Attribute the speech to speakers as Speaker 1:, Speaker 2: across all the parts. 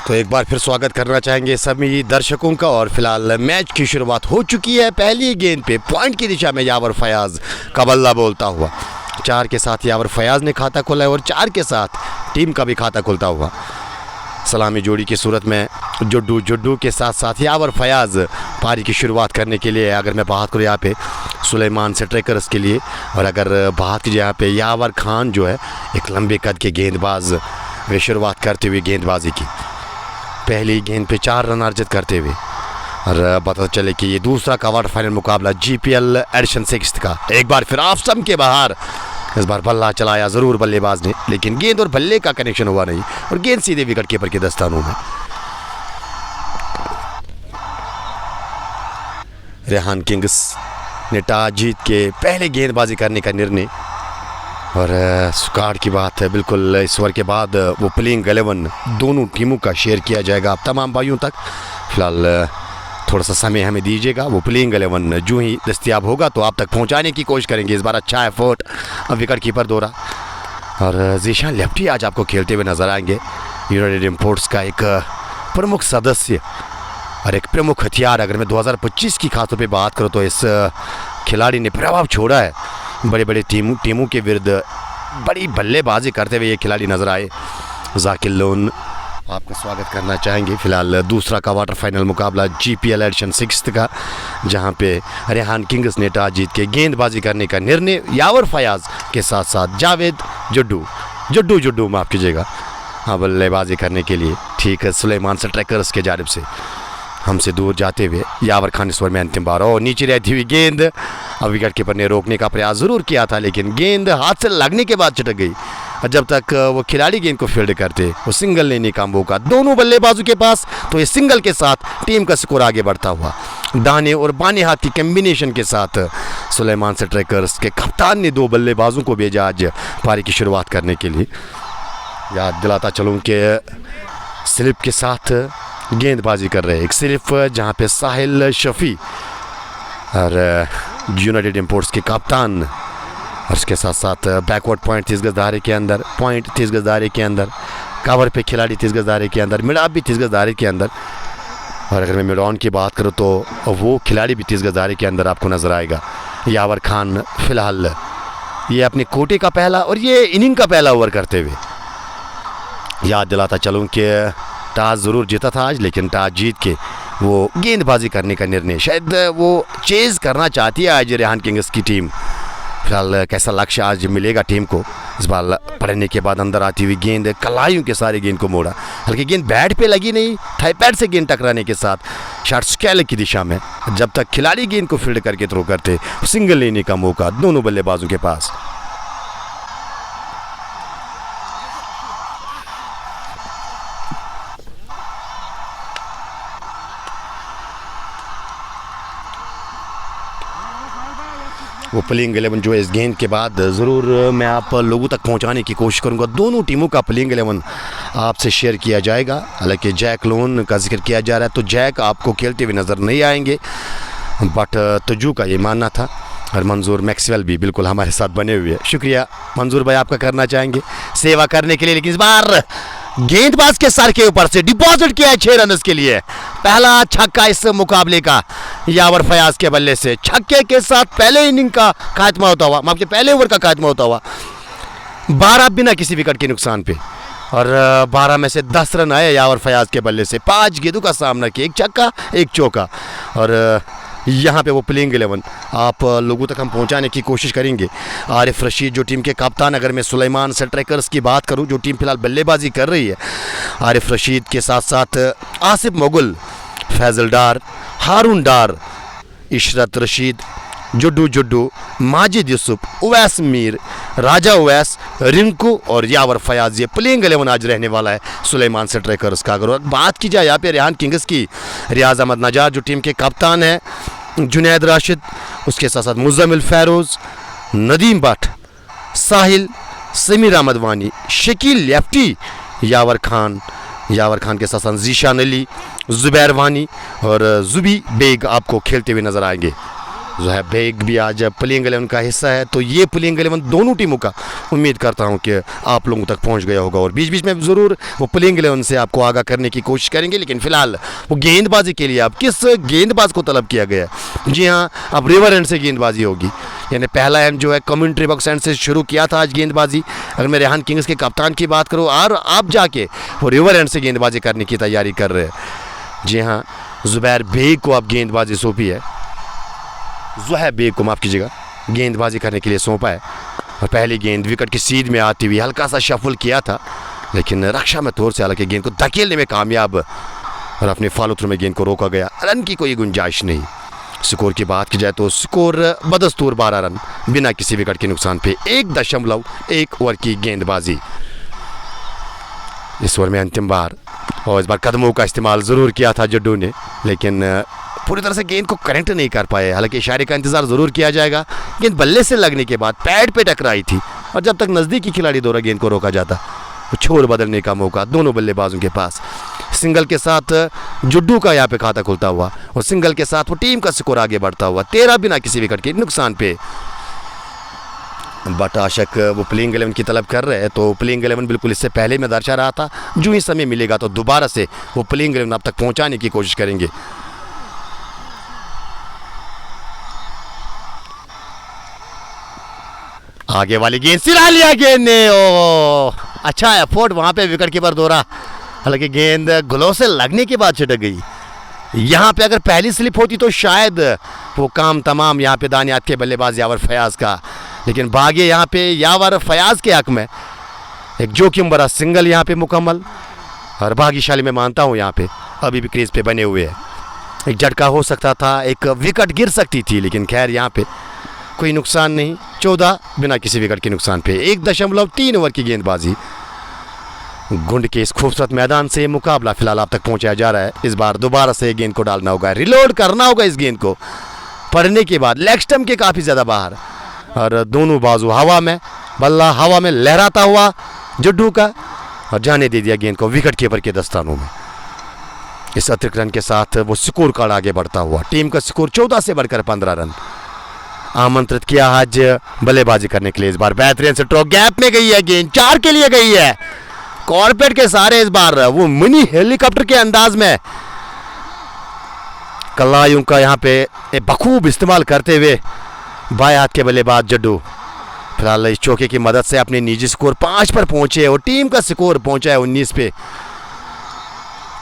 Speaker 1: तो एक बार फिर स्वागत करना चाहेंगे सभी दर्शकों का। और फिलहाल मैच की शुरुआत हो चुकी है। पहली गेंद पे पॉइंट की दिशा में यावर फयाज का बल्ला बोलता हुआ। 4 के साथ यावर फयाज ने खाता खोला है और 4 के साथ टीम का भी खाता खुलता हुआ। सलामी जोड़ी की सूरत में जुड्डू के साथ साथ यावर फयाज पारी की शुरुआत करने के लिए, अगर मैं बात करूँ यहाँ पे सुलेमान से ट्रेकर्स के लिए, और अगर बात की यहाँ पे यावर खान जो है एक लंबे कद के गेंदबाज, वे शुरुआत करते हुए गेंदबाजी की। पहली गेंद पे 4 रन अर्जित करते हुए। और पता चले कि ये दूसरा क्वार्टर फाइनल मुकाबला GPL एडिशन 6 का। एक बार फिर ऑफ स्टंप के बाहर इस बार बल्ला चलाया ज़रूर बल्लेबाज ने, लेकिन गेंद और बल्ले का कनेक्शन हुआ नहीं और गेंद सीधे विकेट कीपर के दस्तानों में। रेहान किंग्स ने टॉस जीत के पहले गेंदबाजी करने का निर्णय। और स्क्वाड की बात है, बिल्कुल इस ओवर के बाद वो प्लेइंग 11 दोनों टीमों का शेयर किया जाएगा आप तमाम भाइयों तक। फिलहाल थोड़ा सा समय हमें दीजिएगा, वो प्लेइंग 11 जो ही दस्तियाब होगा तो आप तक पहुंचाने की कोशिश करेंगे। इस बार अच्छा एफर्ट, विकेट कीपर दौरा, और जीशान लेफ्टी आज आपको खेलते हुए नजर आएंगे। यूनाइटेड इंपोर्ट्स का एक प्रमुख सदस्य और एक प्रमुख हथियार। अगर मैं 2025 की खासतौर पे बात करूँ तो इस खिलाड़ी ने प्रभाव छोड़ा है। बड़े बड़े टीमों के विरुद्ध बड़ी बल्लेबाजी करते हुए ये खिलाड़ी नजर आए। जाकिर लोन आपका स्वागत करना चाहेंगे। फिलहाल दूसरा क्वार्टर फाइनल मुकाबला GPL एडिशन 6 का, जहां पे रेहान किंग्स ने टॉस जीत के गेंदबाजी करने का निर्णय यावर फयाज के साथ साथ जावेद जुड्डू माफ़ कीजिएगा, हाँ, बल्लेबाजी करने के लिए। ठीक है, सुलेमान से ट्रैकर्स के जानिब से हमसे दूर जाते हुए यावर खान इस ओवर में अंतिम बार, और नीचे रहती हुई गेंद अब विकेट कीपर ने रोकने का प्रयास ज़रूर किया था, लेकिन गेंद हाथ से लगने के बाद चटक गई। और जब तक वो खिलाड़ी गेंद को फील्ड करते, वो सिंगल लेने का मौका दोनों बल्लेबाजों के पास, तो इस सिंगल के साथ टीम का स्कोर आगे बढ़ता हुआ। दाने और बाने हाथ की कम्बिनेशन के साथ सुलेमान से ट्रैकर्स के कप्तान ने 2 बल्लेबाजों को भेजा आज पारी की शुरुआत करने के लिए। याद दिलाता चलूँ कि स्लिप के साथ गेंदबाजी कर रहे हैं, एक सिर्फ जहाँ पे साहिल शफी और यूनाइटेड इंपोर्ट्स के कप्तान, और उसके साथ साथ बैकवर्ड पॉइंट 30 गज दायरे के अंदर, पॉइंट 30 गज दायरे के अंदर, कवर पे खिलाड़ी 30 गज दायरे के अंदर, मिड ऑफ भी 30 गज दायरे के अंदर। और अगर मैं मिड ऑन की बात करूँ तो वो खिलाड़ी भी 30 गज दायरे के अंदर आपको नज़र आएगा। यावर खान फिलहाल ये अपने कोटे का पहला और ये इनिंग का पहला ओवर करते हुए। याद दिलाता चलूँ कि टॉस ज़रूर जीता था आज, लेकिन टॉस जीत के वो गेंदबाजी करने का निर्णय, शायद वो चेज़ करना चाहती है आज रेहान किंग्स की टीम। फिलहाल कैसा लक्ष्य आज मिलेगा टीम को। इस बार पढ़ने के बाद अंदर आती हुई गेंद कलाइयों के सारे गेंद को मोड़ा, हल्की गेंद बैट पे लगी नहीं, थाई पैड से गेंद टकराने के साथ शॉट स्केल की दिशा में। जब तक खिलाड़ी गेंद को फील्ड करके थ्रो करते, सिंगल लेने का मौका दोनों बल्लेबाजों के पास। वो प्लेइंग 11 जो है इस गेंद के बाद ज़रूर मैं आप लोगों तक पहुंचाने की कोशिश करूंगा। दोनों टीमों का प्लेइंग 11 आपसे शेयर किया जाएगा। हालांकि जैक लोन का जिक्र किया जा रहा है, तो जैक आपको खेलते हुए नज़र नहीं आएंगे, बट तजू का ये मानना था। और मंजूर मैक्सवेल भी बिल्कुल हमारे साथ बने हुए हैं। शुक्रिया मंजूर भाई, आपका करना चाहेंगे सेवा करने के लिए। लेकिन इस बार गेंदबाज के सर के ऊपर से डिपॉजिट किया है 6 रन के लिए। पहला छक्का इस मुकाबले का यावर फयाज के बल्ले से, छक्के के साथ पहले इनिंग का खात्मा होता हुआ, माफ पहले ओवर का खात्मा होता हुआ। 12 बिना किसी विकेट के नुकसान पे, और 12 में से 10 रन आए यावर फयाज के बल्ले से। 5 गेंदों का सामना किया, 1 छक्का 1 चौका। और यहाँ पे वो प्लेइंग 11 आप लोगों तक हम पहुँचाने की कोशिश करेंगे। आरिफ रशीद जो टीम के कप्तान, अगर मैं सुलेमान से ट्रैकर्स की बात करूँ जो टीम फिलहाल बल्लेबाजी कर रही है, आरिफ रशीद के साथ साथ आसिफ मुगल, फैजल डार, हारून डार, इशरत रशीद, जुड्डू, माजिद यूसुफ, उवैस मीर, राजा उवैस, रिंकू और यावर फयाज, ये प्लेइंग 11 आज रहने वाला है सुलेमान से ट्रैकर्स का। अगर बात की जाए यहाँ पे रेहान किंग्स की, रियाज अहमद नजार जो टीम के कप्तान है, जुनैद राशिद, उसके साथ साथ मुज़म्मिल फ़ैरोज़, नदीम भट्ट, साहिल, समीर अहमद वानी, शकील लेफ्टी, यावर खान के साथ साथ जीशान अली, ज़ुबैर वानी और जुबी बेग आपको खेलते हुए नज़र आएंगे। ज़ुहैब बेग भी आज प्लेइंग 11 का हिस्सा है। तो ये प्लेइंग 11 दोनों टीमों का उम्मीद करता हूँ कि आप लोगों तक पहुँच गया होगा, और बीच बीच में ज़रूर वो प्लेइंग 11 से आपको आगाह करने की कोशिश करेंगे। लेकिन फ़िलहाल वो गेंदबाजी के लिए आप किस गेंदबाज को तलब किया गया है? जी हाँ, अब रिवर एंड से गेंदबाजी होगी, यानी पहला एंड जो है कम्युनिटी बॉक्स एंड से शुरू किया था आज गेंदबाजी। अगर मैं रेहान किंग्स के कप्तान की बात करूँ, और आप जाके वो रिवर एंड से गेंदबाजी करने की तैयारी कर रहे हैं। जी हाँ, ज़ुबैर बेग को आप गेंदबाजी सौंपी है, ज़ुहैब बेग को माफ़ कीजिएगा, गेंदबाजी करने के लिए सौंपा है। और पहली गेंद विकेट की सीध में आती हुई हल्का सा शफल किया था, लेकिन रक्षा में तौर से हालांकि गेंद को धकेलने में कामयाब, और अपने फॉलो थ्रू में गेंद को रोका गया। रन की कोई गुंजाइश नहीं। स्कोर की बात की जाए तो स्कोर बदस्तूर 12 रन बिना किसी विकेट के नुकसान पे 1.1 ओवर की गेंदबाजी। इस ओवर में अंतिम बार, और इस बार कदमों का इस्तेमाल ज़रूर किया था जड्डू ने, लेकिन पूरी तरह से गेंद को करेक्ट नहीं कर पाए। हालांकि इशारे का इंतज़ार ज़रूर किया जाएगा। गेंद बल्ले से लगने के बाद पैड पे टकराई थी, और जब तक नज़दीकी खिलाड़ी द्वारा गेंद को रोका जाता, वो छोर बदलने का मौका दोनों बल्लेबाजों के पास। सिंगल के साथ जुड्डू का यहाँ पे खाता खुलता हुआ, और सिंगल के साथ वो टीम का स्कोर आगे बढ़ता हुआ 13 बिना किसी विकेट के नुकसान पे। बट आशक वो प्लेइंग 11 की तलब कर रहे हैं, तो प्लेइंग 11 बिल्कुल इससे पहले मैं दर्शा रहा था, जो ही समय मिलेगा तो दोबारा से वो प्लेइंग 11 आप तक पहुँचाने की कोशिश करेंगे। आगे वाली गेंद सिरा लिया गेंद ने, ओ अच्छा एफर्ट वहाँ पे विकेट कीपर दौरा। हालांकि गेंद ग्लो से लगने के बाद छिटक गई। यहाँ पे अगर पहली स्लिप होती तो शायद वो काम तमाम यहाँ पे दानियात के बल्लेबाज यावर फयाज का, लेकिन भागे यहाँ पे यावर फयाज के हक में एक जोखिम भरा सिंगल यहाँ पे मुकम्मल, और भाग्यशाली मैं मानता हूँ यहाँ पे अभी भी क्रीज पे बने हुए हैं। एक झटका हो सकता था, एक विकेट गिर सकती थी, लेकिन खैर यहाँ पे कोई नुकसान नहीं। 14 बिना किसी विकेट के नुकसान पे 1.3 ओवर की गेंदबाजी। गुंड के इस खूबसूरत मैदान से मुकाबला फिलहाल आप तक पहुंचाया जा रहा है। इस बार दोबारा से गेंद को डालना होगा, रिलोड करना होगा इस गेंद को। पढ़ने के बाद लेग स्टंप के काफ़ी ज़्यादा बाहर, और दोनों बाजू हवा में, बल्ला हवा में लहराता हुआ जुड्डू का, और जाने दे दिया गेंद को विकेट कीपर के दस्तानों में। इस अतिरिक्त रन के साथ वो स्कोर कार्ड आगे बढ़ता हुआ, टीम का स्कोर 14 से बढ़कर 15 रन। आमंत्रित किया आज बल्लेबाजी करने के लिए। इस बार बेहतरीन से स्ट्रोक गैप में गई है गेंद, 4 के लिए गई है। कॉर्पेट के सारे इस बार वो मिनी हेलीकॉप्टर के अंदाज में कलाइयों का यहाँ पे बखूब इस्तेमाल करते हुए बाएं हाथ के बल्लेबाज जड्डू फिलहाल इस चौके की मदद से अपने निजी स्कोर 5 पर पहुंचे, और टीम का स्कोर पहुंचा है 19 पे।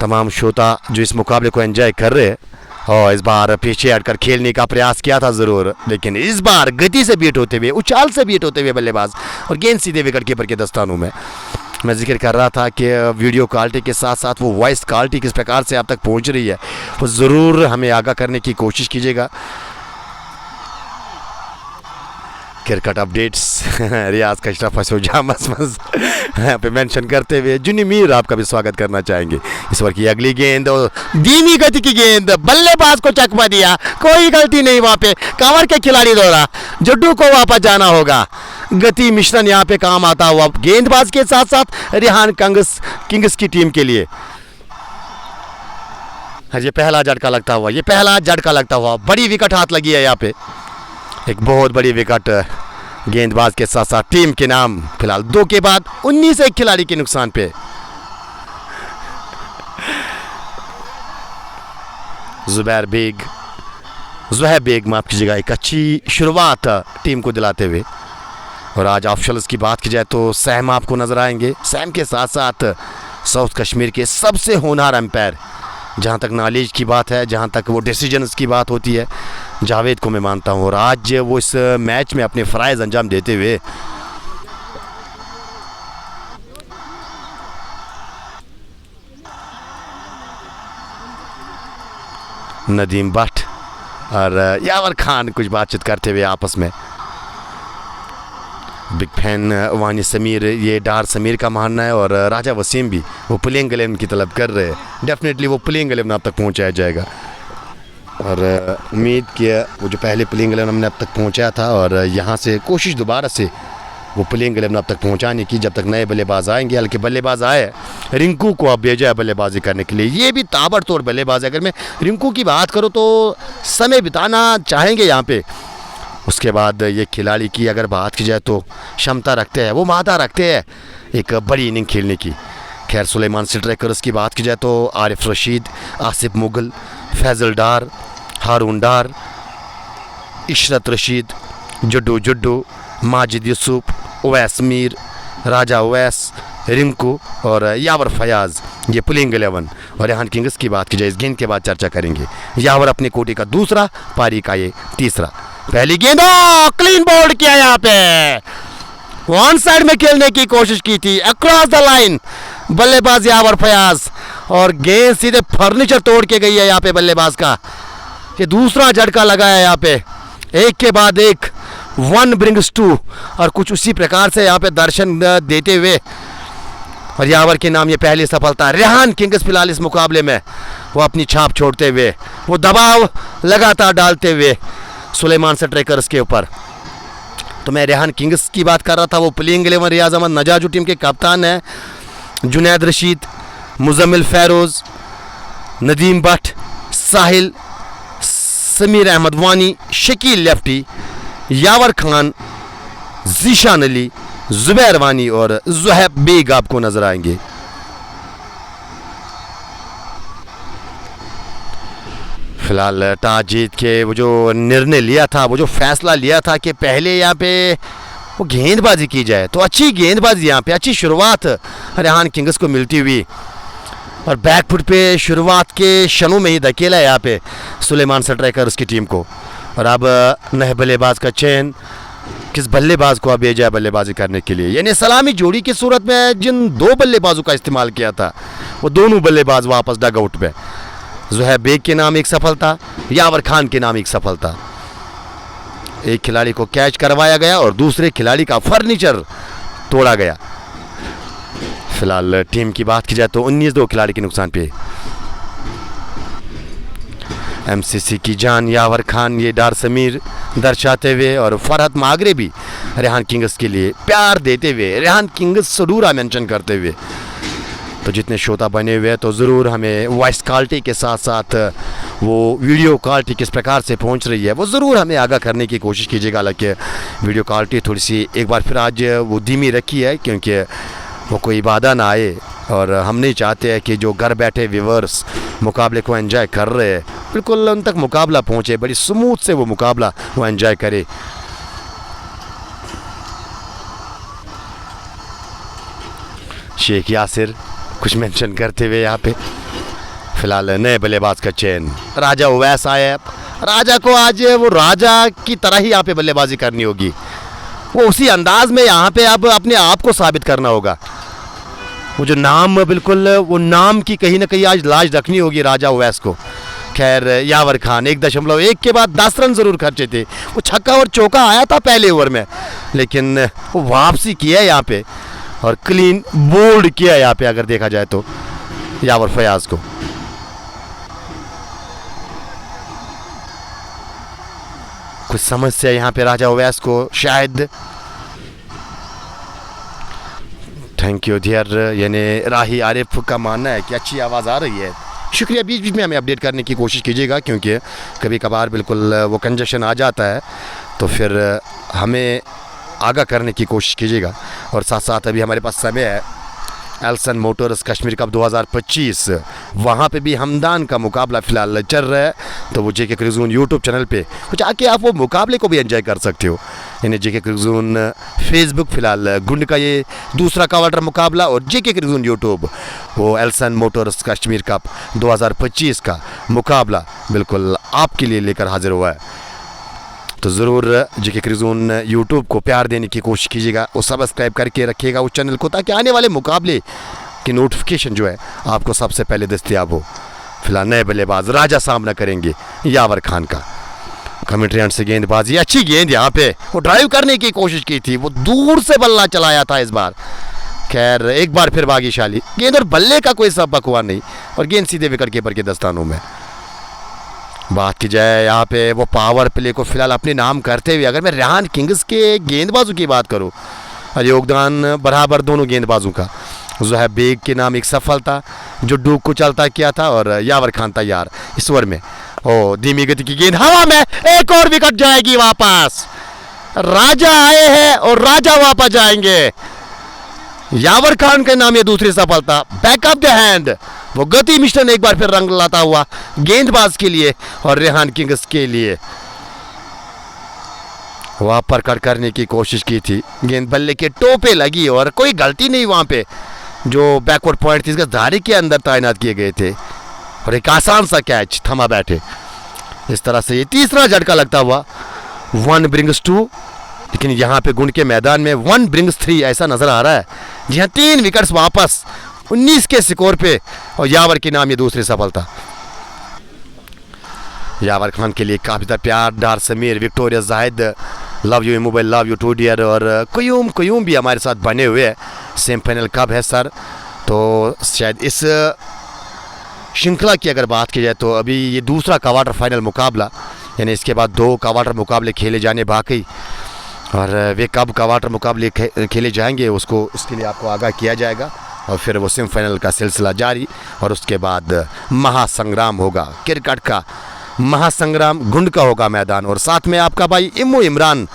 Speaker 1: तमाम श्रोता जो इस मुकाबले को एंजॉय कर रहे हैं, और इस बार पीछे हटकर खेलने का प्रयास किया था ज़रूर, लेकिन इस बार गति से बीट होते हुए, उछाल से बीट होते हुए बल्लेबाज, और गेंद सीधे विकेट कीपर के दस्तानों में। मैं जिक्र कर रहा था कि वीडियो क्वालिटी के साथ साथ वो वॉइस क्वालिटी किस प्रकार से आप तक पहुंच रही है, वो ज़रूर हमें आगाह करने की कोशिश कीजिएगा। क्रिकेट अपडेट्स रियाज कशरफ यहाँ पे मेंशन करते हुए जुनी मीर आपका भी स्वागत करना चाहेंगे। इस ओवर की अगली गेंद, और धीमी गति की गेंद, बल्लेबाज को चकमा दिया, कोई गलती नहीं वहाँ पे, कवर के खिलाड़ी दौड़ा, जुड्डू को वापस जाना होगा। गति मिश्रण यहाँ पे काम आता हुआ गेंदबाज के साथ साथ रेहान किंग्स की टीम के लिए। ये पहला झटका लगता हुआ, ये पहला झटका लगता हुआ बड़ी विकेट हाथ लगी है यहाँ पे, एक बहुत बड़ी विकेट गेंदबाज के साथ साथ टीम के नाम। फिलहाल 2 के बाद 19 एक खिलाड़ी के नुकसान पे। ज़ुहैब बेग माफ कीजिएगा, एक अच्छी शुरुआत टीम को दिलाते हुए। और आज ऑफिशियल्स की बात की जाए तो सैम आपको नजर आएंगे। सैम के साथ साथ साउथ कश्मीर के सबसे होनहार एम्पायर, जहाँ तक नॉलेज की बात है, जहाँ तक वो डिसीजंस की बात होती है, जावेद को मैं मानता हूँ। और आज वो इस मैच में अपने फ़राइज़ अंजाम देते हुए नदीम भट्ट और यावर खान कुछ बातचीत करते हुए आपस में। बिग फैन वानी समीर, ये डार समीर का मानना है, और राजा वसीम भी वो प्लेइंग 11 की तलब कर रहे हैं। डेफिनेटली वो प्लेइंग 11 अब तक पहुंचाया जाएगा, और उम्मीद किया वो जो पहले प्लेइंग 11 हमने अब तक पहुंचाया था, और यहाँ से कोशिश दोबारा से वो प्लेइंग 11 अब तक पहुंचाने की, जब तक नए बल्लेबाज आएंगे। हल्के बल्लेबाज आए रिंकू को अब भेजा है बल्लेबाजी करने के लिए। ये भी ताबड़तोड़ बल्लेबाज है। अगर मैं रिंकू की बात करूँ तो समय बिताना चाहेंगे यहाँ पे। उसके बाद ये खिलाड़ी की अगर बात की जाए तो क्षमता रखते हैं, वो मादा रखते हैं एक बड़ी इनिंग खेलने की। खैर सुलेमान स्ट्राइकर्स की बात की जाए तो आरिफ रशीद, आसिफ मुगल, फैज़ल डार, हारून डार, इशरत रशीद, जुड्डू जुड्डू, माजिद यूसुफ, उवैस मीर, राजा उवैस, रिंकू और यावर फयाज, ये पुलिंग 11। और रेहान किंग्स की बात की जाए इस गेंद के बाद चर्चा करेंगे। यावर अपनी कोटी का दूसरा, पारी का ये तीसरा। पहली गेंद क्लीन बोल्ड किया यहाँ पे, वन साइड में खेलने की कोशिश की थी, अक्रॉस द लाइन बल्लेबाज यावर फयाज, और गेंद सीधे फर्नीचर तोड़ के गई है यहाँ पे बल्लेबाज का। ये दूसरा झटका लगा है यहाँ पे, एक के बाद एक, वन ब्रिंग्स टू, और कुछ उसी प्रकार से यहाँ पे दर्शन देते हुए और यावर के नाम ये पहली सफलता। रेहान किंग्स फिलहाल इस मुकाबले में वो अपनी छाप छोड़ते हुए, वो दबाव लगातार डालते हुए सुलेमान स्ट्राइकर्स के ऊपर। तो मैं रेहान किंग्स की बात कर रहा था, वो प्लेइंग 11 रियाज अहमद नजाजू टीम के कप्तान है। जुनैद रशीद, मुजम्मिल फैरोज़, नदीम भट्ट, साहिल, समीर अहमद वानी, शकील लेफ्टी, यावर खान, जीशान अली, जुबैर वानी और जुहैब बेग आपको नजर आएंगे। फिलहाल टॉस जीत के वो जो निर्णय लिया था, वो जो फैसला लिया था कि पहले यहाँ पे वो गेंदबाजी की जाए, तो अच्छी गेंदबाजी यहाँ पे, अच्छी शुरुआत रेहान किंग्स को मिलती हुई और बैकफुट पे शुरुआत के क्षणों में ही धकेला यहाँ पे सुलेमान स्ट्राइकर्स की टीम को। और अब नए बल्लेबाज का चयन, किस बल्लेबाज को अब भेजा है बल्लेबाजी करने के लिए। यानी सलामी जोड़ी की सूरत में जिन दो बल्लेबाजों का इस्तेमाल किया था, वो दोनों बल्लेबाज वापस डगआउट पे। जुहैब बेग के नाम एक सफलता, यावर खान के नाम एक सफलता। एक खिलाड़ी को कैच करवाया गया और दूसरे खिलाड़ी का फर्नीचर तोड़ा गया। फिलहाल टीम की बात की जाए तो 19 खिलाड़ी के नुकसान पे। एमसीसी की जान यावर खान ये डार समीर दर्शाते हुए और फरहत मागरे भी रेहान किंग्स के लिए प्यार देते हुए, रेहान किंग्स सडूरा मेंशन करते हुए। तो जितने श्रोता बने हुए हैं तो ज़रूर हमें वॉइस क्वालिटी के साथ साथ वो वीडियो क्वालिटी किस प्रकार से पहुंच रही है वो ज़रूर हमें आगाह करने की कोशिश कीजिएगा। हालांकि वीडियो क्वालिटी थोड़ी सी एक बार फिर आज वो धीमी रखी है, क्योंकि वो कोई बाधा ना आए और हम नहीं चाहते हैं कि जो घर बैठे व्यूअर्स मुकाबले को एंजॉय कर रहे हैं, बिल्कुल उन तक मुकाबला पहुंचे, बड़ी स्मूथ से वो मुकाबला वो एंजॉय करे। शेख यासिर कुछ मेंशन करते हुए यहाँ पे। फिलहाल नए बल्लेबाज का चयन, राजा उवैस आए। राजा को आज वो राजा की तरह ही यहाँ पे बल्लेबाजी करनी होगी, वो उसी अंदाज में यहाँ पे अब अपने आप को साबित करना होगा। वो जो नाम, बिल्कुल वो नाम की कहीं ना कहीं आज लाज रखनी होगी राजा उवैस को। खैर यावर खान 1.1 के बाद 10 रन ज़रूर खर्चे थे। वो छक्का और चौका आया था पहले ओवर में, लेकिन वो वापसी किया है यहाँ पे और क्लीन बोल्ड किया है यहाँ पे अगर देखा जाए तो यावर फयाज को। कुछ समस्या यहाँ पे राजा उवैस को शायद। थैंक यू डियर, यानी राही आरिफ का मानना है कि अच्छी आवाज़ आ रही है। शुक्रिया, बीच बीच में हमें अपडेट करने की कोशिश कीजिएगा, क्योंकि कभी कभार बिल्कुल वो कंजेशन आ जाता है, तो फिर हमें आगाह करने की कोशिश कीजिएगा। और साथ साथ अभी हमारे पास समय है एल्सन मोटर्स कश्मीर कप 2025, वहाँ पे भी हमदान का मुकाबला फ़िलहाल चल रहा है। तो वो जेके क्रिकज़ोन यूट्यूब चैनल पे कुछ आके आप वो मुकाबले को भी एंजॉय कर सकते हो। यानी जेके क्रिकज़ोन फेसबुक फ़िलहाल गुंड का ये दूसरा क्वार्टर मुकाबला, और जेके क्रिकज़ोन यूट्यूब वो एल्सन मोटर्स कश्मीर कप 2025 का मुकाबला बिल्कुल आपके लिए लेकर हाजिर हुआ है। तो ज़रूर जेके क्रिकज़ोन यूट्यूब को प्यार देने की कोशिश कीजिएगा और सब्सक्राइब करके रखिएगा उस चैनल को, ताकि आने वाले मुकाबले की नोटिफिकेशन जो है आपको सबसे पहले दस्तयाब हो। फिलहाल नए बल्लेबाज राजा सामना करेंगे यावर खान का। कमेंट्री एंड से गेंदबाजी, अच्छी गेंद यहाँ पे, वो ड्राइव करने की कोशिश की थी, वो दूर से बल्ला चलाया था इस बार। खैर एक बार फिर भाग्यशाली गेंद और बल्ले का कोई सबक हुआ नहीं और गेंद सीधे विकेट कीपर के दस्तानों में। बात की जाए यहाँ पे वो पावर प्ले को फिलहाल अपने नाम करते हुए, अगर मैं रेहान किंग्स के गेंदबाजों की बात करूँ, योगदान बराबर दोनों गेंदबाजों का, ज़ुहैब बेग के नाम एक सफलता जो डूब को चलता किया था, और यावर खान तैयार इस ओवर में। ओ धीमी गति की गेंद हवा में, एक और विकेट जाएगी वापस। राजा आए हैं और राजा वापस जाएंगे। यावर खान के नाम ये दूसरी सफलता। बैक ऑफ द हैंड, वो गति मिश्रण एक बार फिर रंग लाता हुआ गेंदबाज के लिए और रेहान किंग्स के लिए। वहां पर कट करने की कोशिश की थी, गेंद बल्ले के टो पे लगी और कोई गलती नहीं वहां पे। जो बैकवर्ड पॉइंट थी इसके धारे के अंदर तैनात किए गए थे और एक आसान सा कैच थमा बैठे। इस तरह से ये तीसरा झटका लगता हुआ 1 brings 2, लेकिन यहाँ पे गुण के मैदान में 1 brings 3 ऐसा नजर आ रहा है। जी हाँ, 3 विकेट्स वापस 19 के स्कोर पे और यावर के नाम ये दूसरी सफलता। यावर खान के लिए काफी प्यार, Dar Sameer, Victoria Zahid, love you mobile, love you too dear और कयूम भी हमारे साथ बने हुए हैं। सेमीफाइनल कब है सर? तो शायद इस श्रृंखला की अगर बात की जाए तो अभी ये दूसरा क्वार्टर फाइनल मुकाबला, यानी इसके बाद 2 क्वार्टर मुकाबले खेले जाने बाकी, और वे कब क्वार्टर मुकाबले खेले जाएंगे उसको इसके लिए आपको आगाह किया जाएगा। और फिर वो सेमीफाइनल का सिलसिला जारी और उसके बाद महासंग्राम होगा, क्रिकेट का महासंग्राम, गुंड का होगा मैदान और साथ में आपका भाई इम्मो इमरान।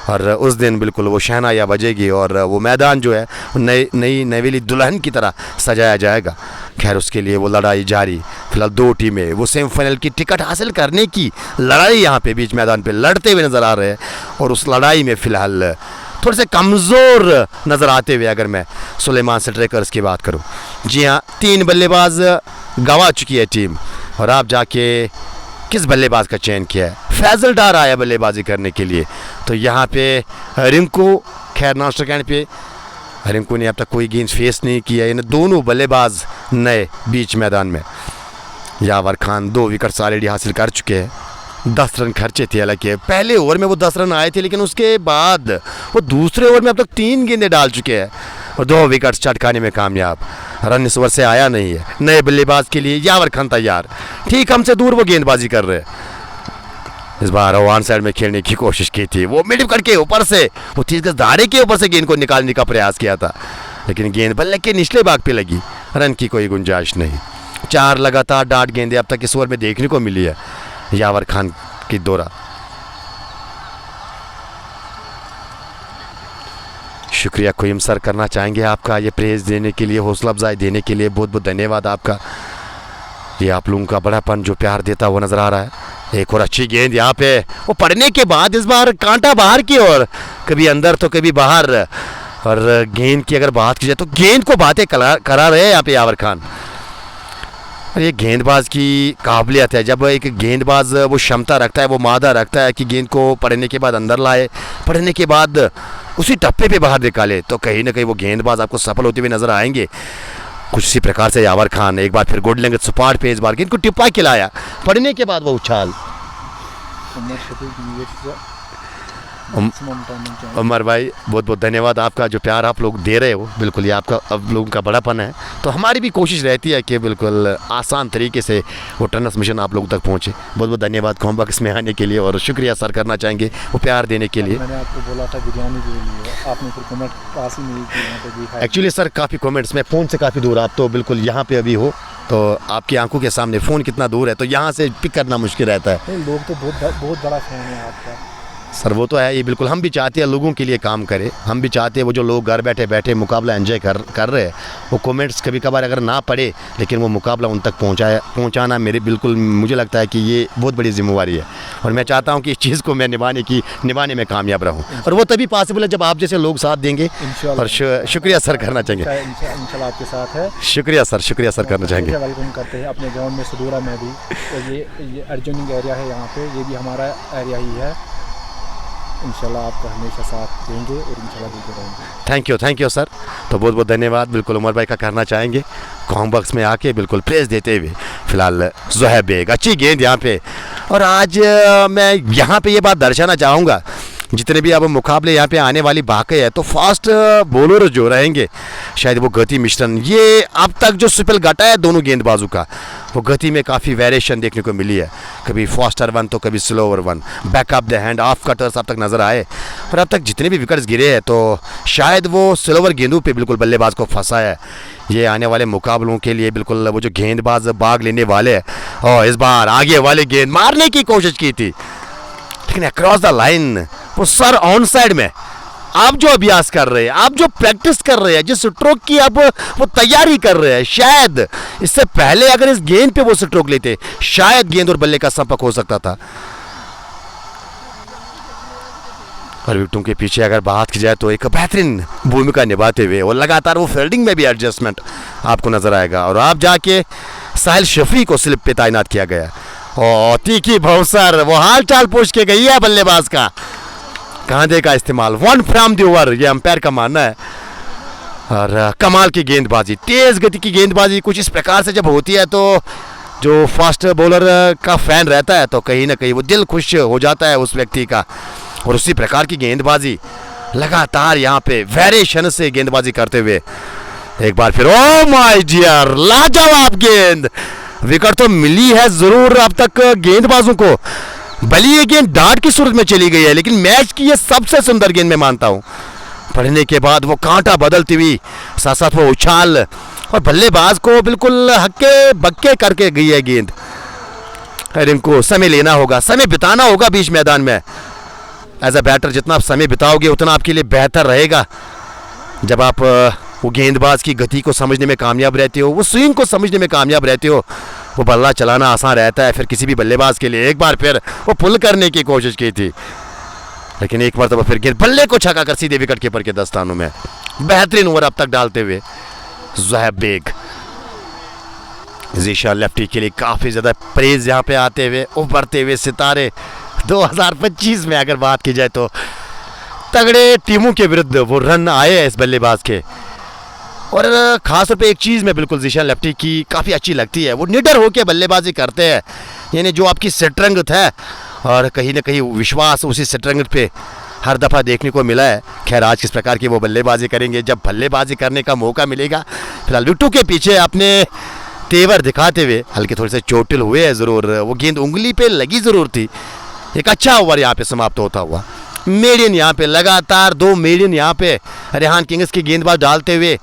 Speaker 1: और उस दिन बिल्कुल वो शहनाया बजेगी और वो मैदान जो है नई नवेली दुल्हन की तरह सजाया जाएगा। खैर उसके लिए वो लड़ाई जारी। फिलहाल 2 टीमें वो सेमीफाइनल की टिकट हासिल करने की लड़ाई यहाँ पे बीच मैदान पे लड़ते हुए नज़र आ रहे हैं और उस लड़ाई में फ़िलहाल थोड़े से कमज़ोर नज़र आते हुए अगर मैं सुलेमान स्ट्राइकर्स की बात करूँ। जी हाँ, 3 बल्लेबाज गंवा चुकी है टीम और आप जाके किस बल्लेबाज का चयन किया है? फैजल डार आया बल्लेबाजी करने के लिए। तो यहाँ पे रिंकू, खैर नॉन स्ट्राइक पे रिंकू ने अब तक कोई गेंद फेस नहीं किया। इन दोनों बल्लेबाज नए बीच मैदान में। यावर खान 2 विकेट्स ऑलरेडी हासिल कर चुके हैं, 10 रन खर्चे थे। हालांकि पहले ओवर में वो 10 रन आए थे, लेकिन उसके बाद वो दूसरे ओवर में अब तक 3 गेंदें डाल चुके हैं और 2 विकेट्स चटकाने में कामयाब। रन इस ओवर से आया नहीं है। नए बल्लेबाज के लिए यावर खान तैयार, ठीक हमसे दूर वो गेंदबाजी कर रहे हैं। इस बार ऑन साइड में खेलने की कोशिश की थी, वो मिड विकेट के ऊपर से वो 30 गज धारे के ऊपर से गेंद को निकालने का प्रयास किया था, लेकिन गेंद बल्ले के निचले भाग पे लगी। रन की कोई गुंजाइश नहीं। 4 लगातार डाट गेंदें अब तक इस ओवर में देखने को मिली है यावर खान की दौरा। शुक्रिया कोयम सर करना चाहेंगे आपका ये प्रेज देने के लिए, हौसला अफजाई देने के लिए बहुत बहुत धन्यवाद आपका। ये आप लोगों का बड़ापन जो प्यार देता हुआ नजर आ रहा है। एक और अच्छी गेंद यहाँ पे वो पड़ने के बाद इस बार कांटा बाहर की ओर, कभी अंदर तो कभी बाहर। और गेंद की अगर बात की जाए तो गेंद को बातें करा रहे हैं यहाँ पे यावर खान। और ये गेंदबाज की काबिलियत है, जब एक गेंदबाज वो क्षमता रखता है, वो मादा रखता है कि गेंद को पड़ने के बाद अंदर लाए, पड़ने के बाद उसी टप्पे पे बाहर निकाले, तो कहीं ना कहीं वो गेंदबाज आपको सफल होते हुए नजर आएंगे। कुछ इसी प्रकार से यावर खान एक बार फिर गुड लेंगे सपाट पे, इस बार गेंद को टिप्पा खिलाया, पड़ने के बाद वो उछाल। उमर भाई बहुत बहुत धन्यवाद आपका, जो प्यार आप लोग दे रहे हो, बिल्कुल ये आपका अब लोगों का बड़ापन है। तो हमारी भी कोशिश रहती है कि बिल्कुल आसान तरीके से वो ट्रांसमिशन आप लोगों तक पहुंचे। बहुत बहुत धन्यवाद कॉम्बॉक्स में आने के लिए और शुक्रिया सर करना चाहेंगे वो प्यार देने के लिए।
Speaker 2: मैंने आपको बोला था बिरयानी के लिए, आपने फिर कमेंट पास ही नहीं किया।
Speaker 1: एक्चुअली सर काफ़ी कमेंट्स में फ़ोन से काफ़ी दूर, आप तो बिल्कुल यहाँ पे अभी हो, तो आपकी आंखों के सामने फ़ोन कितना दूर है, तो यहाँ से पिक करना मुश्किल रहता है।
Speaker 2: लोग तो बहुत बड़ा फैन है आपका
Speaker 1: सर। वो तो है, ये बिल्कुल हम भी चाहते हैं लोगों के लिए काम करें, हम भी चाहते हैं वो जो लोग घर बैठे बैठे मुकाबला एंजॉय कर रहे हैं, वो कमेंट्स कभी कभार अगर ना पढ़े, लेकिन वो मुकाबला उन तक पहुंचाना मेरे बिल्कुल मुझे लगता है कि ये बहुत बड़ी जिम्मेवारी है। और मैं चाहता हूं कि इस चीज़ को मैं निभाने में कामयाब रहूं, और वो तभी पॉसिबल है जब आप जैसे लोग साथ देंगे। और शुक्रिया सर करना चाहेंगे।
Speaker 2: इंशाल्लाह आपके साथ है।
Speaker 1: शुक्रिया सर करना चाहेंगे।
Speaker 2: वेलकम करते हैं अपने ग्राउंड में सदूरा में भी, तो ये एडजॉइनिंग एरिया है यहाँ पे, ये भी हमारा एरिया ही है। इंशाल्लाह आपका हमेशा साथ देंगे और इंशाल्लाह देते रहेंगे।
Speaker 1: Thank you sir. तो बहुत बहुत धन्यवाद बिल्कुल उमर भाई का करना चाहेंगे कॉम्बॉक्स में आके बिल्कुल प्रेस देते हुए। फिलहाल ज़ुहैब बेग अच्छी गेंद यहाँ पे, और आज मैं यहाँ पे ये बात दर्शाना चाहूँगा, जितने भी अब मुकाबले यहाँ पे आने वाली बाकी है, तो फास्ट बॉलर जो रहेंगे, शायद वो गति मिश्रण, ये अब तक जो सुपल घटा है दोनों गेंदबाजों का, वो गति में काफ़ी वेरिएशन देखने को मिली है, कभी फास्टर वन तो कभी slower one, back up the hand of cutters अब तक नज़र आए। और अब तक जितने भी विकेट्स गिरे हैं तो शायद वो स्लोअर गेंदों पे बिल्कुल बल्लेबाज को फंसा है। ये आने वाले मुकाबलों के लिए बिल्कुल वो जो गेंदबाज भाग लेने वाले हैं और इस बार आगे वाले गेंद मारने की कोशिश की थी, लेकिन अक्रॉस द लाइन वो सर ऑन साइड में। आप जो अभ्यास कर रहे हैं, आप जो प्रैक्टिस कर रहे हैं, जिस स्ट्रोक की आप वो तैयारी कर रहे हैं, शायद इससे पहले अगर इस गेंद पे वो स्ट्रोक लेते शायद गेंद और बल्ले का संपर्क हो सकता था। और विकेटों के पीछे अगर बात की जाए तो एक बेहतरीन भूमिका निभाते हुए और लगातार वो फील्डिंग में भी एडजस्टमेंट आपको नजर आएगा। और आप जाके साहिल शफी को स्लिप पे तैनात किया गया और तीखी भौसर वो हाल चाल पूछ के गई है बल्लेबाज का, कांधे का इस्तेमाल, वन फ्रॉम द ओवर, ये अंपायर का मानना है। और कमाल की गेंदबाजी, तेज गति की गेंदबाजी कुछ इस प्रकार से जब होती है तो जो फास्ट बॉलर का फैन रहता है तो कहीं ना कहीं वो दिल खुश हो जाता है उस व्यक्ति का। और उसी प्रकार की गेंदबाजी लगातार यहाँ पे वेरिएशन से गेंदबाजी करते हुए एक बार फिर ओ माय डियर लाजवाब गेंद। विकेट तो मिली है जरूर अब तक गेंदबाजों को, भले ये गेंद डार्ट की सूरत में चली गई है, लेकिन मैच की ये सबसे सुंदर गेंद मैं मानता हूँ। पढ़ने के बाद वो कांटा बदलती हुई, साथ साथ वो उछाल और बल्लेबाज को बिल्कुल हक्के बक्के करके गई है गेंद। अरे इनको समय लेना होगा, समय बिताना होगा बीच मैदान में। एज अ बैटर जितना आप समय बिताओगे उतना आपके लिए बेहतर रहेगा। जब आप वो गेंदबाज की गति को समझने में कामयाब रहते हो, वो स्विंग को समझने में कामयाब रहते हो, वो बल्ला चलाना आसान रहता है फिर किसी भी बल्लेबाज के लिए। एक बार फिर वो पुल करने की कोशिश की थी, लेकिन एक बार तो फिर गेंद बल्ले को छका कर सीधे विकेट कीपर के दस्तानों में। बेहतरीन ओवर अब तक डालते हुए ज़ुहैब बेग, ज़ीशान लेफ्टी के लिए काफ़ी ज़्यादा प्रेज यहाँ पे आते हुए उभरते हुए सितारे 2025 में अगर बात की जाए तो तगड़े टीमों के विरुद्ध वो रन आए हैं इस बल्लेबाज के। और खास तौर पे एक चीज़ में बिल्कुल ज़ीशान लेफ्टी की काफ़ी अच्छी लगती है, वो निडर होकर बल्लेबाजी करते हैं, यानी जो आपकी शतरंज है और कहीं ना कहीं विश्वास उसी शतरंज पे हर दफ़ा देखने को मिला है। खैर आज किस प्रकार की वो बल्लेबाजी करेंगे जब बल्लेबाजी करने का मौका मिलेगा। फिलहाल विकेटों के पीछे अपने तेवर दिखाते हुए हल्के थोड़े से चोटिल हुए हैं ज़रूर, वो गेंद उंगली पे लगी ज़रूर थी। एक अच्छा ओवर यहाँ पे समाप्त होता हुआ, मेडियन यहाँ पे लगातार 2 मेडियन यहाँ पे रेहान किंग्स की गेंदबाज डालते हुए।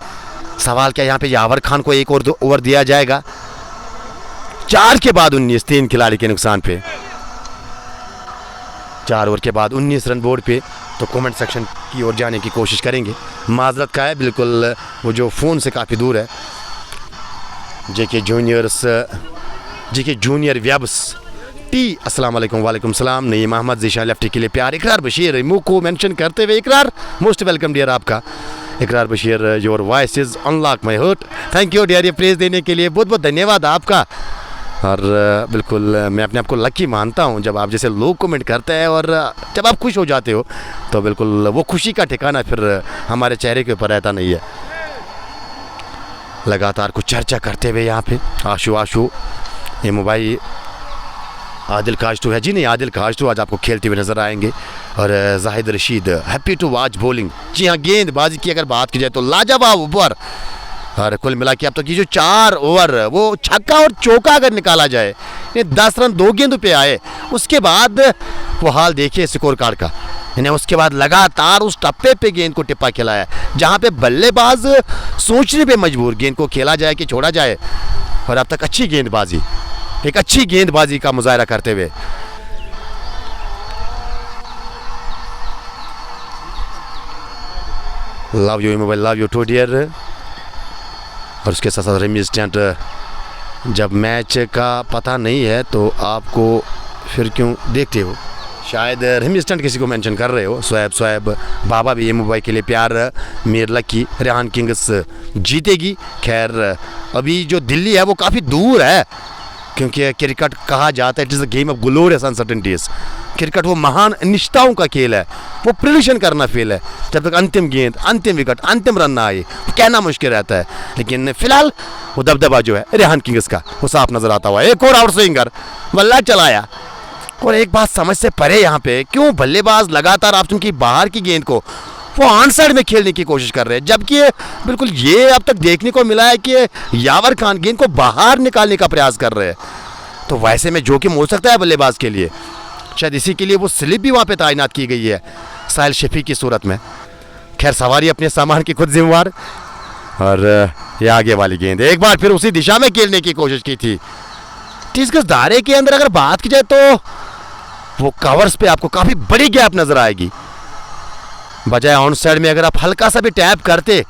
Speaker 1: सवाल क्या यहाँ पे यावर खान को एक और ओवर दिया जाएगा? 4 के बाद 19, 3 खिलाड़ी के नुकसान पे, 4 ओवर के बाद 19 रन बोर्ड पे। तो कमेंट सेक्शन की ओर जाने की कोशिश करेंगे, माजरत का है बिल्कुल वो जो फ़ोन से काफ़ी दूर है। जेके जूनियर वेब्स टी अस्सलाम वालेकुम, वालेकुम सलाम। नईम अहमद, ज़ीशान लेफ्टी के लिए प्यार। इकरार बशीर रिमू को मेंशन करते हुए, इकरार मोस्ट वेलकम डियर आपका। Ikrar Bashir your voice is unlock my heart, thank you dear, ये प्रेज़ देने के लिए बहुत बहुत धन्यवाद आपका। और बिल्कुल मैं अपने आप को लकी मानता हूँ जब आप जैसे लोग कमेंट करते हैं और जब आप खुश हो जाते हो तो बिल्कुल वो खुशी का ठिकाना फिर हमारे चेहरे के ऊपर रहता नहीं है। लगातार कुछ चर्चा करते हुए यहाँ पे आशु ये मोबाइल आदिल काशतू है, जी नहीं आदिल काशतू आज आपको खेलते हुए नज़र आएंगे। और Zahid Rashid happy to watch bowling. जी हाँ, गेंदबाजी की अगर बात की जाए तो लाजवाब ओवर। और कुल मिला के अब तक ये जो 4 ओवर वो छक्का और चौका अगर निकाला जाए, ये 10 रन 2 गेंदों पे आए। उसके बाद वो हाल देखिए स्कोर कार्ड का, यानी उसके बाद लगातार उस टप्पे पे गेंद को टिप्पा खिलाया जहाँ पे बल्लेबाज सोचने पे मजबूर गेंद को खेला जाए कि छोड़ा जाए। और अब तक अच्छी गेंदबाजी, एक अच्छी गेंदबाजी का मुजाहरा करते हुए love you mobile, love you too dear. और उसके साथ साथ रेमी स्टैंट, जब मैच का पता नहीं है तो आपको फिर क्यों देखते हो? शायद रेमी स्टैंट किसी को मेंशन कर रहे हो। सोएब बाबा भी ये मोबाइल के लिए प्यार। मीर लकी, रेहान किंग्स जीतेगी। खैर अभी जो दिल्ली है वो काफ़ी दूर है, क्योंकि क्रिकेट कहा जाता है it is a game of glorious uncertainties. Cricket वो महान अनिश्चितताओं का खेल है, वो प्रिडिक्शन करना फेल है। जब तक अंतिम गेंद, अंतिम विकेट, अंतिम रन ना आए कहना मुश्किल रहता है। लेकिन फिलहाल वो दबदबा जो है रेहान किंग्स का वो साफ नजर आता हुआ। एक और आउट स्विंगर बल्ला चलाया। और एक बात समझ से परे यहाँ पे, क्यों बल्लेबाज लगातार आप उनकी बाहर की गेंद को वो ऑन साइड में खेलने की कोशिश कर रहे हैं, जबकि बिल्कुल ये अब तक देखने को मिला है कि यावर खान गेंद को बाहर निकालने का प्रयास कर रहे हैं। तो वैसे में जोखिम हो सकता है बल्लेबाज के लिए, शायद इसी के लिए वो स्लिप भी वहाँ पे तैनात की गई है साहिल शफी की सूरत में। खैर सवारी अपने सामान की खुद जिम्मेवार। और ये आगे वाली गेंद एक बार फिर उसी दिशा में खेलने की कोशिश की थी। 30 गज दायरे के अंदर अगर बात की जाए तो वो कवर्स पे आपको काफी बड़ी गैप नजर आएगी। बजाय ऑन साइड में अगर आप हल्का सा भी टैप करते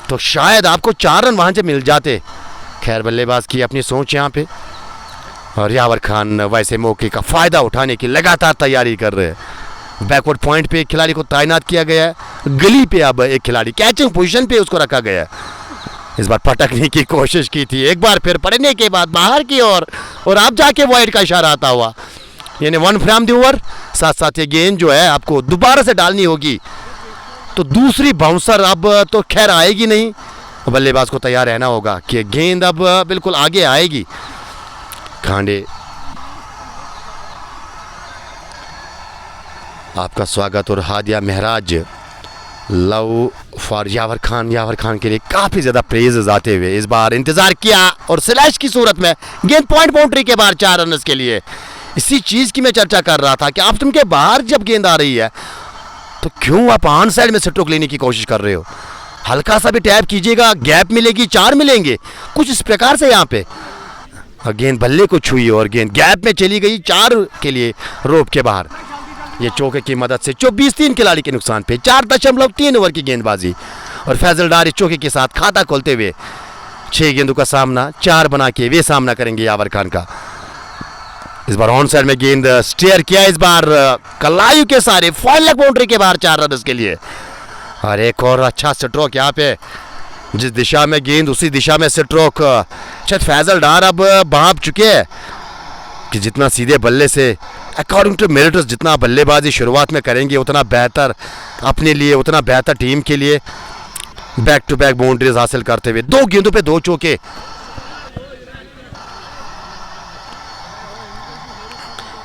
Speaker 1: तो शायद आपको 4 रन वहां से मिल जाते। खैर बल्लेबाज की अपनी सोच यहाँ पे, और यावर खान वैसे मौके का फायदा उठाने की लगातार तैयारी कर रहे हैं। बैकवर्ड पॉइंट पे एक खिलाड़ी को तैनात किया गया है, गली पे अब एक खिलाड़ी कैचिंग पोजीशन पे उसको रखा गया है। इस बार पटकने की कोशिश की थी, एक बार फिर पड़ने के बाद बाहर की ओर और अब जाके वाइड का इशारा आता हुआ, यानी 1 फ्रॉम द ओवर। साथ साथ ये गेंद जो है आपको दोबारा से डालनी होगी, तो दूसरी बाउंसर अब तो खैर आएगी नहीं। बल्लेबाज को तैयार रहना होगा कि गेंद अब बिल्कुल आगे आएगी। खांडे आपका स्वागत। और हादिया महराज लव फॉर यावर खान के लिए काफी ज्यादा प्रेजेस आते हुए इस बार इंतजार किया और स्लैश की सूरत में गेंद पॉइंट बाउंड्री के बाहर 4 रन के लिए। इसी चीज की मैं चर्चा कर रहा था कि आप तुम के बाहर जब गेंद आ रही है तो क्यों आप ऑन साइड में स्ट्रोक लेने की कोशिश कर रहे हो। हल्का सा भी टैप कीजिएगा, गैप मिलेगी, 4 मिलेंगे, कुछ इस प्रकार से यहाँ पे। गेंद बल्ले को छुई और गेंद गैप में चली गई 4 के लिए रोप के बाहर। ये चौके की मदद से 24-3 खिलाड़ी के नुकसान पे 4.3 ओवर की गेंदबाजी, और फैजल डार इस चौके के साथ खाता खोलते हुए 6 गेंदों का सामना 4 बना के वे सामना करेंगे यावर खान का। इस बार ऑन साइड में गेंद स्टेयर किया, इस बार कलायु के सारे फॉल लेग बाउंड्री के बाहर 4 रन के लिए। और एक और अच्छा स्ट्रोक यहाँ पे, जिस दिशा में गेंद उसी दिशा में स्ट्रोक। शायद फैजल डार अब भाप चुके हैं कि जितना सीधे बल्ले से अकॉर्डिंग टू मेरिटस जितना बल्लेबाजी शुरुआत में करेंगे उतना बेहतर अपने लिए, उतना बेहतर टीम के लिए। बैक टू बैक बाउंड्रीज हासिल करते हुए 2 गेंदों पे 2 चौके।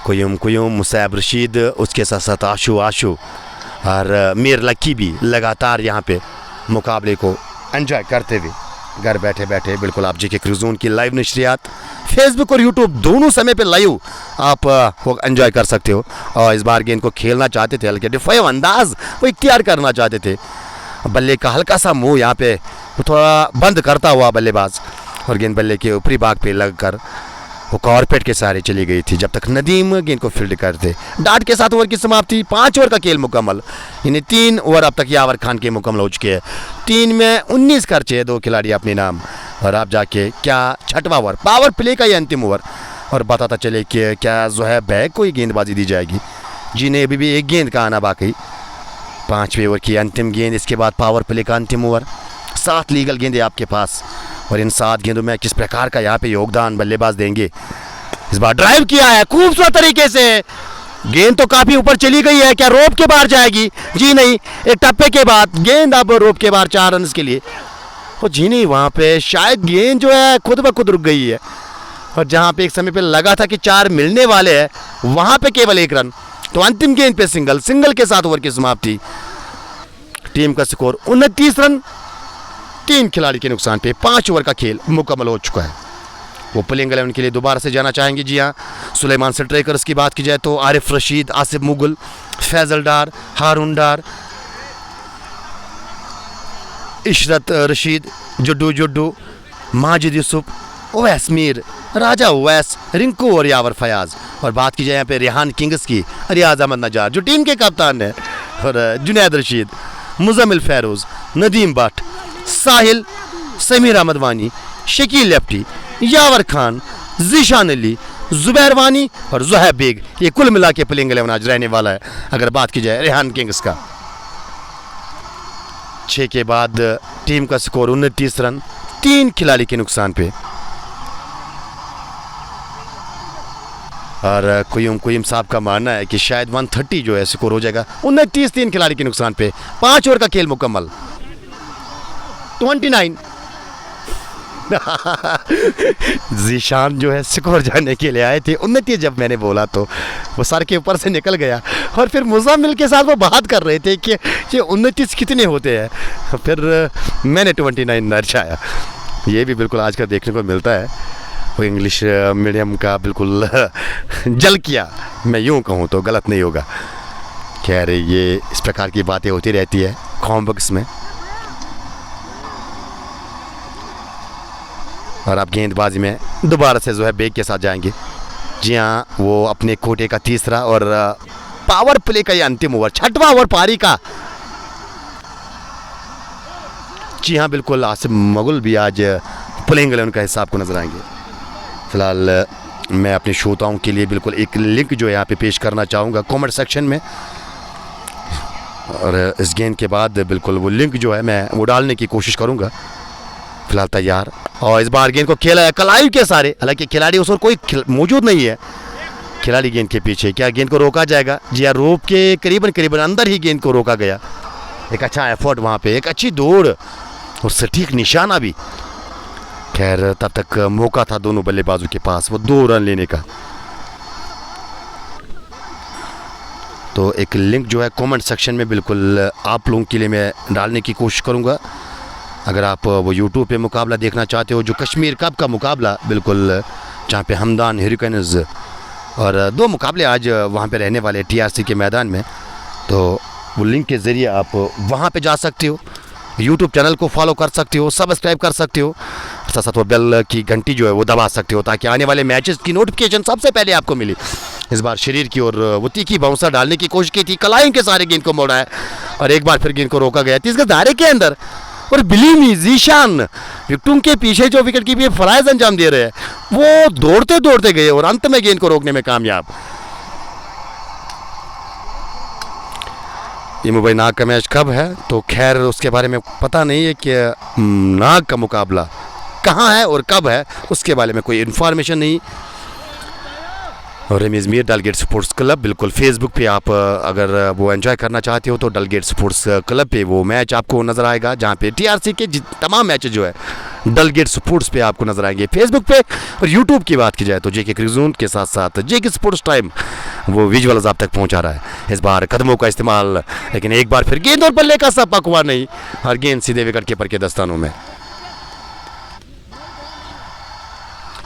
Speaker 1: कुयुम मुसैब रशीद, उसके साथ साथ आशु और मीर लक्की भी लगातार यहाँ पे मुकाबले को एंजॉय करते हुए घर बैठे बैठे बिल्कुल आप जी के क्रूजोन की लाइव नशरियात फेसबुक और यूट्यूब दोनों समय पे लाइव आप वो एंजॉय कर सकते हो। और इस बार गेंद को खेलना चाहते थे, हल्के डिफेंसिव अंदाज वो इख्तियार करना चाहते थे। बल्ले का हल्का सा मुंह यहाँ पे वो थोड़ा बंद करता हुआ बल्लेबाज, और गेंद बल्ले के ऊपरी भाग पे लगकर वो कॉर्पेट के सहारे चली गई थी जब तक नदीम गेंद को फील्ड करते। डाट के 7 ओवर की समाप्ति, 5 ओवर का खेल मुकम्मल, यानी 3 ओवर अब तक यावर खान के मुकम्मल हो चुके हैं। 3 में 19 खर्चे 2 खिलाड़ी अपने नाम, और आप जाके क्या 6वां ओवर पावर प्ले का ये अंतिम ओवर, और बताता चले कि क्या ज़ुहैब बैग को ही गेंदबाजी दी जाएगी। जी नहीं, अभी भी एक गेंद का आना बाकी। 5वें ओवर की अंतिम गेंद, इसके बाद पावर प्ले का अंतिम ओवर। 7 लीगल गेंदें आपके पास, और इन 7 गेंदों में किस प्रकार का यहाँ पे योगदान बल्लेबाज देंगे। इस बार ड्राइव किया है खूबसूरत तरीके से, गेंद तो काफी ऊपर चली गई है, क्या रोप के बाहर जाएगी? जी नहीं, एक टप्पे के बाद गेंद अब रोप के बाहर 4 रन के लिए। और जी नहीं, वहाँ पे शायद गेंद जो है खुद ब खुद रुक गई है, और जहाँ पे एक समय पे लगा था कि 4 मिलने वाले हैं वहाँ पे केवल 1 रन। तो अंतिम गेंद पे सिंगल के 7 ओवर की समाप्ति। टीम का स्कोर 29 रन 3 खिलाड़ी के नुकसान पे 5 ओवर का खेल मुकम्मल हो चुका है। वो प्लेइंग 11 के लिए दोबारा से जाना चाहेंगे। जी हाँ, सुलेमान स्ट्राइकर्स की बात की जाए तो आरिफ रशीद, आसिफ मुगल, फैजल डार, हारून डार, इशरत रशीद, जुड्डू, माजिद यूसुफ, ओवैस मीर, राजा ओवैस, रिंकू और यावर फयाज। और बात की जाए यहाँ पे रेहान किंग्स की, रियाज अहमद नजार जो टीम के कप्तान है, और जुनैद रशीद, मुजम्मिल फैरोज, नदीम भट्ट, साहिल, समीर अहमद वानी, शकील लेफ्टी, यावर खान, जीशान अली, जुबैर वानी और ज़ुहैब बेग। ये कुल मिला के प्लेइंग 11 आज रहने वाला है। अगर बात की जाए रेहान किंग्स का, 6 के बाद टीम का स्कोर 29 रन 3 खिलाड़ी के नुकसान पे। और कुयुम साहब का मानना है कि शायद 130 जो है स्कोर हो जाएगा। 29 3 खिलाड़ी के नुकसान पे 5 ओवर का खेल मुकम्मल। 29 जीशान जो है स्कोर जाने के लिए आए थे, उन्नति जब मैंने बोला तो वो सर के ऊपर से निकल गया और फिर मुजामिल के साथ वो बात कर रहे थे कि ये उन्नति कितने होते हैं। फिर मैंने 29 दर्शाया। ये भी बिल्कुल आजकल देखने को मिलता है, वो इंग्लिश मीडियम का बिल्कुल जल किया, मैं यूँ कहूँ तो गलत नहीं होगा। खैर ये इस प्रकार की बातें होती रहती है कॉम्बक्स में। और आप गेंदबाजी में दोबारा से जो है बेग के साथ जाएंगे। जी हाँ, वो अपने कोटे का तीसरा और पावर प्ले का ये अंतिम ओवर, 6वां ओवर पारी का। जी हाँ बिल्कुल, आसिम मुगल भी आज प्लेइंग 11 का हिस्सा आपको नजर आएंगे। फिलहाल मैं अपने श्रोताओं के लिए बिल्कुल एक लिंक जो है यहाँ पे पेश करना चाहूँगा कमेंट सेक्शन में, और इस गेंद के बाद बिल्कुल वो लिंक जो है मैं वो डालने की कोशिश करूँगा। फिलहाल तैयार, और इस बार गेंद को खेला है कलाई के सारे, हालांकि खिलाड़ी उस और कोई मौजूद नहीं है। खिलाड़ी गेंद के पीछे, क्या गेंद को रोका जाएगा? जी हाँ, रोप के करीबन अंदर ही गेंद को रोका गया। एक अच्छा एफर्ट वहाँ पे, एक अच्छी दौड़ और सटीक निशाना भी। खैर तब तक मौका था दोनों बल्लेबाजों के पास वो 2 रन लेने का। तो एक लिंक जो है कमेंट सेक्शन में बिल्कुल आप लोगों के लिए मैं डालने की कोशिश करूँगा। अगर आप वो यूट्यूब पे मुकाबला देखना चाहते हो, जो कश्मीर कप का मुकाबला बिल्कुल, जहाँ पे हमदान हरिकेन्स और 2 मुकाबले आज वहाँ पे रहने वाले TRC के मैदान में, तो वो लिंक के ज़रिए आप वहाँ पे जा सकते हो, यूट्यूब चैनल को फॉलो कर सकते हो, सब्सक्राइब कर सकते हो, साथ साथ वो बेल की घंटी जो है वो दबा सकते हो, ताकि आने वाले मैचेस की नोटिफिकेशन सबसे पहले आपको मिले। इस बार शरीर की और वो तीखी बाउंसर डालने की कोशिश की थी, कलाई के सारे गेंद को मोड़ा है और एक बार फिर गेंद को रोका गया 30 गज दायरे के अंदर। और बिलीव मी, जीशान विकेटों के पीछे जो विकेट कीपर फराइज अंजाम दे रहे हैं, वो दौड़ते दौड़ते गए और अंत में गेंद को रोकने में कामयाब। ये मुंबई नाग का मैच कब है तो खैर उसके बारे में पता नहीं है कि नाग का मुकाबला कहाँ है और कब है, उसके बारे में कोई इन्फॉर्मेशन नहीं। और रमीज़ मीर डलगेट स्पोर्ट्स क्लब, बिल्कुल फेसबुक पे आप अगर वो एंजॉय करना चाहते हो तो डलगेट स्पोर्ट्स क्लब पे वो मैच आपको नज़र आएगा, जहाँ पे TRC के तमाम मैच जो है डलगेट स्पोर्ट्स पे आपको नज़र आएंगे फेसबुक पे। और यूट्यूब की बात की जाए तो JK क्रिकजोन के साथ साथ JK स्पोर्ट्स टाइम वो विजुअल्स आप तक पहुँचा रहा है। इस बार कदमों का इस्तेमाल, लेकिन एक बार फिर गेंद और बल्ले का सब पकवा नहीं और गेंद सीधे विकेट कीपर के दस्तानों में।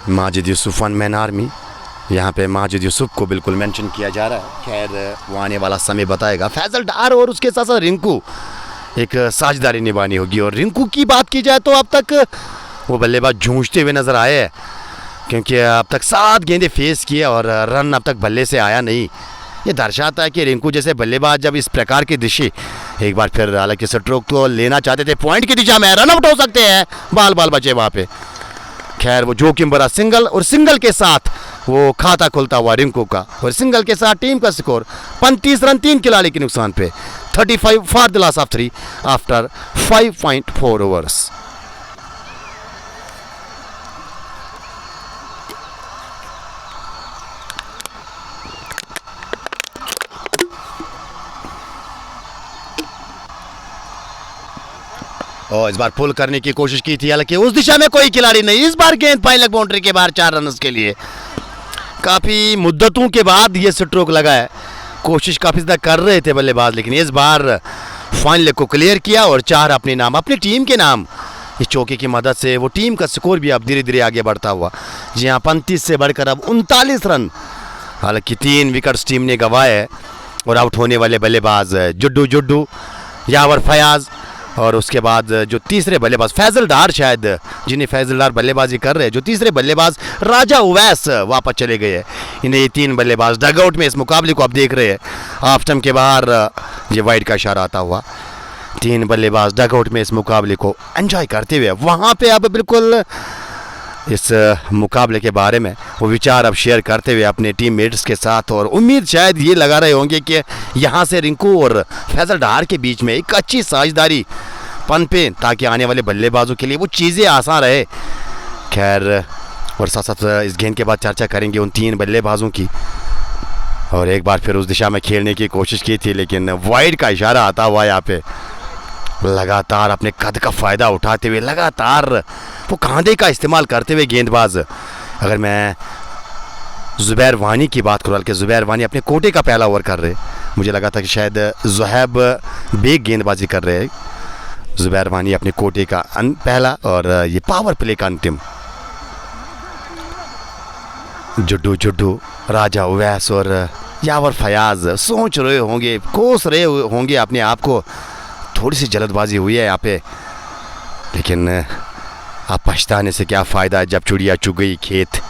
Speaker 1: Majid Yusuf one man army, यहाँ पे माजिद यूसुफ को बिल्कुल मेंशन किया जा रहा है। खैर वो आने वाला समय बताएगा। फैजल डार और उसके साथ साथ रिंकू एक साझेदारी निभानी होगी। और रिंकू की बात की जाए तो अब तक वो बल्लेबाज जूझते हुए नज़र आए हैं, क्योंकि अब तक 7 गेंदें फेस किए और रन अब तक बल्ले से आया नहीं। ये दर्शाता है कि रिंकू जैसे बल्लेबाज जब इस प्रकार की दिशा एक बार फिर, हालांकि स्ट्रोक तो लेना चाहते थे पॉइंट की दिशा में, रन आउट हो सकते हैं, बाल बचे वहाँ पे। खैर वो जोखिम भरा सिंगल, और सिंगल के साथ वो खाता खुलता हुआ रिंकू का, और सिंगल के साथ टीम का स्कोर 35 रन 3 खिलाड़ी के नुकसान पे, 35 for the loss of 3 after 5.4 overs. और इस बार पुल करने की कोशिश की थी, हालांकि उस दिशा में कोई खिलाड़ी नहीं। इस बार गेंद फाइन लेग बाउंड्री के बाहर 4 रन के लिए। काफ़ी मुद्दतों के बाद ये स्ट्रोक लगा है, कोशिश काफ़ी ज़्यादा कर रहे थे बल्लेबाज, लेकिन इस बार फाइन लेग को क्लियर किया और 4 अपने नाम, अपनी टीम के नाम। इस चौके की मदद से वो टीम का स्कोर भी अब धीरे धीरे आगे बढ़ता हुआ, जी हाँ 35 से बढ़कर अब 39 रन। हालांकि 3 विकेट्स टीम ने गंवाए और आउट होने वाले बल्लेबाज जुड्डू, यावर फयाज, और उसके बाद जो तीसरे बल्लेबाज फैजल डार, शायद जिन्हें फैजल डार बल्लेबाजी कर रहे हैं, जो तीसरे बल्लेबाज राजा उवैस वापस चले गए हैं। इन्हें ये 3 बल्लेबाज डगआउट में इस मुकाबले को आप देख रहे हैं, ऑफ स्टंप के बाहर ये वाइड का इशारा आता हुआ। 3 बल्लेबाज डगआउट में इस मुकाबले को एंजॉय करते हुए वहाँ पे अब बिल्कुल इस मुकाबले के बारे में वो विचार अब शेयर करते हुए अपने टीममेट्स के साथ, और उम्मीद शायद ये लगा रहे होंगे कि यहाँ से रिंकू और फैजल डार के बीच में एक अच्छी साझेदारी पनपे, ताकि आने वाले बल्लेबाजों के लिए वो चीज़ें आसान रहे। खैर और साथ साथ इस गेंद के बाद चर्चा करेंगे उन 3 बल्लेबाजों की, और एक बार फिर उस दिशा में खेलने की कोशिश की थी, लेकिन वाइड का इशारा आता हुआ यहाँ पे लगातार अपने कद का फ़ायदा उठाते हुए, लगातार वो कांधे का इस्तेमाल करते हुए गेंदबाज, अगर मैं ज़ुबैर वानी की बात करूँ, बल्कि ज़ुबैर वानी अपने कोटे का पहला ओवर कर रहे, मुझे लगा था कि शायद ज़ुहैब बेग गेंदबाजी कर रहे हैं। ज़ुबैर वानी अपने कोटे का पहला, और ये पावर प्ले का अंतिम। जुड्डू जुड्डू, राजा उवैस और यावर फयाज सोच रहे होंगे, कोस रहे होंगे अपने आप को, थोड़ी सी जल्दबाजी हुई है यहाँ पे, लेकिन अब पछताने से क्या फ़ायदा है जब चिड़िया चुग गई खेत।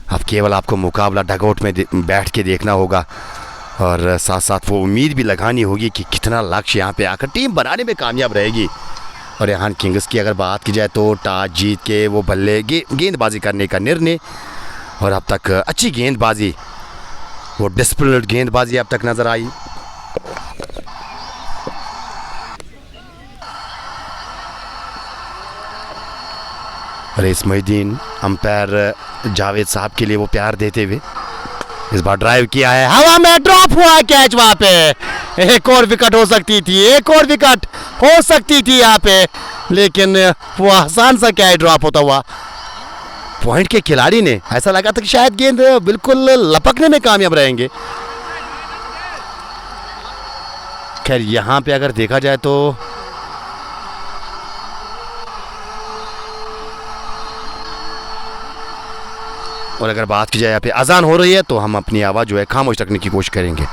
Speaker 1: अब केवल आपको मुकाबला डगआउट में बैठ के देखना होगा, और साथ साथ वो उम्मीद भी लगानी होगी कि कितना लक्ष्य यहाँ पे आकर टीम बनाने में कामयाब रहेगी। और यहाँ किंग्स की अगर बात की जाए तो टॉस जीत के वो बल्ले गेंदबाजी करने का निर्णय, और अब तक अच्छी गेंदबाजी, वो डिसिप्लिन्ड गेंदबाजी अब तक नज़र आई। रेस मोहिद्दीन अंपायर जावेद साहब के लिए वो प्यार देते हुए इस बार ड्राइव किया है, हवा में ड्रॉप हुआ कैच, वहाँ पे एक और विकेट हो सकती थी, एक और विकेट हो सकती थी यहाँ पे, लेकिन वो आसान सा कैच ड्रॉप होता हुआ। पॉइंट के खिलाड़ी ने ऐसा लगा था कि शायद गेंद बिल्कुल लपकने में कामयाब रहेंगे। खैर यहाँ पे अगर देखा जाए तो और अगर बात की जाए यहाँ पे अजान हो रही है, तो हम अपनी आवाज़ जो है खामोश रखने की कोशिश करेंगे।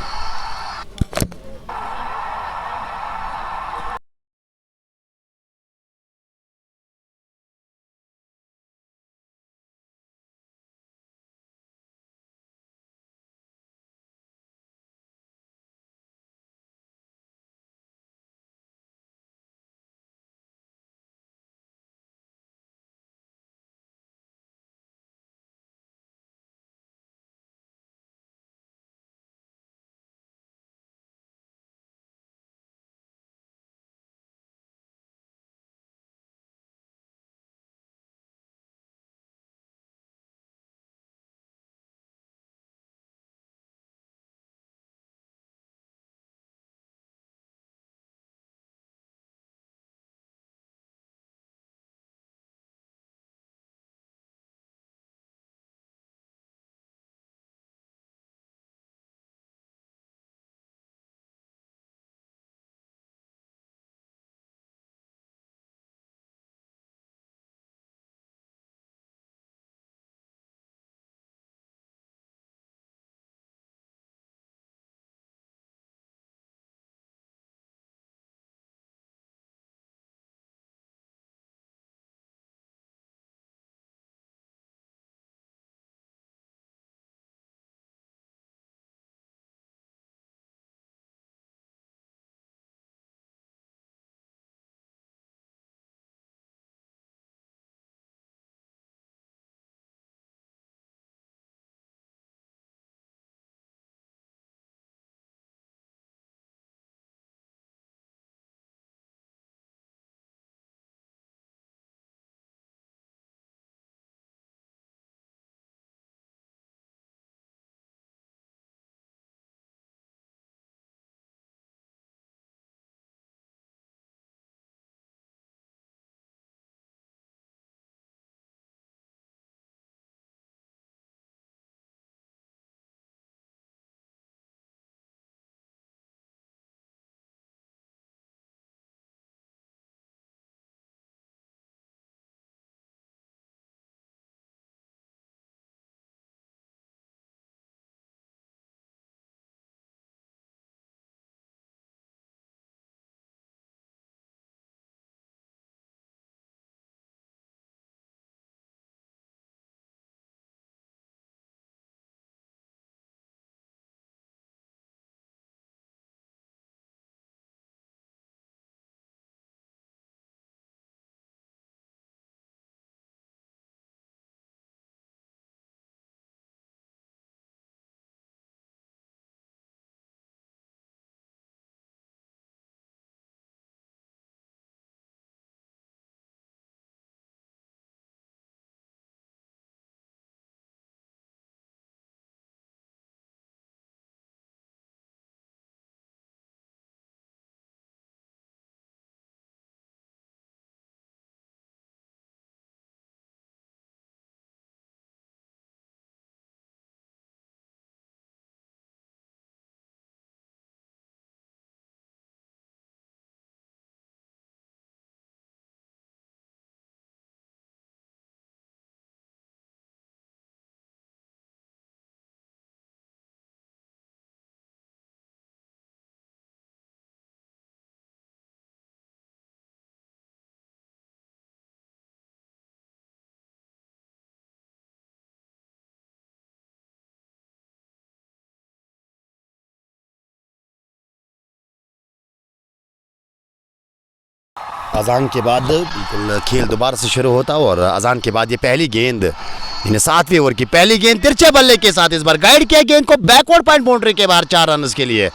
Speaker 1: अजान के बाद बिल्कुल खेल दोबारा से शुरू होता और अजान के बाद ये पहली गेंद इन्हें 7वें ओवर की पहली गेंद तिरछे बल्ले के साथ इस बार गाइड किया गेंद को बैकवर्ड पॉइंट बाउंड्री के बाहर 4 रन के लिए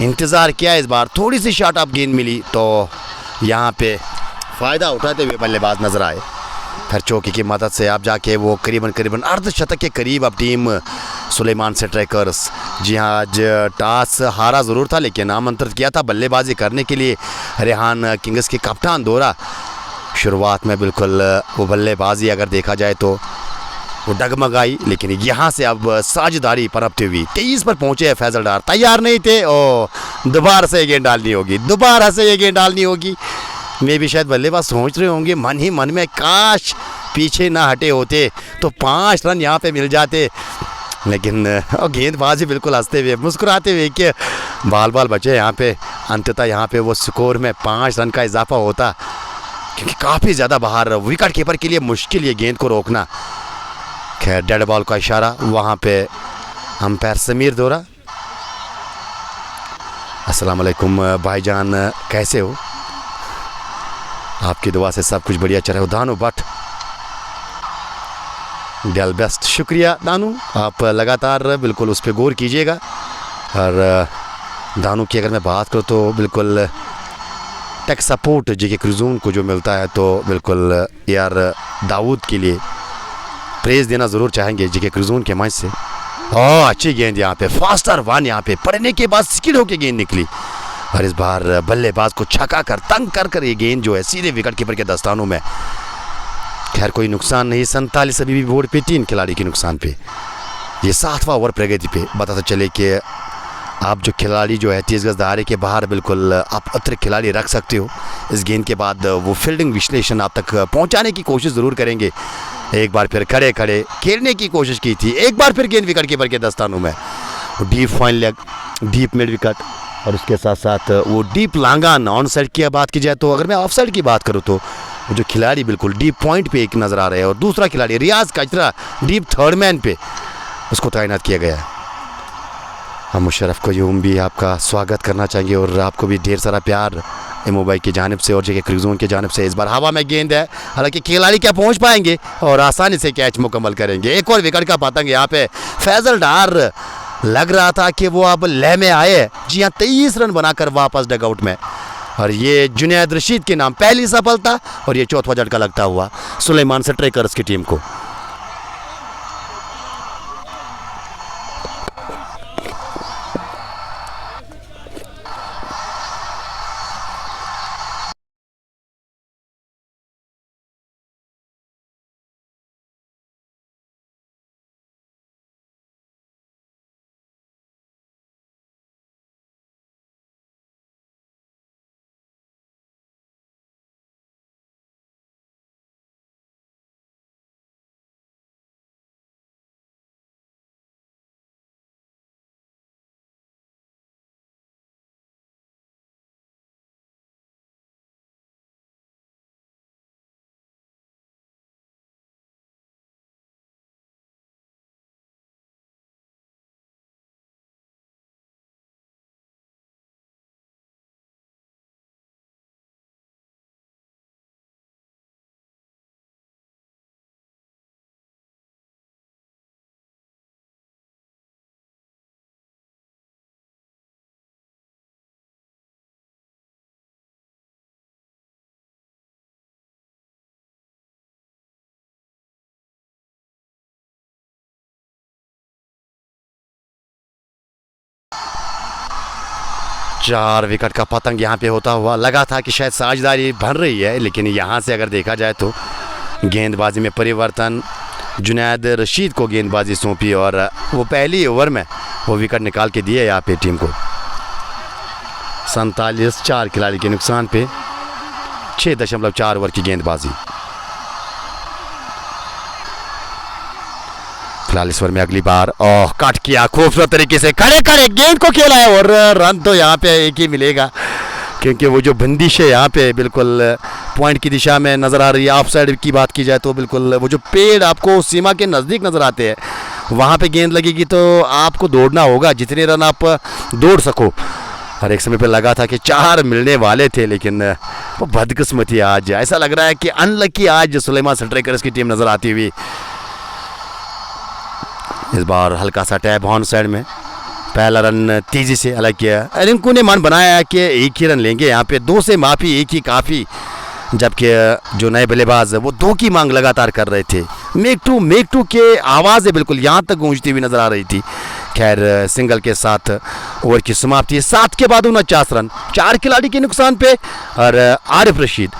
Speaker 1: इंतज़ार किया। इस बार थोड़ी सी शॉर्ट अप गेंद मिली तो यहाँ पे फ़ायदा उठाते हुए बल्लेबाज नजर आए। फिर चौकी की मदद से आप जाके वो करीबन अर्धशतक के करीब अब टीम सुलेमान स्ट्राइकर्स, जी हाँ, आज टॉस हारा ज़रूर था लेकिन आमंत्रित किया था बल्लेबाजी करने के लिए रेहान किंग्स के कप्तान दोरा। शुरुआत में बिल्कुल वो बल्लेबाजी अगर देखा जाए तो वो डगमगाई, लेकिन यहाँ से अब साझेदारी पनपती हुई 23 पर पहुँचे हैं फैजल डार। तैयार नहीं थे, ओ दोबारा से ये गेंद डालनी होगी। मैं भी शायद बल्लेबाज सोच रहे होंगे मन ही मन में, काश पीछे ना हटे होते तो 5 रन यहाँ पे मिल जाते, लेकिन गेंदबाजी बिल्कुल हंसते हुए मुस्कुराते हुए कि बाल बचे यहाँ पे। अंततः यहाँ पे वो स्कोर में 5 रन का इजाफा होता, क्योंकि काफ़ी ज़्यादा बाहर विकेट कीपर के लिए मुश्किल ये गेंद को रोकना। खैर डेड बॉल का इशारा वहाँ पे अंपायर समीर दोरा। अस्सलाम वालेकुम भाईजान, कैसे हो? आपकी दुआ से सब कुछ बढ़िया चल रहा है। दानू बट डेल बेस्ट, शुक्रिया दानू, आप लगातार बिल्कुल उस पर गौर कीजिएगा। और दानू की अगर मैं बात करूँ तो बिल्कुल टेक सपोर्ट जी के क्रूजून को जो मिलता है तो बिल्कुल यार दाऊद के लिए प्रेज़ देना ज़रूर चाहेंगे जी के क्रूजून के मंच से। अच्छी गेंद यहाँ पे, फास्टर वन यहाँ पे पड़ने के बाद स्किड होकर गेंद निकली और इस बार बल्लेबाज को छका कर तंग कर ये गेंद जो है सीधे विकेट कीपर के दस्तानों में। खैर कोई नुकसान नहीं, 47 अभी भी बोर्ड पे 3 खिलाड़ी के नुकसान पे। ये 7वां ओवर प्रगति पे बताता चले कि आप जो खिलाड़ी जो है 30 गज दायरे के बाहर बिल्कुल आप अतिरिक्त खिलाड़ी रख सकते हो। इस गेंद के बाद वो फील्डिंग विश्लेषण आप तक पहुंचाने की कोशिश ज़रूर करेंगे। एक बार फिर खड़े खेलने की कोशिश की थी, एक बार फिर गेंद विकेट कीपर के दस्तानों में। Deep fine leg, deep mid wicket और उसके साथ साथ वो डीप लांगान ऑन साइड की बात की जाए तो अगर मैं ऑफ साइड की बात करूँ तो जो खिलाड़ी बिल्कुल डीप पॉइंट पे एक नज़र आ रहे हैं और दूसरा खिलाड़ी रियाज कचरा डीप थर्ड मैन पे उसको तैनात किया गया है। हम मुशर्रफ क्यूम भी आपका स्वागत करना चाहेंगे और आपको भी ढेर सारा प्यार एमओबाई की जानिब से और जेके क्रूजोन की जानिब से। इस बार हवा में गेंद है, हालांकि खिलाड़ी क्या पहुंच पाएंगे और आसानी से कैच मुकम्मल करेंगे। एक और विकेट का पतंग यहाँ पे फैजल डार, लग रहा था कि वो अब लय में आए। जी हाँ, 23 रन बनाकर वापस डगआउट में और ये जुनैद रशीद के नाम पहली सफलता और ये 4वां झटका लगता हुआ सुलेमान स्ट्राइकर्स की टीम को। चार विकेट का पतंग यहाँ पे होता हुआ लगा था कि शायद साझेदारी बन रही है, लेकिन यहाँ से अगर देखा जाए तो गेंदबाजी में परिवर्तन, जुनैद रशीद को गेंदबाजी सौंपी और वो पहली ओवर में वो विकेट निकाल के दिए यहाँ पे टीम को। 47 4 खिलाड़ी के नुकसान पे 6.4 ओवर की गेंदबाजी। फिलहाल इस ओवर में अगली बार कट किया खूबसूरत तरीके से, खड़े गेंद को खेला है और रन तो यहाँ पे एक ही मिलेगा, क्योंकि वो जो बंदिश है यहाँ पे बिल्कुल पॉइंट की दिशा में नज़र आ रही है। ऑफ साइड की बात की जाए तो बिल्कुल वो जो पेड़ आपको सीमा के नज़दीक नज़र आते हैं वहाँ पे गेंद लगेगी तो आपको दौड़ना होगा जितने रन आप दौड़ सको। और एक समय पे लगा था कि 4 मिलने वाले थे, लेकिन वो बदकिस्मती आज ऐसा लग रहा है कि अनलकी आज सुलेमान स्ट्राइकर्स की टीम नज़र आती हुई। इस बार हल्का सा टैप ऑन साइड में, पहला रन तेज़ी से अलग किया। रिंकू ने मन बनाया कि एक ही रन लेंगे, यहाँ पे 2 से माफ़ी, एक ही काफ़ी, जबकि जो नए बल्लेबाज वो 2 की मांग लगातार कर रहे थे। मेक टू के आवाज़ें बिल्कुल यहाँ तक गूंजती हुई नज़र आ रही थी। खैर सिंगल के साथ ओवर की समाप्ति, 7 के बाद 49 रन, 4 खिलाड़ी के नुकसान पे, और आरिफ रशीद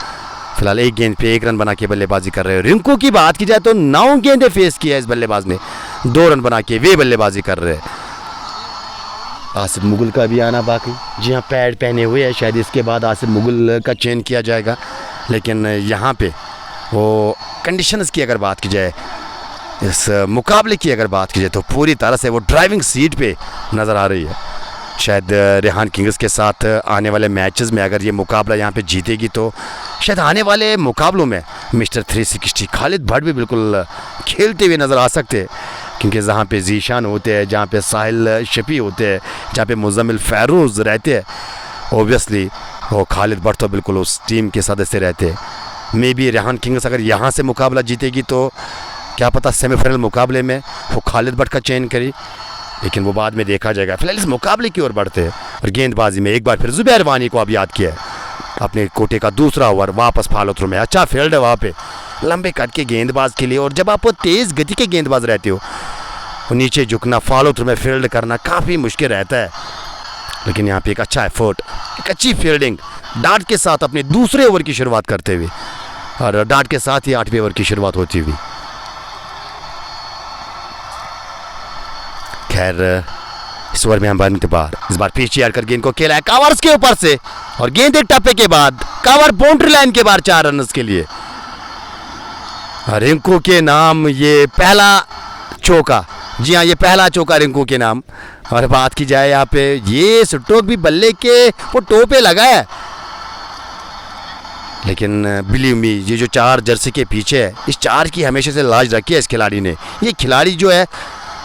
Speaker 1: फिलहाल 1 गेंद पे 1 रन बना के बल्लेबाजी कर रहे हैं। रिंकू की बात की जाए तो 9 गेंदें फेस किया इस बल्लेबाज ने, 2 रन बना के वे बल्लेबाजी कर रहे हैं। आसिफ मुगल का भी आना बाकी, जी हाँ पैड पहने हुए है, शायद इसके बाद आसिफ मुगल का चयन किया जाएगा। लेकिन यहाँ पे वो कंडीशंस की अगर बात की जाए, इस मुकाबले की अगर बात की जाए तो पूरी तरह से वो ड्राइविंग सीट पे नज़र आ रही है। शायद रेहान किंग्स के साथ आने वाले मैचेस में अगर ये मुकाबला यहाँ पे जीतेगी तो शायद आने वाले मुकाबलों में मिस्टर 360 खालिद भट्ट भी बिल्कुल खेलते हुए नज़र आ सकते हैं, क्योंकि जहाँ पे जीशान होते हैं, जहाँ पे साहिल शफी होते हैं, जहाँ पे मुजम्मिल फ़ैरूज़ रहते हैं, ओबियसली वो खालिद भट्ट तो बिल्कुल उस टीम के सदस्य रहते हैं। मे बी रेहान किंग्स अगर यहाँ से मुकाबला जीतेगी तो क्या पता सेमीफाइनल मुकाबले में वो खालिद भट्ट का चयन करी, लेकिन वो बाद में देखा जाएगा। फिलहाल इस मुकाबले की ओर बढ़ते हैं और गेंदबाजी में एक बार फिर ज़ुबैर वानी को अब याद किया है। अपने कोटे का दूसरा ओवर वापस फॉलो थ्रू में, अच्छा फील्ड है वहाँ पे लंबे कट के गेंदबाज के लिए, और जब आप तेज़ गति के गेंदबाज रहते हो तो नीचे झुकना, फॉलो थ्रू में फील्ड करना काफ़ी मुश्किल रहता है। लेकिन यहाँ पे एक अच्छा एफर्ट, एक अच्छी फील्डिंग डार्ट के साथ अपने दूसरे ओवर की शुरुआत करते हुए, और डार्ट के साथ ही 8वें ओवर की शुरुआत होती हुई। खैर इस ओवर में हम इंतबार इस बार पीछे हटकर गेंद को खेला है कवर्स के ऊपर से, और गेंद एक टप्पे के बाद कवर बाउंड्री लाइन के बाहर 4 रन के लिए। रिंकू के नाम ये पहला चौका, जी हाँ ये पहला चौका रिंकू के नाम। और बात की जाए यहाँ पे ये स्ट्रोक भी बल्ले के वो टो पे लगा है, लेकिन बिलीव मी ये जो 4 जर्सी के पीछे है, इस 4 की हमेशा से लाज रखी है इस खिलाड़ी ने। ये खिलाड़ी जो है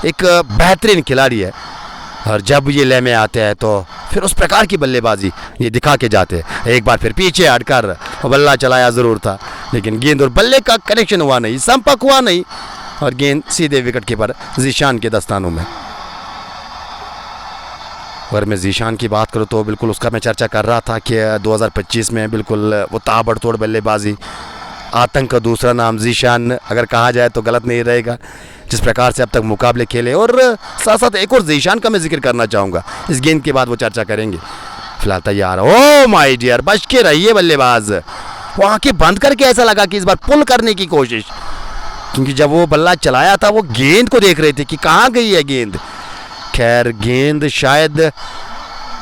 Speaker 1: एक बेहतरीन खिलाड़ी है, और जब ये ले में आते हैं तो फिर उस प्रकार की बल्लेबाजी ये दिखा के जाते हैं। एक बार फिर पीछे हटकर बल्ला चलाया ज़रूर था, लेकिन गेंद और बल्ले का कनेक्शन हुआ नहीं, संपर्क हुआ नहीं, और गेंद सीधे विकेट कीपर जीशान के दस्तानों में। अगर मैं जीशान की बात करूँ तो बिल्कुल उसका मैं चर्चा कर रहा था कि 2025 में बिल्कुल वो ताबड़तोड़ बल्लेबाजी, आतंक का दूसरा नाम जीशान अगर कहा जाए तो गलत नहीं रहेगा, जिस प्रकार से अब तक मुकाबले खेले। और साथ साथ एक और जीशान का मैं जिक्र करना चाहूँगा, इस गेंद के बाद वो चर्चा करेंगे। फिलहाल तैयार, ओ माय डियर, बच के रहिए बल्लेबाज, वो आंखें बंद करके ऐसा लगा कि इस बार पुल करने की कोशिश, क्योंकि जब वो बल्ला चलाया था वो गेंद को देख रहे थे कि कहाँ गई है गेंद। खैर गेंद शायद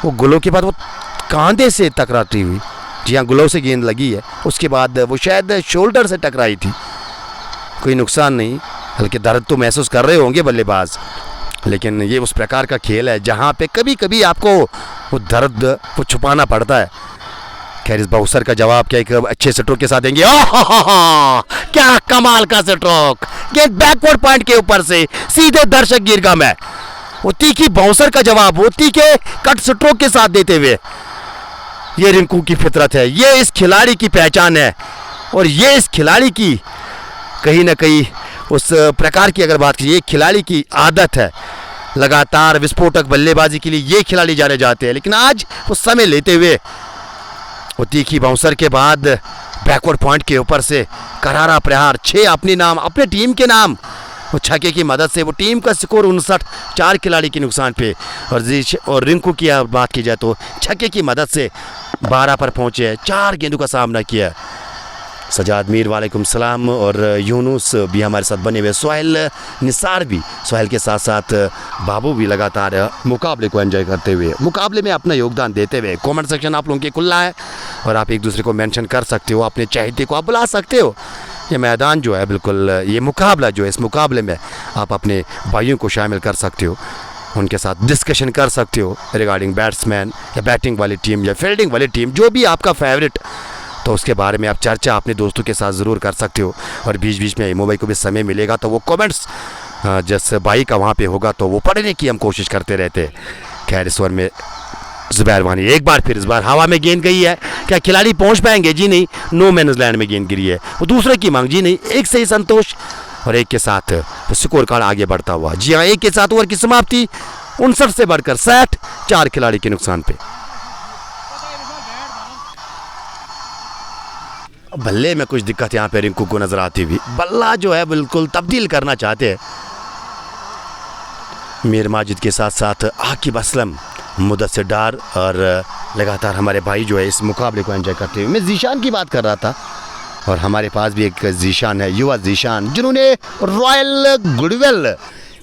Speaker 1: वो गुलों के बाद वो कांधे से टकराती हुई, जी हाँ गुलों से गेंद लगी है, उसके बाद वो शायद शोल्डर से टकराई थी। कोई नुकसान नहीं, हल्के दर्द तो महसूस कर रहे होंगे बल्लेबाज, लेकिन ये उस प्रकार का खेल है जहाँ पे कभी कभी आपको वो दर्द वो छुपाना पड़ता है। खैर इस बाउसर का जवाब क्या एक अच्छे स्ट्रोक के साथ देंगे। क्या कमाल का स्ट्रोक, गेंद बैकवर्ड पॉइंट के ऊपर से सीधे दर्शक गिरगा में, वो तीखी बाउंसर का जवाब वो तीखे कट स्ट्रोक के साथ देते हुए। ये रिंकू की फितरत है, ये इस खिलाड़ी की पहचान है, और ये इस खिलाड़ी की कहीं ना कहीं उस प्रकार की अगर बात की, ये खिलाड़ी की आदत है। लगातार विस्फोटक बल्लेबाजी के लिए ये खिलाड़ी जाने जाते हैं, लेकिन आज वो समय लेते हुए वो तीखी बाउंसर के बाद बैकवर्ड पॉइंट के ऊपर से करारा प्रहार, 6 अपने नाम अपने टीम के नाम, वो छक्के की मदद से वो टीम का स्कोर 59, 4 खिलाड़ी के नुकसान पे। और रिंकू की बात की जाए तो छक्के की मदद से 12 पर पहुँचे, 4 गेंदों का सामना किया। सजाद मीर वालेकुम सलाम, और यूनुस भी हमारे साथ बने हुए, सोहेल निसार भी, सोहेल के साथ साथ बाबू भी लगातार मुकाबले को एंजॉय करते हुए, मुकाबले में अपना योगदान देते हुए। कमेंट सेक्शन आप लोगों के खुला है, और आप एक दूसरे को मेंशन कर सकते हो, अपने चाहते को आप बुला सकते हो। ये मैदान जो है बिल्कुल, ये मुकाबला जो है, इस मुकाबले में आप अपने भाइयों को शामिल कर सकते हो, उनके साथ डिस्कशन कर सकते हो रिगार्डिंग बैट्समैन या बैटिंग वाली टीम या फील्डिंग वाली टीम, जो भी आपका फेवरेट, तो उसके बारे में आप चर्चा अपने दोस्तों के साथ ज़रूर कर सकते हो। और बीच बीच में इमो भाई को भी समय मिलेगा तो वो कमेंट्स जिस भाई का वहाँ पे होगा तो वो पढ़ने की हम कोशिश करते रहते हैं। खैर इस ओवर में जुबैर वानी एक बार फिर, इस बार हवा में गेंद गई है, क्या खिलाड़ी पहुंच पाएंगे? जी नहीं, नो मैनर्स लैंड में गेंद गिरी है। वो दूसरे की मांग, जी नहीं, एक से ही संतोष और एक के साथ वो स्कोर कार्ड आगे बढ़ता हुआ। जी हाँ, एक के साथ ओवर की समाप्ति 59 से बढ़कर 60, 4 खिलाड़ी के नुकसान पे। बल्ले में कुछ दिक्कत यहाँ पे रिंकू को नजर आती हुई, बल्ला जो है बिल्कुल तब्दील करना चाहते हैं। मीर माजिद के साथ साथ आकिब असलम, मुदस्सिर डार और लगातार हमारे भाई जो है इस मुकाबले को एंजॉय करते हुए। मैं जीशान की बात कर रहा था और हमारे पास भी एक जीशान है, युवा जीशान, जिन्होंने रॉयल गुडविल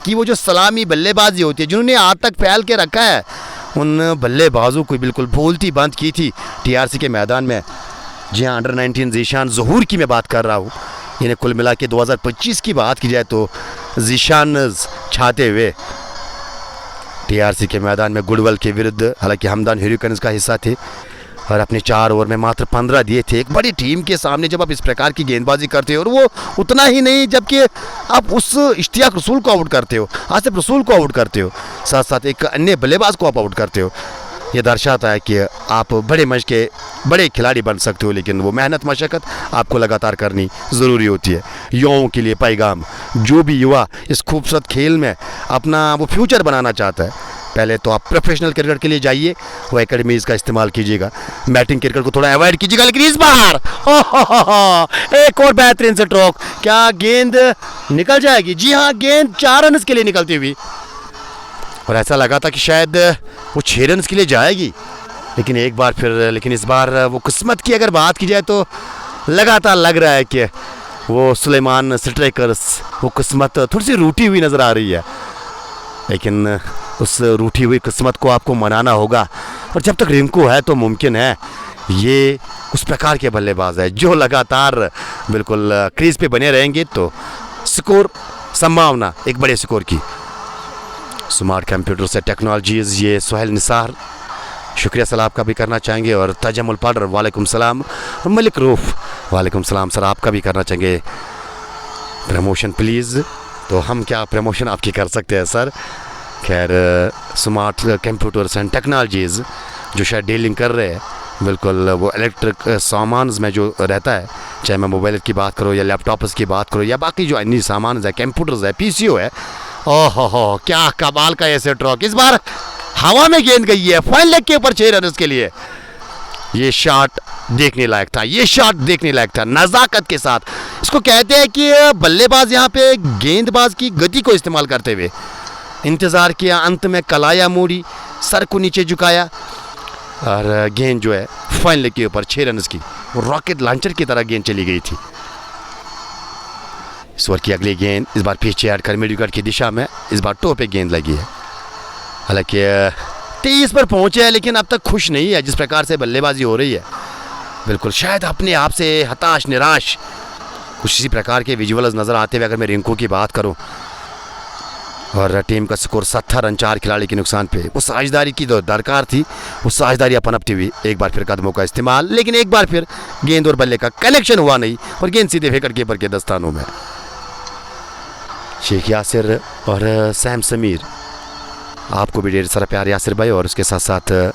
Speaker 1: की वो जो सलामी बल्लेबाजी होती है, जिन्होंने आज तक फैल के रखा है, उन बल्लेबाजों को बिल्कुल बोलती बंद की थी टीआरसी के मैदान में। जी हाँ, अंडर 19 जीशान ज़हूर की मैं बात कर रहा हूँ। इन्हें कुल मिला के 2025 की बात की जाए तो जीशान छाते हुए टीआरसी के मैदान में गुडविल के विरुद्ध, हालांकि हमदान हरिकेन्स का हिस्सा थे और अपने 4 ओवर में मात्र 15 दिए थे। एक बड़ी टीम के सामने जब आप इस प्रकार की गेंदबाजी करते हो, और वो उतना ही नहीं जबकि आप उस इश्तियाक रसूल को आउट करते हो, आसिफ रसूल को आउट करते हो, साथ साथ एक अन्य बल्लेबाज को आप आउट करते हो, ये दर्शाता है कि आप बड़े मंच के बड़े खिलाड़ी बन सकते हो, लेकिन वो मेहनत मशक्क़त आपको लगातार करनी ज़रूरी होती है। युवाओं के लिए पैगाम, जो भी युवा इस खूबसूरत खेल में अपना वो फ्यूचर बनाना चाहता है, पहले तो आप प्रोफेशनल क्रिकेट के लिए जाइए, वो एकेडमीज़ का इस्तेमाल कीजिएगा, बैटिंग क्रिकेट को थोड़ा अवॉइड कीजिएगा। लेकिन इस बार एक और बेहतरीन स्ट्रोक, क्या गेंद निकल जाएगी? जी हाँ, गेंद 4 रन के लिए निकलती हुई और ऐसा लगा था कि शायद वो 6 रन के लिए जाएगी, लेकिन एक बार फिर, लेकिन इस बार वो किस्मत की अगर बात की जाए तो लगातार लग रहा है कि वो सुलेमान स्ट्राइकर्स, वो किस्मत थोड़ी सी रूठी हुई नज़र आ रही है, लेकिन उस रूठी हुई किस्मत को आपको मनाना होगा। और जब तक रिंकू है तो मुमकिन है, ये उस प्रकार के बल्लेबाज है जो लगातार बिल्कुल क्रीज पे बने रहेंगे, तो स्कोर संभावना एक बड़े स्कोर की। स्मार्ट कंप्यूटर से टेक्नोलॉजीज़, ये सुहेल निसार, शुक्रिया सलाम का भी करना चाहेंगे, और तजमुल पाडर वालेकुम सलाम, मलिक रूफ वालेकुम सलाम सर, आपका भी करना चाहेंगे प्रमोशन प्लीज़। तो हम क्या प्रमोशन आपकी कर सकते हैं सर? खैर, स्मार्ट कंप्यूटर्स एंड टेक्नोलॉजीज़ जो शायद डीलिंग कर रहे हैं, बिल्कुल वो इलेक्ट्रिक सामान में जो रहता है, चाहे मैं मोबाइल की बात करूँ या लैपटॉप्स की बात करूँ या बाकी जो अन्य सामान है, कंप्यूटर्स है, पीसीओ है, ओहो क्या कमाल का ऐसे ट्रॉक। इस बार हवा में गेंद गई है, फाइन लेग के ऊपर 6 रन के लिए। ये शॉट देखने लायक था, ये शॉट देखने लायक था, नज़ाकत के साथ। इसको कहते हैं कि बल्लेबाज यहाँ पे गेंदबाज की गति को इस्तेमाल करते हुए इंतज़ार किया, अंत में कलाया मोड़ी, सर को नीचे झुकाया और गेंद जो है फाइन लेग के ऊपर 6 रन की, वो रॉकेट लॉन्चर की तरह गेंद चली गई थी। इस ओवर की अगली गेंद इस बार पीछे हटकर मिड विकेट की दिशा में, इस बार टो पे गेंद लगी है, हालांकि 23 पर पहुंचे हैं, लेकिन अब तक खुश नहीं है जिस प्रकार से बल्लेबाजी हो रही है। बिल्कुल शायद अपने आप से हताश निराश कुछ इसी प्रकार के विजुअल्स नज़र आते हुए अगर मैं रिंकू की बात करूं, और टीम का स्कोर 70 रन 4 खिलाड़ी के नुकसान पे। वो साझेदारी की तो दरकार थी, वो साझेदारी पनपती हुई, एक बार फिर कदमों का इस्तेमाल, लेकिन एक बार फिर गेंद और बल्ले का कनेक्शन हुआ नहीं और गेंद सीधे विकेट कीपर के दस्तानों में। शेख यासिर और सैम समीर, आपको भी ढेर सारा प्यार यासिर भाई, और उसके साथ साथ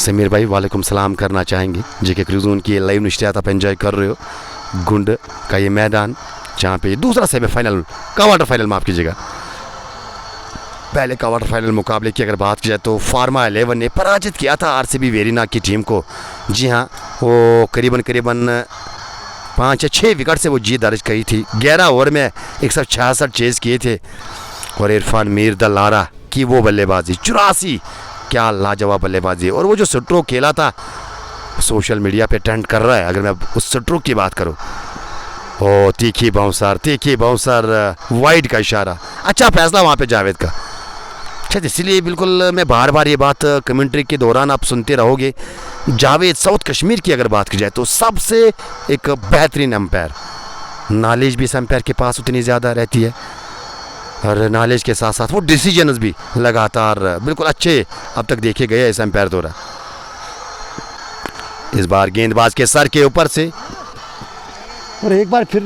Speaker 1: समीर भाई वालेकुम सलाम करना चाहेंगे, जी के क्रूजून की लाइव नश्रियात आप एंजॉय कर रहे हो। गुंड का ये मैदान जहाँ पे दूसरा सेमीफाइनल का वाटर फाइनल, माफ़ कीजिएगा, पहले का वाटर फाइनल मुकाबले की अगर बात की जाए तो फार्मा 11 ने पराजित किया था आरसीबी वेरीना की टीम को। जी हाँ, वो करीबन 5 या 6 विकेट से वो जीत दर्ज करी थी। 11 ओवर में 166 चेज किए थे, और इरफान मीर द लारा की वो बल्लेबाजी 84, क्या लाजवाब बल्लेबाजी। और वो जो स्ट्रोक खेला था सोशल मीडिया पे ट्रेंड कर रहा है, अगर मैं उस स्ट्रोक की बात करूँ, ओ तीखी बाउंसर वाइड का इशारा, अच्छा फैसला वहाँ पे जावेद का। शायद इसीलिए बिल्कुल मैं बार बार ये बात कमेंट्री के दौरान आप सुनते रहोगे, जावेद साउथ कश्मीर की अगर बात की जाए तो सबसे एक बेहतरीन एम्पायर, नॉलेज भी इस एम्पायर के पास उतनी ज़्यादा रहती है, और नॉलेज के साथ साथ वो डिसीजंस भी लगातार बिल्कुल अच्छे अब तक देखे गए इस एम्पायर द्वारा। इस बार गेंदबाज के सर के ऊपर से, और एक बार फिर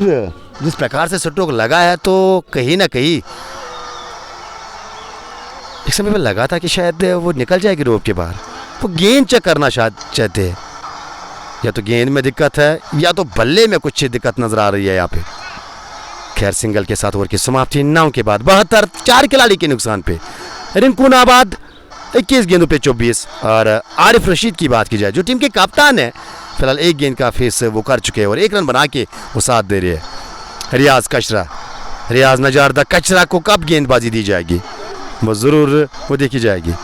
Speaker 1: जिस प्रकार से स्ट्रोक लगा है तो कहीं ना कहीं एक समय पर लगा था कि शायद वो निकल जाएगी रोप के बाहर, वो गेंद चेक करना शायद चाहते हैं, या तो गेंद में दिक्कत है या तो बल्ले में कुछ दिक्कत नजर आ रही है यहाँ पे। खैर सिंगल के साथ ओवर की समाप्ति 9 के बाद 72, 4 खिलाड़ी के नुकसान पे। रिंकू नाबाद 21 गेंदों पे 24। और आरिफ रशीद की बात की जाए जो टीम के कप्तान है, फिलहाल 1 गेंद का फेस वो कर चुके हैं और 1 रन बना के वो साथ दे रहे हैं। रियाज कचरा, रियाज नजारदा कचरा को कब गेंदबाजी दी जाएगी, वो ज़रूर वो देखी जाएगी।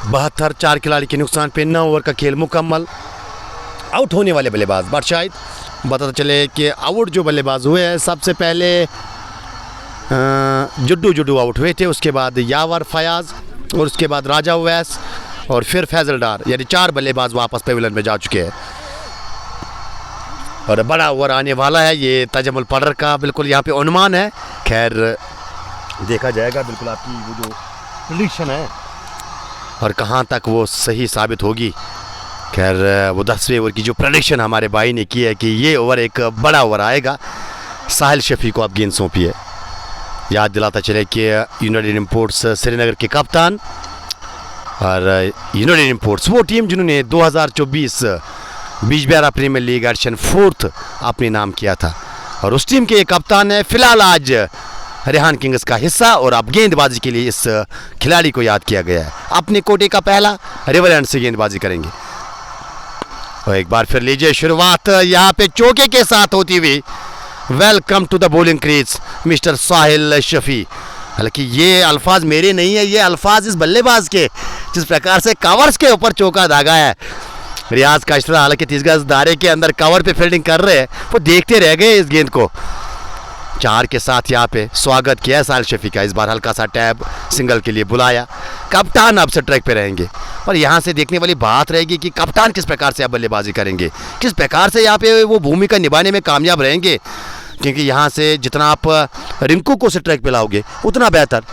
Speaker 1: बहत्तर, 4 खिलाड़ी के नुकसान पे 9 ओवर का खेल मुकम्मल। आउट होने वाले बल्लेबाज बादशाहिद बताते चले कि आउट जो बल्लेबाज हुए हैं, सबसे पहले जुड्डू आउट हुए थे, उसके बाद यावर फयाज और उसके बाद राजा उवैस और फिर फैजल डार, यानी 4 बल्लेबाज वापस पेविलियन में जा चुके हैं। और बड़ा ओवर आने वाला है, ये तजमुल पडर का बिल्कुल यहाँ पे अनुमान है। खैर देखा जाएगा बिल्कुल आपकी वो जो प्रेडिक्शन है और कहाँ तक वो सही साबित होगी। खैर वो 10वें ओवर की जो प्रेडिक्शन हमारे भाई ने की है कि ये ओवर एक बड़ा ओवर आएगा। साहिल शफी को आप गेंद सौंपी है। याद दिलाता चले कि यूनाइटेड इंपोर्ट्स श्रीनगर के कप्तान, और यूनाइटेड इंपोर्ट्स वो टीम जिन्होंने 2024 बीजबेरा प्रीमियर लीग एडिशन 4th अपने नाम किया था, और उस टीम के ये कप्तान है फिलहाल आज रेहान किंग्स का हिस्सा। और अब गेंदबाजी के लिए इस खिलाड़ी को याद किया गया है। अपने कोटे का पहला रिवरएंड से गेंदबाजी करेंगे। और एक बार फिर लीजिए शुरुआत यहाँ पे चौके के साथ होती हुई। Welcome to the bowling crease mister Sahil Shafi. हालांकि ये अल्फाज मेरे नहीं है, ये अल्फाज इस बल्लेबाज के, जिस प्रकार से कवर्स के ऊपर चौका दागा है। रियाज काशरा हालांकि 30 गज दायरे के अंदर कवर पे फील्डिंग कर रहे हैं, वो देखते रह गए इस गेंद को। 4 के साथ यहाँ पे स्वागत किया है साहिल शफी का। इस बार हल्का सा टैब सिंगल के लिए बुलाया। कप्तान अब से ट्रैक पे रहेंगे और यहाँ से देखने वाली बात रहेगी कि कप्तान किस प्रकार से अब बल्लेबाजी करेंगे, किस प्रकार से यहाँ पे वो भूमिका निभाने में कामयाब रहेंगे। क्योंकि यहाँ से जितना आप रिंकू को से ट्रैक पे लाओगे उतना बेहतर।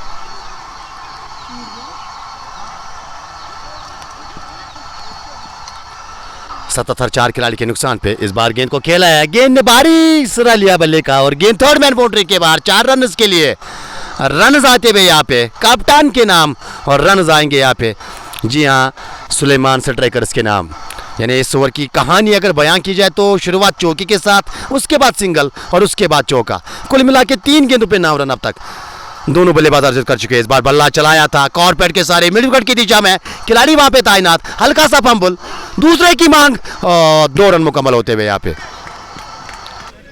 Speaker 1: सतहत्तर, 4 खिलाड़ी के नुकसान पे इस बार गेंद को खेला है। गेंद ने बारी सिरा लिया बल्ले का और गेंद थर्ड मैन बाउंड्री के बाहर। 4 रन के लिए रन आते हुए यहाँ पे कप्तान के नाम, और रन आएंगे यहाँ पे जी हाँ सुलेमान स्ट्राइकर्स के नाम। यानी इस ओवर की कहानी अगर बयां की जाए तो शुरुआत चौके के साथ, उसके बाद सिंगल और उसके बाद चौका। कुल मिला के 3 गेंदों पे 9 रन अब तक दोनों बल्लेबाज अर्जित कर चुके हैं। इस बार बल्ला चलाया था कॉर्पेट के सारे मिड विकेट की दिशा में, खिलाड़ी वहां पे तैनात। हल्का सा फंबल, दूसरे की मांग और 2 रन मुकम्मल होते हुए यहाँ पे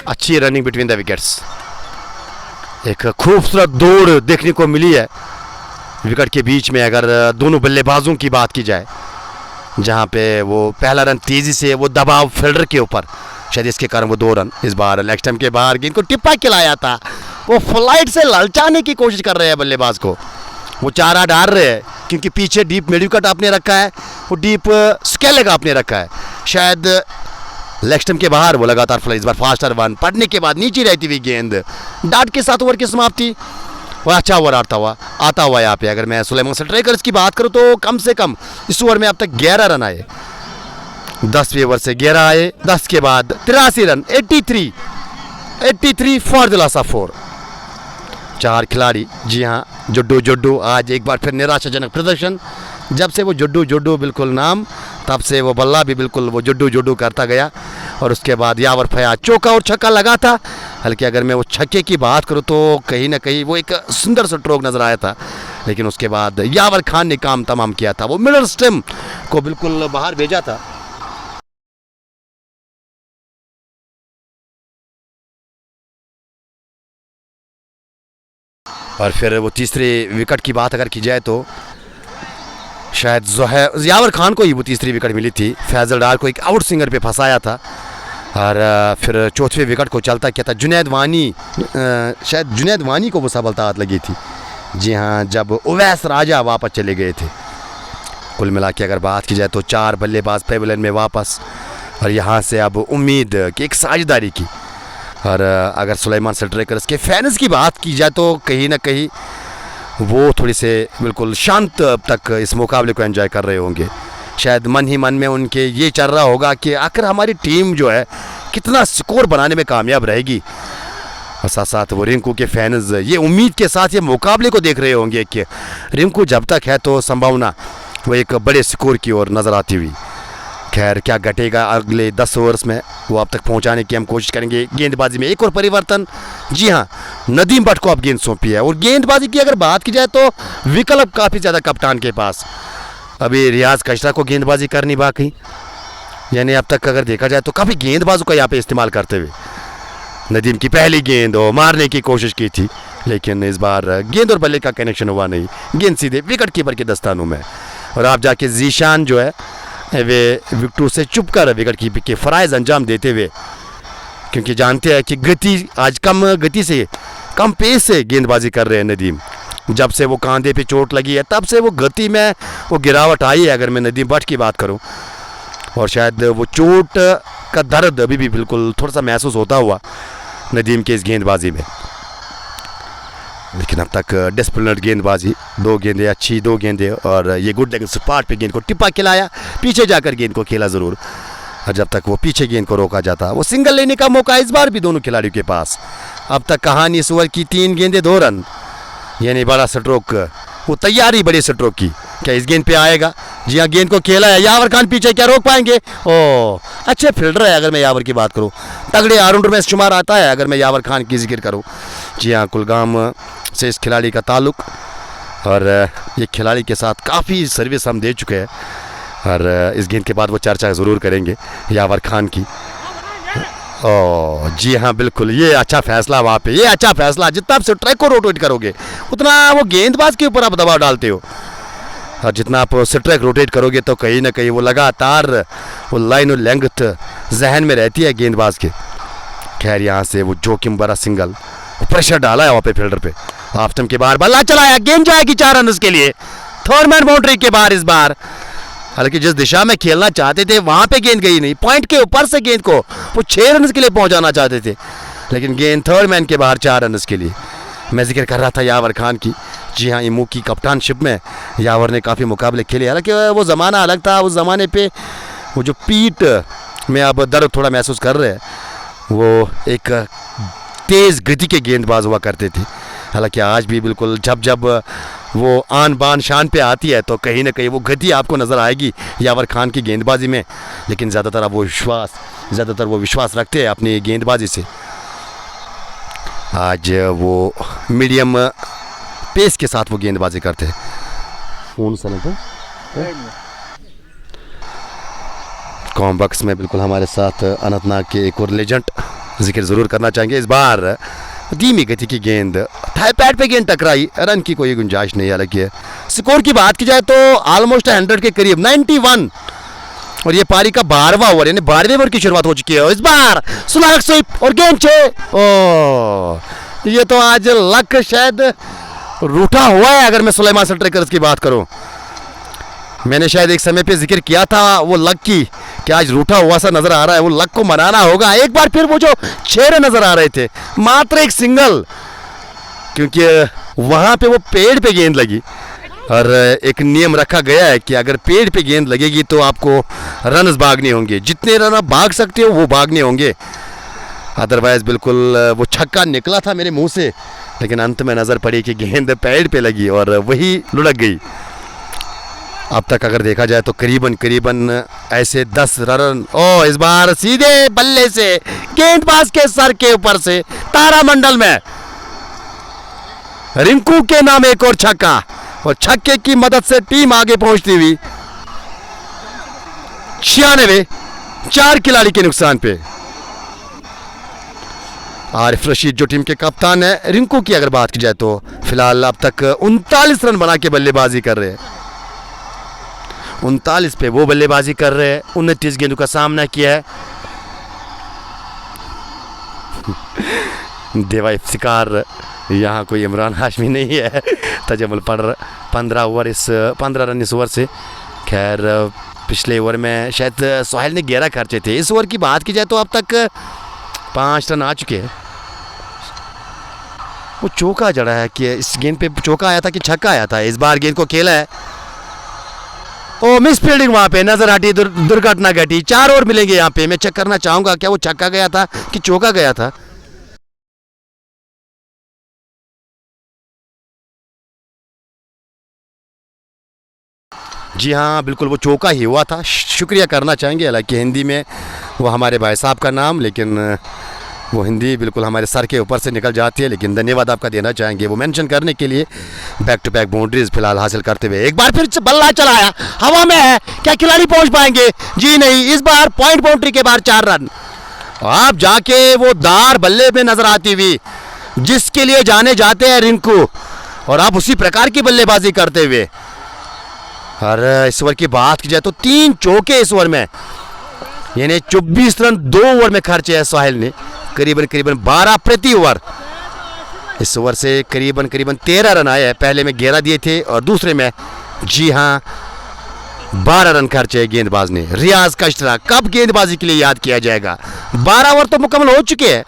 Speaker 1: अच्छी रनिंग बिटवीन द विकेट्स। एक खूबसूरत दौड़ देखने को मिली है विकेट के बीच में अगर दोनों बल्लेबाजों की बात की जाए, जहाँ पे वो पहला रन तेजी से वो दबाव फील्डर के ऊपर, शायद इसके कारण वो 2 रन। इस बार लेग स्टंप के बाहर गेंद को टिप्पा खिलाया था, वो फ्लाइट से ललचाने की कोशिश कर रहे हैं बल्लेबाज को। वो चारा डाल रहे हैं क्योंकि पीछे डीप मिड विकेट आपने रखा है, वो डीप स्केल आपने रखा है। शायद लेग स्टंप के बाहर वो लगातार फ्लाई। इस बार फास्टर 1 पड़ने के बाद नीचे रहती हुई गेंद डाट के साथ ओवर की समाप्ति। वो अच्छा ओवर आता हुआ यहाँ पे अगर मैं सुलेमान स्ट्राइकर्स की बात करूँ तो कम से कम इस ओवर में अब तक 11 रन आए। 10वें ओवर से 11 आए, 10 के बाद 83 run, 83 for the loss of 4। 4 खिलाड़ी जी हाँ जुड्डू आज एक बार फिर निराशाजनक प्रदर्शन। जब से वो जुड्डू बिल्कुल नाम, तब से वो बल्ला भी बिल्कुल वो जुड्डू करता गया। और उसके बाद यावर फयाज चौका और छक्का लगा था। हालांकि अगर मैं वो छक्के की बात करूँ तो कहीं ना कहीं वो एक सुंदर स्ट्रोक नजर आया था, लेकिन उसके बाद यावर खान ने काम तमाम किया था। वो मिडल स्टंप को बिल्कुल बाहर भेजा था। और फिर वो तीसरे विकेट की बात अगर की जाए तो शायद यावर खान को ही वो तीसरी विकेट मिली थी। फैजल डार को एक आउट स्विंगर पे फंसाया था। और फिर चौथे विकेट को चलता क्या था जुनैद वानी, शायद जुनैद वानी को वो सफलता हाथ लगी थी। जी हाँ, जब उवैस राजा वापस चले गए थे। कुल मिला के अगर बात की जाए तो 4 बल्लेबाज पेविलियन में वापस, और यहाँ से अब उम्मीद कि एक साझेदारी की। और अगर सुलेमान स्ट्राइकर्स के फैंस की बात की जाए तो कहीं ना कहीं वो थोड़ी से बिल्कुल शांत अब तक इस मुकाबले को एंजॉय कर रहे होंगे। शायद मन ही मन में उनके ये चल रहा होगा कि आखिर हमारी टीम जो है कितना स्कोर बनाने में कामयाब रहेगी। और साथ साथ वो रिंकू के फैंस ये उम्मीद के साथ ये मुकाबले को देख रहे होंगे कि रिंकू जब तक है तो संभावना वो एक बड़े स्कोर की ओर नज़र आती हुई। खैर क्या घटेगा अगले 10 ओवर्स में वो अब तक पहुंचाने की हम कोशिश करेंगे। गेंदबाजी में एक और परिवर्तन, जी हाँ, नदीम भट्ट को अब गेंद सौंपी है। और गेंदबाजी की अगर बात की जाए तो विकल्प काफ़ी ज़्यादा कप्तान के पास। अभी रियाज कशरा को गेंदबाजी करनी बाकी, यानी अब तक अगर देखा जाए तो काफ़ी गेंदबाजों का यहाँ पे इस्तेमाल करते हुए नदीम की पहली गेंद हो मारने की कोशिश की थी, लेकिन इस बार गेंद और बल्ले का कनेक्शन हुआ नहीं। गेंद सीधे विकेट कीपर के दस्तानों में, और आप जाके जीशान जो है वे विकेटों से चुप कर विकेट कीपर के फ़राइज़ अंजाम देते हुए, क्योंकि जानते हैं कि गति आज कम गति से कम पेस से गेंदबाजी कर रहे हैं नदीम। जब से वो कंधे पे चोट लगी है तब से वो गति में वो गिरावट आई है अगर मैं नदीम भट्ट की बात करूं। और शायद वो चोट का दर्द अभी भी बिल्कुल थोड़ा सा महसूस होता हुआ नदीम के इस गेंदबाजी में। लेकिन अब तक डिसिप्लिनड गेंदबाजी, 2 गेंदें अच्छी, 2 गेंदें, और ये गुड लेग स्पाट पे गेंद को टिप्पा खिलाया, पीछे जाकर गेंद को खेला ज़रूर। और जब तक वो पीछे गेंद को रोका जाता वो सिंगल लेने का मौका इस बार भी दोनों खिलाड़ियों के पास। अब तक कहानी इस ओवर की 3 गेंदें 2 रन, यानी बड़ा स्ट्रोक, वो तैयारी बड़ी स्ट्रोक की। क्या इस गेंद पे आएगा? जी हाँ, गेंद को खेला है यावर खान पीछे, क्या रोक पाएंगे? ओह, अच्छे फील्डर है अगर मैं यावर की बात करूँ, तगड़े ऑलराउंडर में शुमार आता है अगर मैं यावर खान की जिक्र करूँ। जी हाँ, कुलगाम से इस खिलाड़ी का ताल्लुक, और ये खिलाड़ी के साथ काफ़ी सर्विस हम दे चुके हैं, और इस गेंद के बाद वो चर्चा ज़रूर करेंगे यावर खान की। ओह जी हाँ, बिल्कुल, ये अच्छा फैसला वहाँ पे, ये अच्छा फैसला। जितना आप स्ट्राइक को रोटेट करोगे उतना वो गेंदबाज के ऊपर आप दबाव डालते हो, और जितना आप स्ट्राइक रोटेट करोगे तो कहीं ना कहीं वो लगातार वो लाइन और लेंथ जहन में रहती है गेंदबाज के। खैर यहाँ से वो जोखिम भरा सिंगल, प्रेशर डाला है वहाँ पे फील्डर पे। आफ्टम के बाहर बल्ला चलाया, गेंद जाएगी 4 रन के लिए, थर्डमैन बाउंड्री के बाहर इस बार। हालांकि जिस दिशा में खेलना चाहते थे वहां पे गेंद गई नहीं, पॉइंट के ऊपर से गेंद को वो 6 रन के लिए पहुंचाना चाहते थे, लेकिन गेंद थर्ड मैन के बाहर 4 रन के लिए। मैं जिक्र कर रहा था यावर खान की। जी हाँ, इमू की कप्तानशिप में यावर ने काफ़ी मुकाबले खेले। हालांकि वो ज़माना अलग था, उस ज़माने पे वो जो पीठ में अब दर्द थोड़ा महसूस कर रहे हैं, वो एक तेज़ गति के गेंदबाज हुआ करते थे। हालांकि आज भी बिल्कुल जब जब वो आन बान शान पे आती है तो कहीं ना कहीं वो गति आपको नज़र आएगी यावर खान की गेंदबाजी में, लेकिन ज़्यादातर वो विश्वास रखते हैं अपनी गेंदबाजी से। आज वो मीडियम पेस के साथ वो गेंदबाजी करते हैं। कॉम्बक्स में बिल्कुल हमारे साथ अनंतनाग के एक और लेजेंड जिक्र ज़रूर करना चाहेंगे। इस बार धीमी गति की गेंद थाई पैड पे गेंद टकराई, रन की कोई गुंजाइश नहीं। हालांकि स्कोर की बात की जाए तो ऑलमोस्ट 100 के करीब 91, और ये पारी का 12वां ओवर, यानी 12वें ओवर की शुरुआत हो चुकी है। इस बार सुलाख स्वीप और गेंद 6। ओह, ये तो आज लक शायद रूठा हुआ है अगर मैं सुलेमान स्ट्राइकर्स की बात करूं। मैंने शायद एक समय पे जिक्र किया था वो लक की कि आज रूठा हुआ सा नजर आ रहा है, वो लक को मनाना होगा। एक बार फिर वो जो 6 रन नजर आ रहे थे, मात्र एक सिंगल, क्योंकि वहां पे वो पेड़ पे गेंद लगी, और एक नियम रखा गया है कि अगर पेड़ पे गेंद लगेगी तो आपको रन भागने होंगे, जितने रन आप भाग सकते हो वो भागने होंगे, अदरवाइज बिल्कुल वो छक्का निकला था मेरे मुंह से, लेकिन अंत में नज़र पड़ी कि गेंद पेड़ पे लगी और वही लुढ़क गई। अब तक अगर देखा जाए तो करीबन ऐसे 10 रन। ओ, इस बार सीधे बल्ले से गेंदबाज के सर के ऊपर से तारामंडल में रिंकू के नाम एक और छक्का, और छक्के की मदद से टीम आगे पहुंचती हुई 96, 4 खिलाड़ी के नुकसान पे। आरिफ रशीद जो टीम के कप्तान है, रिंकू की अगर बात की जाए तो फिलहाल अब तक 39 रन बना के बल्लेबाजी कर रहे हैं। 39 पे वो बल्लेबाजी कर रहे हैं, 29 गेंदों का सामना किया है। देवा इफ्तिकार, यहाँ कोई इमरान हाशमी नहीं है। तजमुल पर 15 ओवर, इस 15 रन इस ओवर से। खैर पिछले ओवर में शायद सोहेल ने 11 खर्चे थे। इस ओवर की बात की जाए तो अब तक 5 रन आ चुके हैं। वो चौका जड़ा है कि इस गेंद पे चौका आया था कि छक्का आया था। इस बार गेंद को खेला है, ओ मिस फील्डिंग वहाँ पे नजर हटी, दुर्घटना घटी। 4 ओवर मिलेंगे यहाँ पे। मैं चेक करना चाहूँगा क्या वो छक्का गया था कि चौका गया था। जी हाँ, बिल्कुल वो चौका ही हुआ था। शुक्रिया करना चाहेंगे, हालांकि हिंदी में वो हमारे भाई साहब का नाम, लेकिन वो हिंदी बिल्कुल हमारे सर के ऊपर से निकल जाती है, लेकिन धन्यवाद आपका देना चाहेंगे वो मेंशन करने के लिए। बैक टू बैक बाउंड्रीज फिलहाल हासिल करते हुए एक बार फिर बल्ला चलाया, हवा में है, क्या खिलाड़ी पहुंच पाएंगे? जी नहीं, इस बार पॉइंट बाउंड्री के बाहर 4 रन। आप जाके वो दार बल्ले में नजर आती हुई जिसके लिए जाने जाते हैं रिंकू, और आप उसी प्रकार की बल्लेबाजी करते हुए। और इस ओवर की बात की जाए तो 3 चौके इस ओवर में, यानी 24 रन 2 ओवर में खर्चे है सोहेल ने, करीबन 12 प्रति ओवर। इस ओवर से करीबन 13 रन आए हैं। पहले में 11 दिए थे और दूसरे में जी हाँ 12 रन खर्चे गेंदबाज ने। रियाज कश्तरा कब गेंदबाजी के लिए याद किया जाएगा? 12 ओवर तो मुकम्मल हो चुके हैं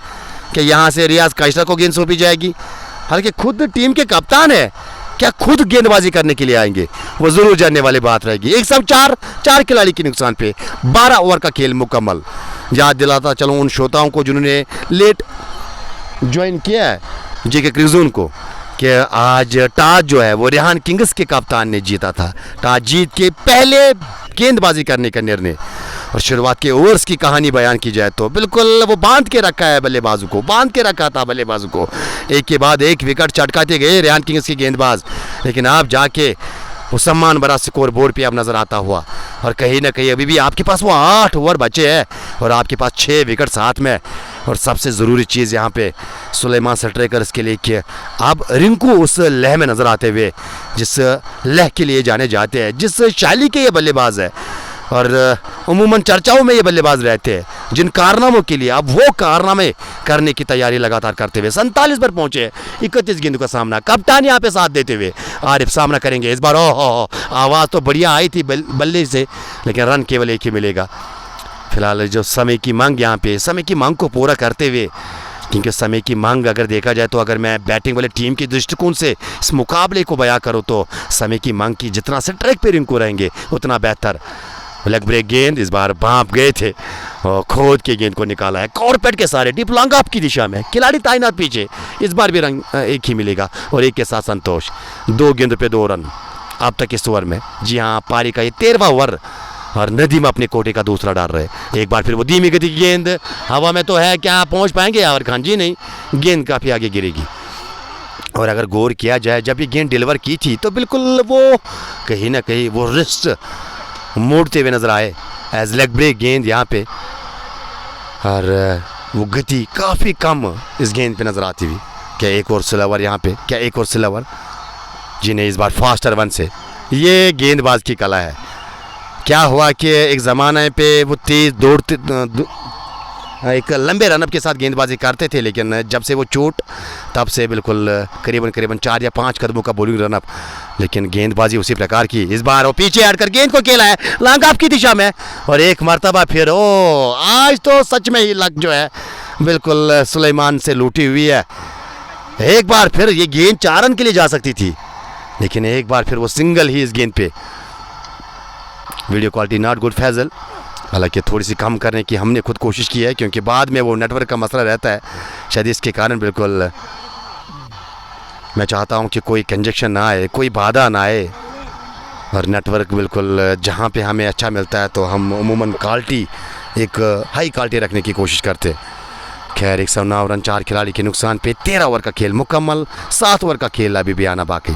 Speaker 1: कि यहाँ से रियाज कश्तरा को गेंद सौंपी जाएगी। हालांकि खुद टीम के कप्तान है, क्या खुद गेंदबाजी करने के लिए आएंगे? वो जरूर जानने वाली बात रहेगी। 104 खिलाड़ी के नुकसान पे 12 ओवर का खेल मुकम्मल। याद दिलाता चलूँ उन श्रोताओं को जिन्होंने लेट ज्वाइन किया है जी के क्रिजून को, कि आज टॉस जो है वो रेहान किंग्स के कप्तान ने जीता था। टॉस जीत के पहले गेंदबाजी करने का निर्णय और शुरुआत के ओवर्स की कहानी बयान की जाए तो बिल्कुल वो बांध के रखा है बल्लेबाजों को, बांध के रखा था बल्लेबाजों को। एक के बाद एक विकेट चटकाते गए रेहान किंग्स के गेंदबाज, लेकिन आप जाके वो सम्मान भरा स्कोर बोर्ड पे अब नजर आता हुआ। और कहीं ना कहीं अभी भी आपके पास वो 8 ओवर बचे हैं और आपके पास 6 विकेट साथ में। और सबसे ज़रूरी चीज़ यहाँ पे सुलेमान स्ट्राइकर्स के लिए कि अब रिंकू उस लह में नज़र आते हुए जिस लह के लिए जाने जाते हैं, जिस शैली के ये बल्लेबाज है और उमूमन चर्चाओं में ये बल्लेबाज रहते हैं, जिन कारनामों के लिए अब वो कारनामे करने की तैयारी लगातार करते हुए 47 पर पहुंचे। 31 गेंदों का सामना, कप्तान यहाँ पे साथ देते हुए आरिफ सामना करेंगे इस बार। ओहो, आवाज़ तो बढ़िया आई थी बल्ले से, लेकिन रन केवल एक ही मिलेगा। फिलहाल जो समय की मांग यहाँ पे, समय की मांग को पूरा करते हुए, क्योंकि समय की मांग अगर देखा जाए तो अगर मैं बैटिंग वाले टीम के दृष्टिकोण से इस मुकाबले को बयां करूँ तो समय की मांग की जितना स्ट्राइक पे रिंकू रहेंगे उतना बेहतर। लेग ब्रेक गेंद इस बार भाप गए थे और खोद के गेंद को निकाला है कॉर्पेट के सारे डीप लॉन्ग ऑफ की दिशा में, खिलाड़ी तैनात पीछे। इस बार भी रंग एक ही मिलेगा और एक के साथ संतोष। 2 गेंद पे 2 रन अब तक इस ओवर में। जी हाँ, पारी का ये 13वां ओवर और नदीम अपने कोटे का दूसरा डाल रहे। एक बार फिर वो धीमी गति की गेंद हवा में तो है, क्या पहुंच पाएंगे यावर खान? जी नहीं, गेंद काफ़ी आगे गिरेगी। और अगर गौर किया जाए जब ये गेंद डिलीवर की थी तो बिल्कुल वो कहीं ना कहीं वो रिस्ट मोड़ते हुए नजर आए एज लेग ब्रेक गेंद यहाँ पे, और वो गति काफ़ी कम इस गेंद पे नजर आती हुई। क्या एक और स्लोवर यहाँ पे? क्या एक और स्लोवर? जी नहीं, इस बार फास्टर वन से। ये गेंदबाज की कला है। क्या हुआ कि एक ज़माने पे वो तेज़ दौड़ते एक लंबे रनअप के साथ गेंदबाजी करते थे, लेकिन जब से वो चोट तब से बिल्कुल करीबन 4 या 5 कदमों का बॉलिंग रनअप, लेकिन गेंदबाजी उसी प्रकार की। इस बार वो पीछे हटकर गेंद को खेला है लॉन्ग ऑफ की दिशा में और एक मर्तबा फिर ओ आज तो सच में ही लक जो है बिल्कुल सुलेमान से लूटी हुई है। एक बार फिर ये गेंद 4 रन के लिए जा सकती थी, लेकिन एक बार फिर वो सिंगल ही इस गेंद पे। Video quality not good Faisal, हालांकि थोड़ी सी कम करने की हमने खुद कोशिश की है क्योंकि बाद में वो नेटवर्क का मसला रहता है, शायद इसके कारण बिल्कुल मैं चाहता हूं कि कोई कंजक्शन ना आए, कोई बाधा ना आए और नेटवर्क बिल्कुल जहां पे हमें अच्छा मिलता है तो हम अमूमन क्वालिटी एक हाई क्वालिटी रखने की कोशिश करते। खैर 109 रन 4 खिलाड़ी के नुकसान पे 13 ओवर का खेल मुकम्मल। 7 ओवर का खेल अभी भी आना बाकी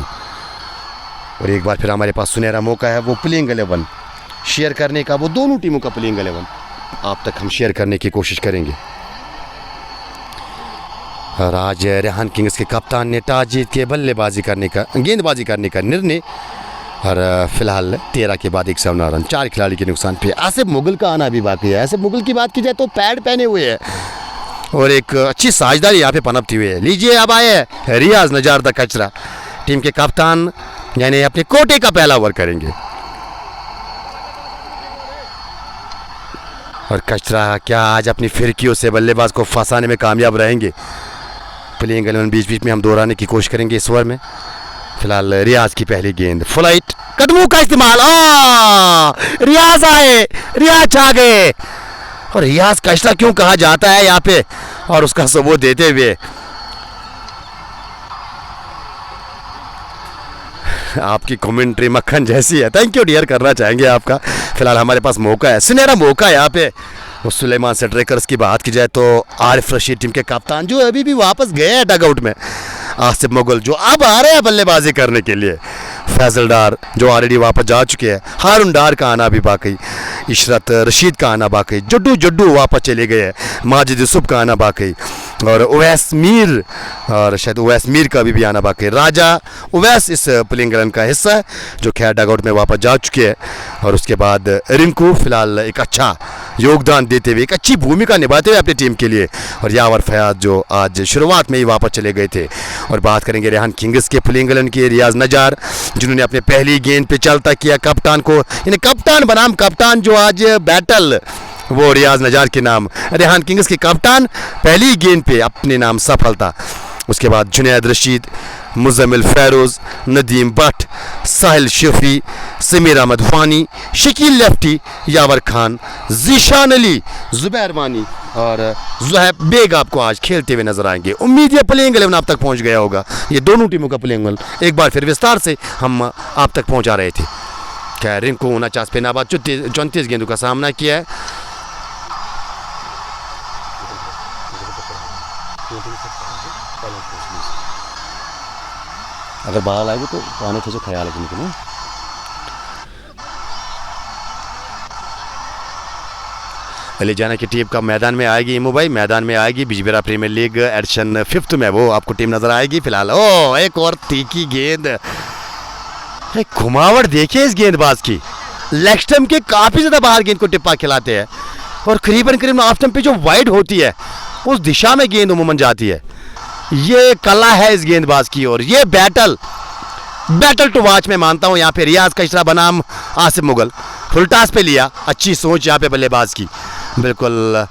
Speaker 1: और एक बार फिर हमारे पास सुनहरा मौका है वो प्लेइंग 11 शेयर करने का, वो दोनों टीमों का प्लेइंग 11 आप तक हम शेयर करने की कोशिश करेंगे। और आज रेहान किंग्स के कप्तान ने टॉस जीत के बल्लेबाजी करने का, गेंदबाजी करने का निर्णय। और फिलहाल 13 के बाद 109 रन 4 खिलाड़ी के नुकसान पे। आसिफ मुगल का आना भी बाकी है। आसिफ मुगल की बात की जाए तो पैड पहने हुए है और एक अच्छी साझेदारी यहाँ पे पनपती हुई है। लीजिए अब आए रियाज नजार द कचरा, टीम के कप्तान, यानी अपने कोटे का पहला ओवर करेंगे। और कचरा क्या आज अपनी फिरकियों से बल्लेबाज को फंसाने में कामयाब रहेंगे? प्लेइंग 11 बीच बीच में हम दोहराने की कोशिश करेंगे इस ओवर में। फिलहाल रियाज की पहली गेंद, फ्लाइट, कदमों का इस्तेमाल, रियाज आए, रियाज छा गए। और रियाज कचरा क्यों कहा जाता है यहाँ पे, और उसका सबूत देते हुए आपकी कमेंट्री मक्खन जैसी है। थैंक यू डियर करना चाहेंगे आपका। फिलहाल हमारे पास मौका है, सुनहरा मौका है यहाँ पे। उस सुलेमान स्ट्राइकर्स की बात की जाए तो आरिफ रशीद टीम के कप्तान, जो अभी भी वापस गए हैं डगआउट में। आसिफ मुगल जो अब आ रहे हैं बल्लेबाजी करने के लिए। फैजल डार जो ऑलरेडी वापस जा चुके हैं। हारून डार का आना भी बाकी, इशरत रशीद का आना बाकी, जड्डू जड्डू वापस चले गए हैं, माजिद यूसुफ का आना बाकी, और उवैस मीर, और शायद उवैस मीर का भी आना बाकी। राजा उवैस इस प्लेइंग 11 का हिस्सा है जो खैर डगआउट में वापस जा चुके हैं। और उसके बाद रिंकू फिलहाल एक अच्छा योगदान देते हुए, एक अच्छी भूमिका निभाते हुए अपनी टीम के लिए। और यावर फयाज जो आज शुरुआत में ही वापस चले गए थे। और बात करेंगे रेहान किंग्स के प्लेइंग 11 की, रियाज नजार जिन्होंने अपने पहली गेंद पे चलता किया कप्तान को, यानी कप्तान बनाम कप्तान जो आज बैटल, वो रियाज नजार के नाम। रेहान किंग्स के कप्तान पहली गेंद पे अपने नाम सफलता। उसके बाद जुनैद रशीद, मुजम्मिल फैरोज, नदीम भट्ट, साहिल शफी, समीर अहमद वानी, शकील लेफ्टी, यावर खान, जीशान अली, जुबैर वानी और जुहैब बेग आपको आज खेलते हुए नजर आएंगे। उम्मीद है प्लेइंग 11 आप तक पहुंच गया होगा। ये दोनों टीमों का प्लेइंग 11 एक बार फिर विस्तार से हम आप तक पहुंचा रहे थे। क्या रिंकू 49 पे नाबाद 34 गेंदों का सामना किया है। अगर बाहर आएगी तो पानी थोड़ा ख्याल रखने ना। अली जाना की टीम का मैदान में आएगी, इमू भाई मैदान में आएगी। बिजबेरा प्रीमियर लीग एडिशन 5th में वो आपको टीम नजर आएगी। फिलहाल एक और तीखी गेंद, एक घुमावट देखिए इस गेंदबाज की। लेग स्टंप के काफी ज्यादा बाहर गेंद को टिप्पा खिलाते हैं और करीबन ऑफ स्टंप पे जो वाइड होती है उस दिशा में गेंद उमूमन जाती है। ये कला है इस गेंदबाज की और ये बैटल टू वॉच में मानता हूं। यहाँ पे रियाज कचरा बनाम आसिफ मुगल, फुलटास पे लिया, अच्छी सोच यहाँ पे बल्लेबाज की बिल्कुल।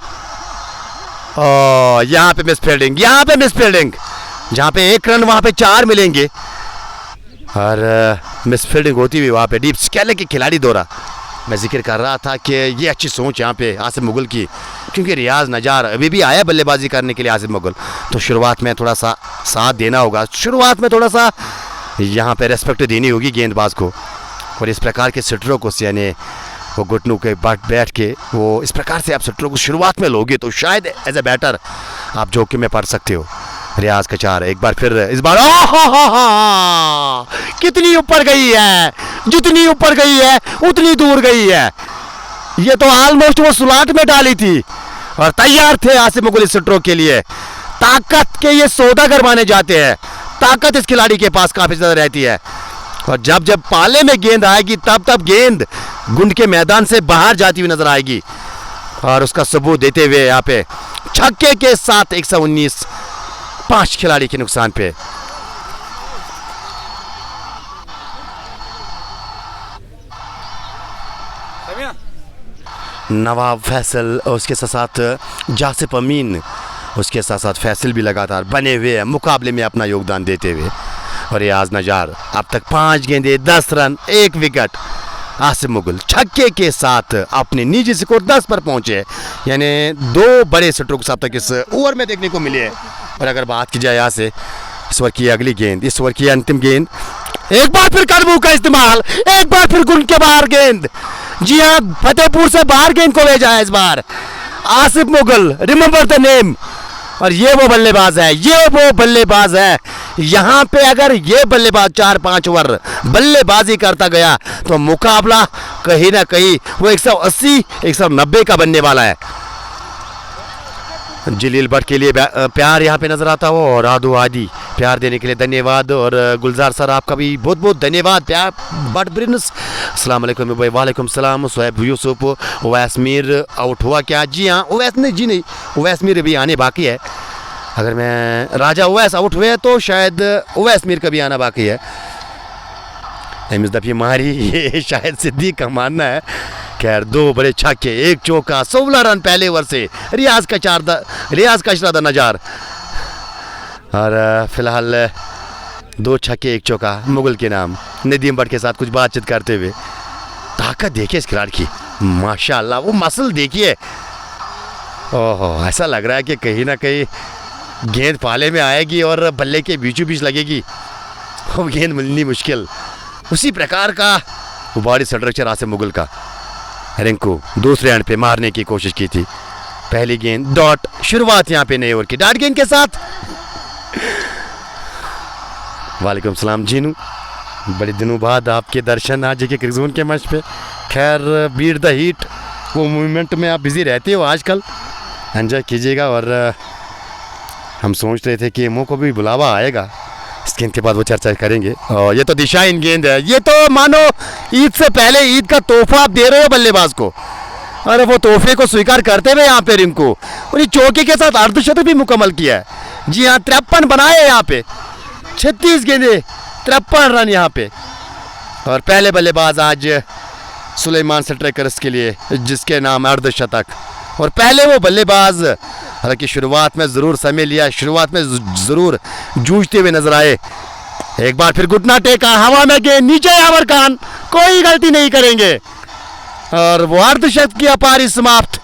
Speaker 1: यहाँ पे मिस फील्डिंग, जहाँ पे 1 रन वहाँ पे 4 मिलेंगे और मिस फील्डिंग होती हुई वहाँ पे डीप स्केले के खिलाड़ी दौरा। मैं जिक्र कर रहा था कि ये अच्छी सोच यहाँ पे आसिफ मुगल की, क्योंकि रियाज नजार अभी भी आया बल्लेबाजी करने के लिए आसिफ मुगल, तो शुरुआत में थोड़ा सा साथ देना होगा, शुरुआत में थोड़ा सा यहाँ पे रेस्पेक्ट देनी होगी गेंदबाज को। और इस प्रकार के सिटरों को, यानी वो घुटनों के बैठ के वो इस प्रकार से आप सिटरों को शुरुआत में लोगे तो शायद एज ए बैटर आप जोखिम में पड़ सकते हो। रियाज का 4 एक बार फिर, इस बार कितनी ऊपर गई है, जितनी ऊपर गई है उतनी दूर गई है। ये तो ऑलमोस्ट वो सुलाट में डाली थी और तैयार थे आसिफ मुगल इस सिटरों के लिए। ताकत के ये सौदागर माने जाते हैं, ताकत इस खिलाड़ी के पास काफी ज्यादा रहती है और जब पाले में गेंद आएगी तब गेंद गुंड के मैदान से बाहर जाती हुई नजर आएगी। और उसका सबूत देते हुए यहाँ पे छक्के के साथ 119, 5 खिलाड़ी के नुकसान पे। नवाब फैसल, उसके साथ जासिफ अमीन, उसके साथ फैसल भी लगातार बने हुए हैं मुकाबले में अपना योगदान देते हुए। और रियाज नजार अब तक 5 गेंदे 10 रन 1 विकेट। आसिफ मुगल छक्के के साथ अपने निजी स्कोर 10 पर पहुंचे, यानी 2 बड़े स्ट्रोक्स अब तक इस ओवर में देखने को मिले हैं। और अगर बात की जाए यहाँ से इस ओवर की अगली गेंद, इस ओवर की अंतिम गेंद, एक बार फिर कदमों का इस्तेमाल, एक बार फिर गुंड के बाहर गेंद। जी हाँ, फतेहपुर से बाहर गेंद को भेजा है इस बार Asif Mughal, remember the name. और ये वो बल्लेबाज है, यहाँ पे अगर ये बल्लेबाज 4-5 ओवर बल्लेबाजी करता गया तो मुकाबला कहीं ना कहीं वो 180-190 का बनने वाला है। जलील भट्ट के लिए प्यार यहाँ पे नजर आता हो और आदू आदि प्यार देने के लिए धन्यवाद। और गुलजार सर आपका भी बहुत बहुत धन्यवाद प्यार बट ब्रिनस। अस्सलाम वालेकुम भाई। वालेकुम सलाम। सोएब यूसुफ उवैस मीर आउट हुआ क्या? जी हाँ, उवैस नहीं जी नहीं, उवैस मीर भी आने बाकी है। अगर मैं राजा उवैस आउट हुए तो शायद उवैस मीर का भी आना बाकी है। इस दफ़े मारी ये शायद सिद्दीक का मानना है। खैर 2 बड़े छक्के 1 चौका 16 रन पहले ओवर से रियाज का इशरादा नजार। और फिलहाल 2 छक्के 1 चौका मुगल के नाम। नदीम भट्ट के साथ कुछ बातचीत करते हुए ताकत देखिए इस खिलाड़ी की, माशाल्लाह वो मसल देखिए। ओहो, ऐसा लग रहा है कि कहीं ना कहीं गेंद पाले में आएगी और बल्ले के बीचों बीच लगेगी, वो गेंद मिलनी मुश्किल। उसी प्रकार का वो बॉडी स्ट्रक्चर आसिफ मुगल का। रिंकू दूसरे एंड पे मारने की कोशिश की थी, पहली गेंद डॉट। शुरुआत यहाँ पे नए ओवर की डॉट गेंद के साथ। वालेकुम सलाम जीनू, बड़े दिनों बाद आपके दर्शन आज के क्रिकजोन के मैच पे। खैर बीट द हीट वो मूवमेंट में आप बिजी रहते हो आजकल, एंजॉय कीजिएगा। और हम सोच रहे थे कि एमओ को भी बुलावा आएगा, इस गेंद के बाद वो चर्चा करेंगे। और ये तो दिशाहीन गेंद है, ये तो मानो ईद से पहले ईद का तोहफा आप दे रहे हो बल्लेबाज को। अरे वो तोहफे को स्वीकार करते हुए यहाँ पे रिंकू और ये चौके के साथ अर्धशतक भी मुकम्मल किया है। जी हाँ, 53 बनाए यहाँ पे, 36 गेंदे 53 रन यहाँ पे। और पहले बल्लेबाज आज सुलेमान स्ट्राइकर्स के लिए जिसके नाम अर्धशतक। और पहले वो बल्लेबाज, हालांकि शुरुआत में ज़रूर समय लिया, शुरुआत में ज़रूर जूझते हुए नजर आए। एक बार फिर घुटना टेका, हवा में गेंद नीचे, यावर खान कोई गलती नहीं करेंगे और वो अर्धशतक की पारी समाप्त।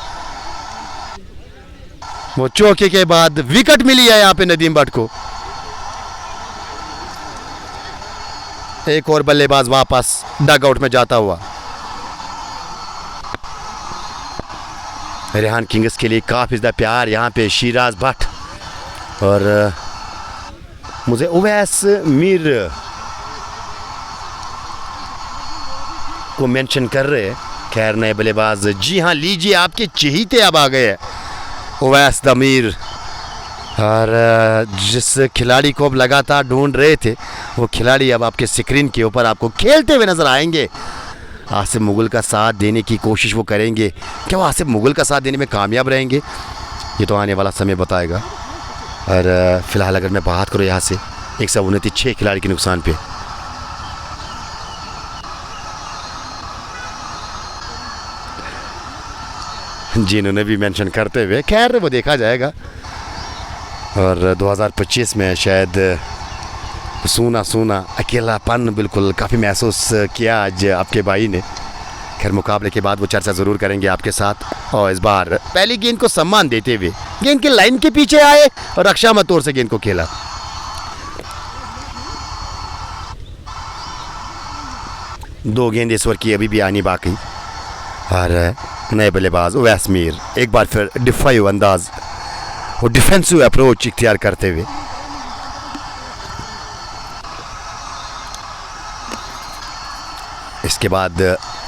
Speaker 1: वो चौके के बाद विकेट मिली है यहाँ पे नदीम भट्ट को। एक और बल्लेबाज वापस डगआउट में जाता हुआ। रेहान किंग्स के लिए काफ़ी ज़्यादा प्यार यहाँ पे शिराज भट्ट और मुझे उवैस मीर को मेंशन कर रहे हैं। खैर नए बल्लेबाज, जी हाँ लीजिए आपके चहीते अब आ गए उवैस द मीर। और जिस खिलाड़ी को अब लगातार ढूंढ रहे थे वो खिलाड़ी अब आपके स्क्रीन के ऊपर आपको खेलते हुए नजर आएंगे। आसिफ मुगल का साथ देने की कोशिश वो करेंगे, क्या वो आसिफ मुगल का साथ देने में कामयाब रहेंगे, ये तो आने वाला समय बताएगा। और फिलहाल अगर मैं बात करूँ यहाँ से 129 खिलाड़ी के नुकसान पे, जिन्होंने भी मेंशन करते हुए, खैर वो देखा जाएगा। और 2025 में शायद सूना सूना अकेलापन बिल्कुल काफ़ी महसूस किया आज आपके भाई ने। खैर मुकाबले के बाद वो चर्चा ज़रूर करेंगे आपके साथ। और इस बार पहली गेंद को सम्मान देते हुए गेंद के लाइन के पीछे आए और रक्षा तौर से गेंद को खेला। दो गेंद इस ओवर की अभी भी आनी बाकी। और नए बल्लेबाज उवैस मीर एक बार फिर डिफेंसिव अंदाज और डिफेंसिव अप्रोच इख्तियार करते हुए इसके बाद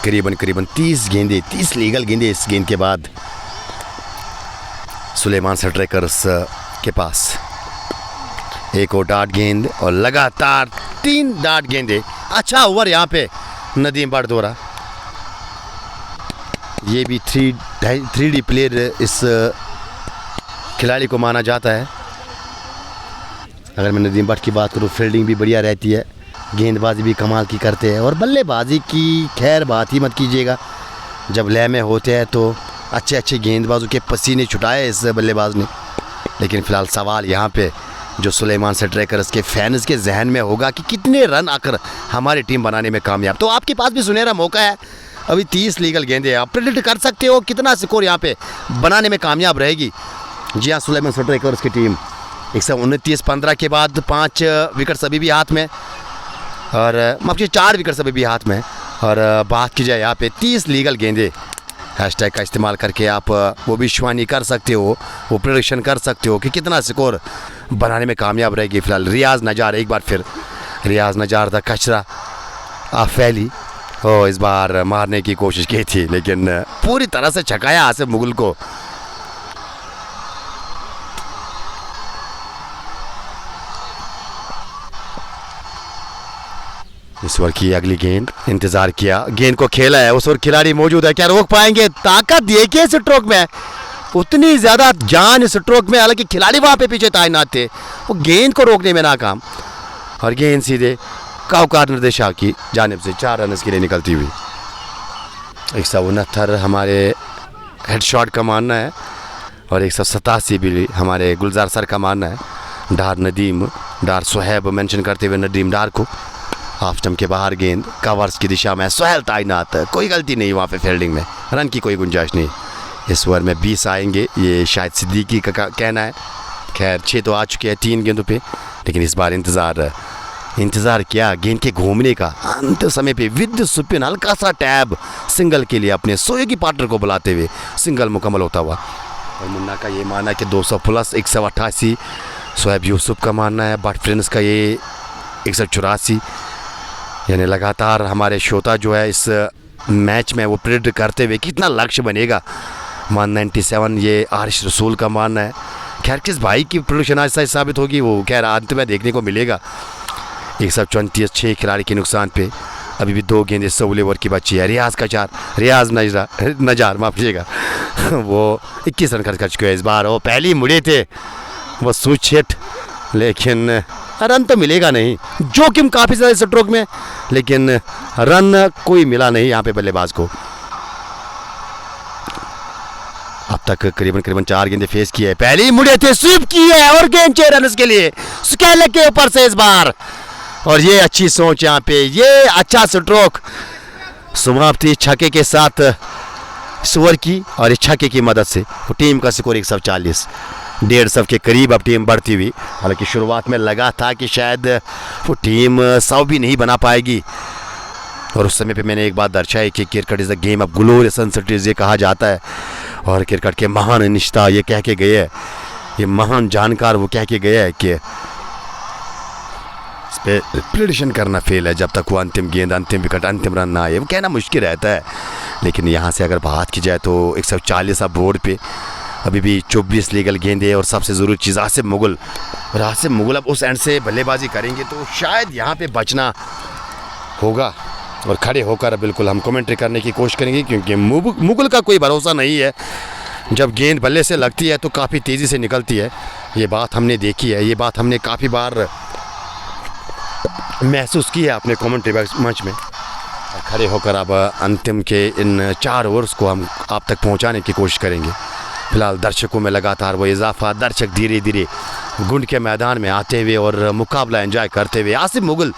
Speaker 1: करीबन 30 लीगल गेंदे इस गेंद के बाद सुलेमान स्ट्राइकर्स के पास एक और डार्ट गेंद और लगातार 3 डार्ट गेंदे। अच्छा ओवर यहाँ पे नदीम भट्ट द्वारा, ये भी 3D प्लेयर इस खिलाड़ी को माना जाता है। अगर मैं नदीम भट्ट की बात करूँ, फील्डिंग भी बढ़िया रहती है, गेंदबाजी भी कमाल की करते हैं और बल्लेबाजी की खैर बात ही मत कीजिएगा। जब लय में होते हैं तो अच्छे गेंदबाजों के पसीने छुटाए इस बल्लेबाज ने। लेकिन फ़िलहाल सवाल यहाँ पे जो सुलेमान स्ट्राइकर्स के फैंस के जहन में होगा कि कितने रन आकर हमारी टीम बनाने में कामयाब। तो आपके पास भी सुनहरा मौका है, अभी 30 लीगल गेंदे, आप प्रेडिक्ट कर सकते हो कितना स्कोर यहाँ पे बनाने में कामयाब रहेगी। जी हाँ, सुलेमान स्ट्राइकर्स की टीम 129-15 के बाद 5 विकेट्स अभी भी हाथ में और आपके 4 विकेट्स अभी भी हाथ में। और बात की जाए यहाँ पे 30 लीगल गेंदे, हैशटैग का इस्तेमाल करके आप वो भविष्यवाणी कर सकते हो, वो प्रेडिक्शन कर सकते हो कि कितना स्कोर बनाने में कामयाब रहेगी। फिलहाल रियाज नजार, एक बार फिर रियाज नजार द कचरा आफैली हो इस बार मारने की कोशिश की थी लेकिन पूरी तरह से छकाया आसिफ मुगल को। इस ओवर की अगली गेंद, इंतजार किया, गेंद को खेला है, उस ओवर खिलाड़ी मौजूद है, क्या रोक पाएंगे? ताकत देखिए स्ट्रोक में, उतनी ज्यादा जान स्ट्रोक में, हालांकि खिलाड़ी वहां पे पीछे तैनात थे, वो गेंद को रोकने में नाकाम और गेंद सीधे काउकार निर्देशक की जानिब से 4 रन के लिए निकलती हुई। 169 हमारे हेडशॉट का मानना है और 187 भी हमारे गुलजार सर का मानना है। डार नदीम, डार सुहैब मेंशन करते हुए नदीम डार को, हाफ स्टंप के बाहर गेंद, कवर्स की दिशा में सुहेल तैनात, कोई गलती नहीं वहाँ पे फील्डिंग में, रन की कोई गुंजाइश नहीं। इस ओवर में 20 आएंगे, ये शायद सिद्दीकी का कहना है। खैर 6 तो आ चुके हैं 3 गेंदों पे, लेकिन इस बार इंतज़ार किया गेंद के घूमने का, अंत समय पे विद स्पिन हल्का सा टैब सिंगल के लिए अपने सोएगी पार्टनर को बुलाते हुए सिंगल मुकम्मल होता हुआ। और मुन्ना का ये मानना है कि 200 प्लस 188, शोएब यूसुफ का मानना है, बट फ्रेंड्स का ये 184, यानी लगातार हमारे श्रोता जो है इस मैच में वो प्रेडिक्ट करते हुए कितना लक्ष्य बनेगा। 197 ये आरिश रसूल का मानना है। खैर किस भाई की प्रोडक्शन आज सही साबित होगी वो खैर अंत में देखने को मिलेगा। 134 6 खिलाड़ी के नुकसान पे अभी भी 2 गेंदें 16 ओवर की बची है। रियाज का 4, रियाज नजार माफ कीजिएगा वो 21 रन खर्च चुके इस बार। वो पहली मुड़े थे वो सुचेट, लेकिन रन तो मिलेगा नहीं, जोखिम काफ़ी ज़्यादा स्ट्रोक में, लेकिन रन कोई मिला नहीं यहाँ पे बल्लेबाज को। अब तक करीबन 4 गेंदें फेस की है, पहली मुड़े थे स्वीप की है और गेंद 6 रन के लिए स्केल के ऊपर से इस बार। और ये अच्छी सोच यहाँ पे, ये अच्छा स्ट्रोक, समाप्ति छक्के के साथ ओवर की और इस छक्के की मदद से टीम का स्कोर 140, 150 के करीब अब टीम बढ़ती हुई। हालांकि शुरुआत में लगा था कि शायद वो टीम 100 भी नहीं बना पाएगी, और उस समय पे मैंने एक बात दर्शाई कि cricket is a game of glorious uncertainties ये कहा जाता है, और क्रिकेट के महान निष्ठा ये कह के गए हैं, ये महान जानकार वो कह के गए हैं कि इस पर प्रेडिक्शन करना फेल है जब तक वो अंतिम गेंद, अंतिम विकेट, अंतिम रन ना आए, वो कहना मुश्किल रहता है। लेकिन यहाँ से अगर बात की जाए तो 140 अब बोर्ड पे अभी भी 24 लीगल गेंदे, और सबसे ज़रूरी चीज़ आसिफ मुगल, और आसिफ मुगल अब उस एंड से बल्लेबाजी करेंगे तो शायद यहाँ पे बचना होगा, और खड़े होकर बिल्कुल हम कमेंट्री करने की कोशिश करेंगे, क्योंकि मुगल का कोई भरोसा नहीं है। जब गेंद बल्ले से लगती है तो काफ़ी तेज़ी से निकलती है, ये बात हमने देखी है, ये बात हमने काफ़ी बार महसूस की है अपने कमेंट्री मंच में। खड़े होकर अब अंतिम के इन 4 ओवर्स को हम आप तक पहुंचाने की कोशिश करेंगे। फिलहाल दर्शकों में लगातार वो इजाफा, दर्शक धीरे धीरे गुंड के मैदान में आते हुए और मुकाबला एंजॉय करते हुए आसिफ मुगल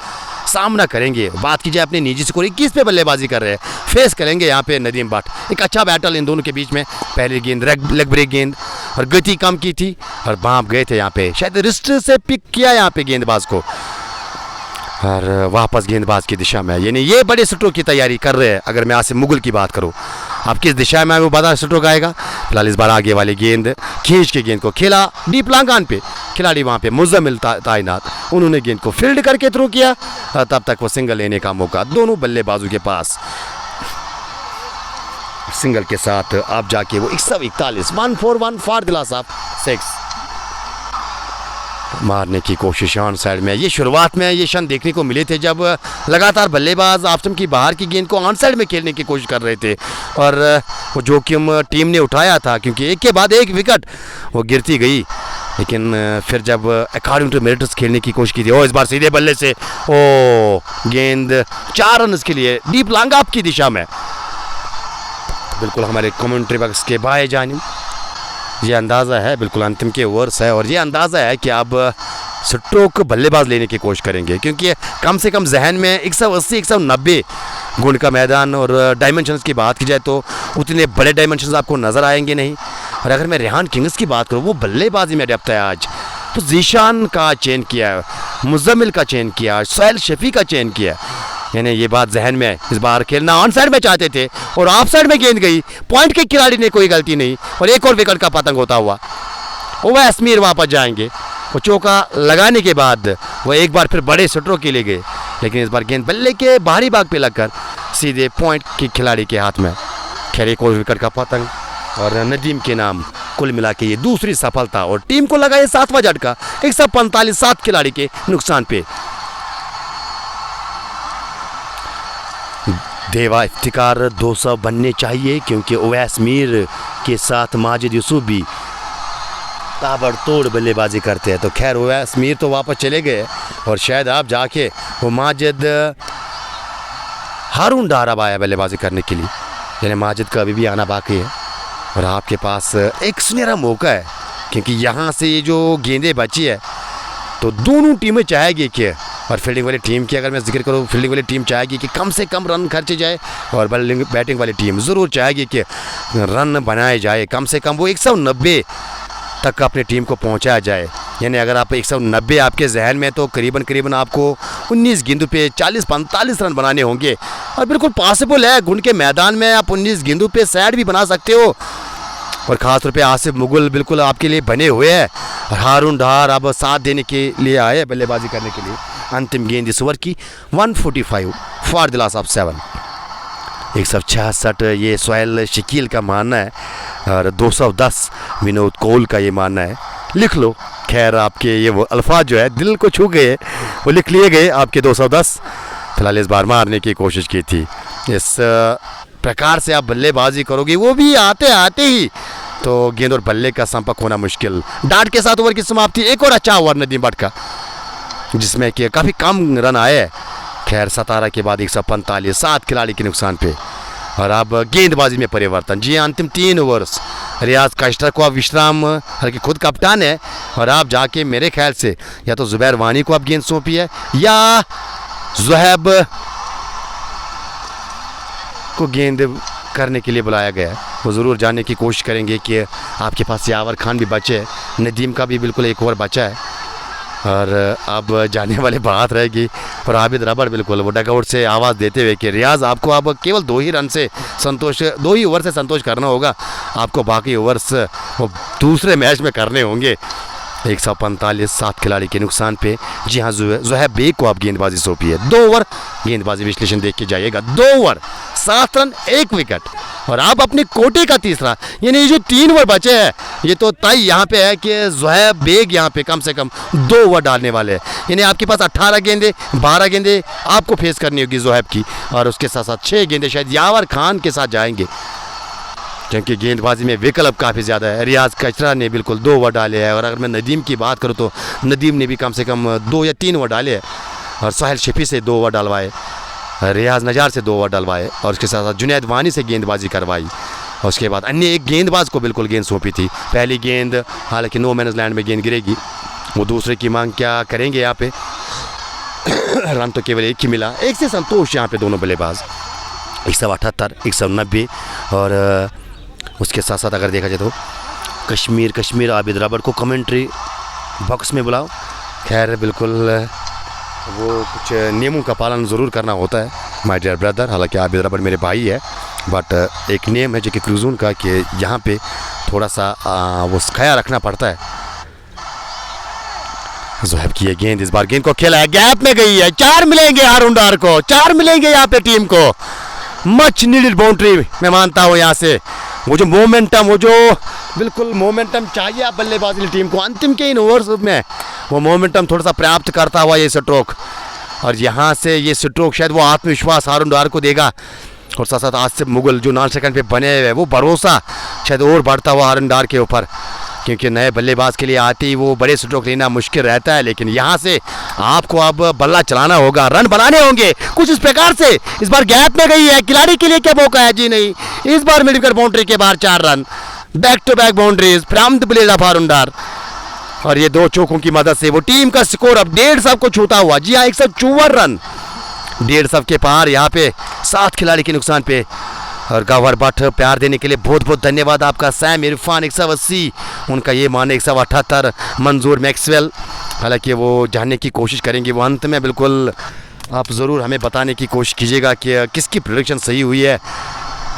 Speaker 1: सामना करेंगे। बात की जाए अपने निजी स्कोर 21 पे बल्लेबाजी कर रहे हैं, फेस करेंगे यहाँ पे नदीम बट। एक अच्छा बैटल इन दोनों के बीच में, पहली गेंद लेग ब्रेक गेंद और गति कम की थी और भाप गए थे यहाँ पे, शायद रिस्ट से पिक किया यहाँ पे गेंदबाज को और वापस गेंदबाज की दिशा में, यानी ये बड़े स्ट्रोक की तैयारी कर रहे हैं। अगर मैं आसिफ मुगल की बात करूँ, अब किस दिशा में वो बड़ा स्ट्रोक आएगा। फिलहाल इस बार आगे वाली गेंद खींच के गेंद को खेला डीप लांगान पे, खिलाड़ी वहाँ पे मुज़म्मिल तैनात, उन्होंने गेंद को फील्ड करके थ्रो किया, तब तक वो सिंगल लेने का मौका दोनों बल्लेबाजों के पास। सिंगल के साथ आप जाके वो 141 141 फॉर द लॉस ऑफ 6 मारने की कोशिश ऑन साइड में। ये शुरुआत में ये क्षण देखने को मिले थे जब लगातार बल्लेबाज ऑफ स्टंप की बाहर की गेंद को ऑन साइड में खेलने की कोशिश कर रहे थे, और वो जोखिम टीम ने उठाया था क्योंकि एक के बाद एक विकेट वो गिरती गई। लेकिन फिर जब अकॉर्डिंग टू मेरिट्स खेलने की कोशिश की थी, इस बार सीधे बल्ले से गेंद 4 रन के लिए डीप लॉन्ग ऑफ की दिशा में। बिल्कुल हमारे कमेंट्री बॉक्स के बाएं जानिब ये अंदाज़ा है, बिल्कुल अंतिम के ओवर्स है, और ये अंदाज़ा है कि अब स्ट्रोक बल्लेबाज लेने की कोशिश करेंगे, क्योंकि कम से कम जहन में 180 190 गुण का मैदान और डायमेंशंस की बात की जाए तो उतने बड़े डायमेंशंस आपको नज़र आएंगे नहीं। और अगर मैं रेहान किंग्स की बात करूँ, वो बल्लेबाजी में डेप्थ है आज, तो जीशान का चयन किया है, मुज़म्मिल का चयन किया, सोहेल शफी का चयन किया, यानी ये बात जहन में। इस बार खेलना ऑन साइड में चाहते थे और ऑफ साइड में गेंद गई, पॉइंट के खिलाड़ी ने कोई गलती नहीं, और एक और विकेट का पतंग होता हुआ ओवैस मीर वापस जाएंगे। वो चौका लगाने के बाद वो एक बार फिर बड़े स्ट्रोक के लिए गए, लेकिन इस बार गेंद बल्ले के बाहरी भाग पे लगकर सीधे पॉइंट के खिलाड़ी के हाथ में। खैर एक और विकेट का पतंग और नदीम के नाम कुल मिला के ये दूसरी सफलता, और टीम को लगा ये 7वां झटका 145 7 खिलाड़ी के नुकसान पे। देवा इफ्तिकार 200 बनने चाहिए क्योंकि ओवैस मीर के साथ माजिद यूसुफ भी ताबड़तोड़ बल्लेबाजी करते हैं। तो खैर ओवैस मीर तो वापस चले गए और शायद आप जाके वो माजिद हारून डार अब आया बल्लेबाजी करने के लिए, यानी माजिद का अभी भी आना बाकी है और आपके पास एक सुनहरा मौका है क्योंकि यहाँ से ये जो गेंदें बची है तो दोनों टीमें चाहेगी कि, और फील्डिंग वाली टीम की अगर मैं जिक्र करूँ, फील्डिंग वाली टीम चाहेगी कि कम से कम रन खर्चे जाए और बैटिंग वाली टीम ज़रूर चाहेगी कि रन बनाए जाए, कम से कम वो 190 तक अपनी टीम को पहुंचाया जाए। यानी अगर आप 190 आपके जहन में तो करीबन आपको 19 गेंदों पे 40-45 रन बनाने होंगे और बिल्कुल पॉसिबल है। घुंड के मैदान में आप 19 गेंदों पे सैड भी बना सकते हो और ख़ास तौर पे आसिफ मुगल बिल्कुल आपके लिए बने हुए हैं और हारून डार अब साथ देने के लिए आए बल्लेबाजी करने के लिए। अंतिम गेंद इस ओवर की 145 फॉर द लॉस ऑफ 7। 166 ये सोहेल शकील का मानना है और 210 विनोद कोहल का ये मानना है। लिख लो, खैर आपके ये वो अल्फाज जो है दिल को छू गए, वो लिख लिए गए आपके 210। फिलहाल इस बार मारने की कोशिश की थी। इस प्रकार से आप बल्लेबाजी करोगे वो भी आते ही तो गेंद और बल्ले का संपर्क होना मुश्किल। डाट के साथ ओवर की समाप्ति। एक और अच्छा ओवर नदीम भट्ट का जिसमें कि काफ़ी कम रन आए। खैर 17 के बाद 145, 7 खिलाड़ी के नुकसान पे और अब गेंदबाजी में परिवर्तन। जी अंतिम 3 ओवर्स। रियाज काश्तर को अब विश्राम, हालांकि खुद कप्तान है और आप जाके मेरे ख्याल से या तो जुबैर वानी को आप गेंद सौंपी है या ज़ुहैब को गेंद करने के लिए बुलाया गया है। वो ज़रूर जानने की कोशिश करेंगे कि आपके पास यावर खान भी बचे है, नदीम का भी बिल्कुल एक ओवर बचा है और अब जाने वाली बात रहेगी। और आबिद रबड़ बिल्कुल वो डगआउट से आवाज़ देते हुए कि रियाज आपको अब केवल 2 ही ओवर से संतोष करना होगा, आपको बाकी ओवर्स वो दूसरे मैच में करने होंगे। 145, 7 खिलाड़ी के नुकसान पे। जी हाँ, ज़ुहैब बेग को आप गेंदबाजी सौंपी है। 2 ओवर गेंदबाजी विश्लेषण देख के जाइएगा। 2 ओवर 7 रन 1 विकेट और आप अपने कोटे का तीसरा, यानी ये जो 3 ओवर बचे हैं ये तो तय यहाँ पे है कि ज़ुहैब बेग यहाँ पे कम से कम 2 ओवर डालने वाले हैं। यानी आपके पास 18 गेंदे 12 गेंदे आपको फेस करनी होगी ज़ुहैब की और उसके साथ साथ 6 गेंदे शायद यावर खान के साथ जाएंगे क्योंकि गेंदबाजी में विकल्प काफ़ी ज़्यादा है। रियाज कचरा ने बिल्कुल 2 ओवर डाले हैं और अगर मैं नदीम की बात करूँ तो नदीम ने भी कम से कम 2 या 3 ओवर डाले हैं और साहिल शफी से 2 ओवर डलवाए, रियाज नजार से 2 ओवर डलवाए और उसके साथ साथ जुनैद वानी से गेंदबाजी करवाई और उसके बाद अन्य एक गेंदबाज को बिल्कुल गेंद सौंपी थी। पहली गेंद हालांकि नो मैनर्स लैंड में गेंद गिरेगी, वो दूसरे की मांग क्या करेंगे यहाँ पे। रन तो केवल एक ही मिला, एक से संतोष यहाँ पे दोनों बल्लेबाज। 178, 190 और उसके साथ साथ अगर देखा जाए तो कश्मीर आबिद रबड़ को कमेंट्री बॉक्स में बुलाओ। खैर बिल्कुल वो कुछ नियमों का पालन ज़रूर करना होता है माय डियर ब्रदर। हालांकि आबिद रबड़ मेरे भाई है बट एक नियम है जो कि क्रूजून का कि यहाँ पे थोड़ा सा वो ख्याल रखना पड़ता है। ज़ुहैब की ये गेंद, इस बार गेंद को खेला है, गैप में गई है। 4 मिलेंगे हारून डार को, 4 मिलेंगे यहाँ पे टीम को। मच नीडेड बाउंड्री मैं मानता हूँ यहाँ से। वो जो मोमेंटम, वो जो बिल्कुल मोमेंटम चाहिए आप बल्लेबाजी टीम को अंतिम के इन ओवर्स में, वो मोमेंटम थोड़ा सा प्राप्त करता हुआ ये स्ट्रोक और यहाँ से ये स्ट्रोक शायद वो आत्मविश्वास हारून डार को देगा और साथ साथ आसिफ मुगल जो 9 सेकंड पे बने हुए वो भरोसा शायद और बढ़ता हुआ हारून डार के ऊपर, क्योंकि नए बल्लेबाज के लिए आते ही वो बड़े स्ट्रोक लेना मुश्किल रहता है। लेकिन यहाँ से आपको अब बल्ला चलाना होगा, रन बनाने होंगे कुछ इस प्रकार से। इस बार गैप में गई है, खिलाड़ी के लिए क्या मौका है? जी नहीं, इस बार मिलकर बाउंड्री के बाहर 4 run, back to back boundaries from the village of Haroon Dar और ये 2 चौकों की मदद से वो टीम का स्कोर अब 150 को छूता हुआ। जी हाँ, 154 रन 150 के पार यहाँ पे 7 खिलाड़ी के नुकसान पे। और गौहर भट्ट प्यार देने के लिए बहुत बहुत धन्यवाद आपका। सैम इरफान 180, उनका ये मान 178। मंजूर मैक्सवेल, हालांकि वो जानने की कोशिश करेंगे, वो अंत में बिल्कुल आप ज़रूर हमें बताने की कोशिश कीजिएगा कि किसकी प्रेडिक्शन सही हुई है।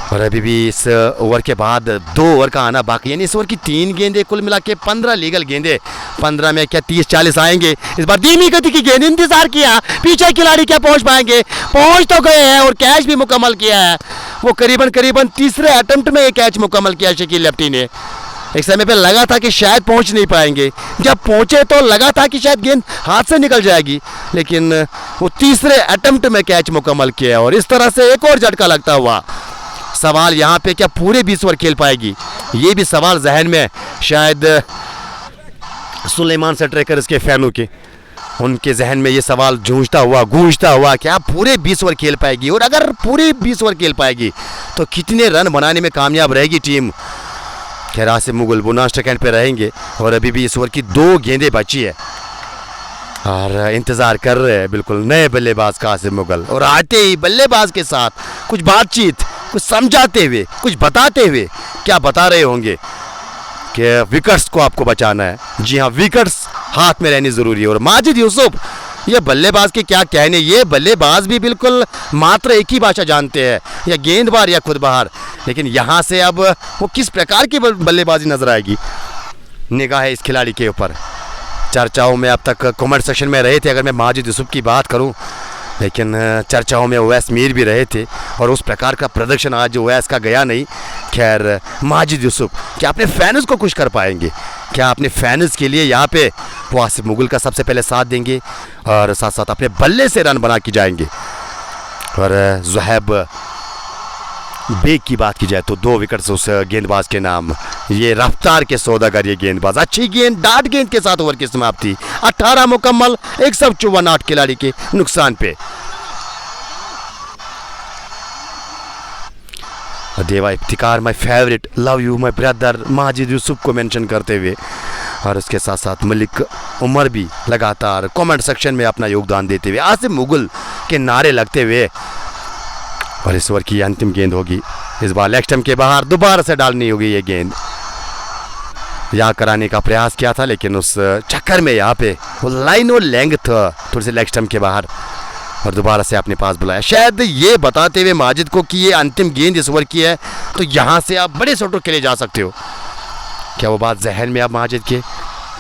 Speaker 1: और अभी भी इस ओवर के बाद 2 ओवर का आना बाकी, यानी इस ओवर की 3 गेंदें कुल मिला के 15 लीगल गेंदें। 15 में क्या 30-40 आएंगे? इस बार धीमी गति की गेंद, इंतजार किया पीछे खिलाड़ी क्या पहुंच पाएंगे, पहुंच तो गए हैं और कैच भी मुकम्मल किया है। वो करीबन तीसरे अटेम्प्ट में ये कैच मुकम्मल किया शकील लेफ्टी ने एक समय पे लगा था कि शायद पहुंच नहीं पाएंगे, जब पहुंचे तो लगा था कि शायद गेंद हाथ से निकल जाएगी, लेकिन वो तीसरे अटेम्प्ट में कैच मुकम्मल किया और इस तरह से एक और झटका लगता हुआ। सवाल यहाँ पे क्या पूरे 20 ओवर खेल पाएगी, ये भी सवाल जहन में शायद सुलेमान से ट्रेकर्स के फैनों के, उनके जहन में ये सवाल गूंजता हुआ क्या पूरे 20 ओवर खेल पाएगी, और अगर पूरे 20 ओवर खेल पाएगी तो कितने रन बनाने में कामयाब रहेगी टीम। खैर आसिफ मुगल वो नाश्ता कैंट पे रहेंगे और अभी भी इस ओवर की 2 गेंदें बची है और इंतज़ार कर रहे हैं बिल्कुल नए बल्लेबाज का आसिफ मुगल। और आते ही बल्लेबाज के साथ कुछ बातचीत, कुछ समझाते हुए, कुछ बताते हुए, क्या बता रहे होंगे कि विकेट्स को आपको बचाना है। जी हाँ, विकेट्स हाथ में रहनी ज़रूरी है। और माजिद यूसुफ ये बल्लेबाज के क्या कहने, ये बल्लेबाज भी बिल्कुल मात्र एक ही भाषा जानते हैं, या गेंदबाज या खुद बाहर, लेकिन यहाँ से अब वो किस प्रकार की बल्लेबाजी नजर आएगी, निगाह है इस खिलाड़ी के ऊपर। चर्चाओं में अब तक कमेंट सेक्शन में रहे थे अगर मैं माजिद यूसुफ की बात करूं, लेकिन चर्चाओं में ओवैस मीर भी रहे थे और उस प्रकार का प्रदर्शन आज ओवैस का गया नहीं। खैर माजिद यूसुफ क्या अपने फैंस को खुश कर पाएंगे, क्या अपने फैंस के लिए यहाँ पे वो आसिफ मुगल का सबसे पहले साथ देंगे और साथ साथ अपने बल्ले से रन बना के जाएंगे। और ज़ुहैब बेग की बात की जाए तो 2 विकेट्स उस गेंदबाज के नाम, ये रफ्तार के सौदागर ये गेंदबाज, अच्छी गेंद डाट गेंद के साथ ओवर की समाप्ति, 18 मुकम्मल, 154 खिलाड़ी के नुकसान पे। देवा Iftikhar my favourite, love you my brother Majid Yusuf को मेंशन करते हुए, और उसके साथ साथ मलिक उमर भी लगातार कमेंट सेक्शन में अपना योगदान देते हुए, आसिफ मुगल के नारे लगते हुए। और इस ओवर की अंतिम गेंद होगी, इस बार लेग स्टंप के बाहर दोबारा से डालनी होगी ये गेंद। यहाँ कराने का प्रयास किया था लेकिन उस चक्कर में यहाँ पे वो लाइन और लेंथ थोड़ी सी लेग स्टंप के बाहर, और दोबारा से अपने पास बुलाया, शायद ये बताते हुए माजिद को कि ये अंतिम गेंद इस ओवर की है तो यहाँ से आप बड़े शॉटों के लिए जा सकते हो। क्या वो बात जहन में अब माजिद के?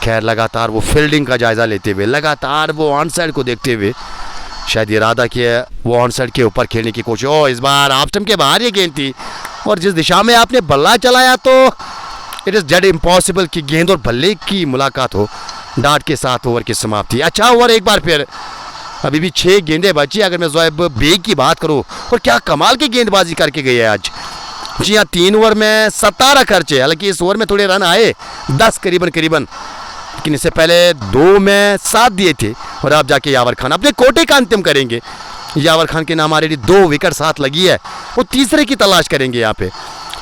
Speaker 1: खैर लगातार वो फील्डिंग का जायज़ा लेते हुए, लगातार वो ऑन साइड को देखते हुए शायद इरादा किया वो ऑन साइड के ऊपर खेलने की कोशिश। ओ इस बार ऑफ स्टंप के बाहर ये गेंद थी, और जिस दिशा में आपने बल्ला चलाया तो इट इज़ डेड इम्पॉसिबल कि गेंद और बल्ले की मुलाकात हो। डाट के साथ ओवर की समाप्ति। अच्छा ओवर एक बार फिर, अभी भी 6 गेंदें बची। अगर मैं ज़ुहैब बेग की बात करूँ, और क्या कमाल की गेंदबाजी करके गई है आज। जी हाँ, 3 ओवर में 17 खर्चे, हालांकि इस ओवर में थोड़े रन आए 10 करीबन, लेकिन इससे पहले 2 में 7 दिए थे। और अब जाके यावर खान अपने कोटे का अंतिम करेंगे। यावर खान के नाम ऑलरेडी 2 विकेट साथ लगी है, वो तीसरे की तलाश करेंगे। यहाँ पे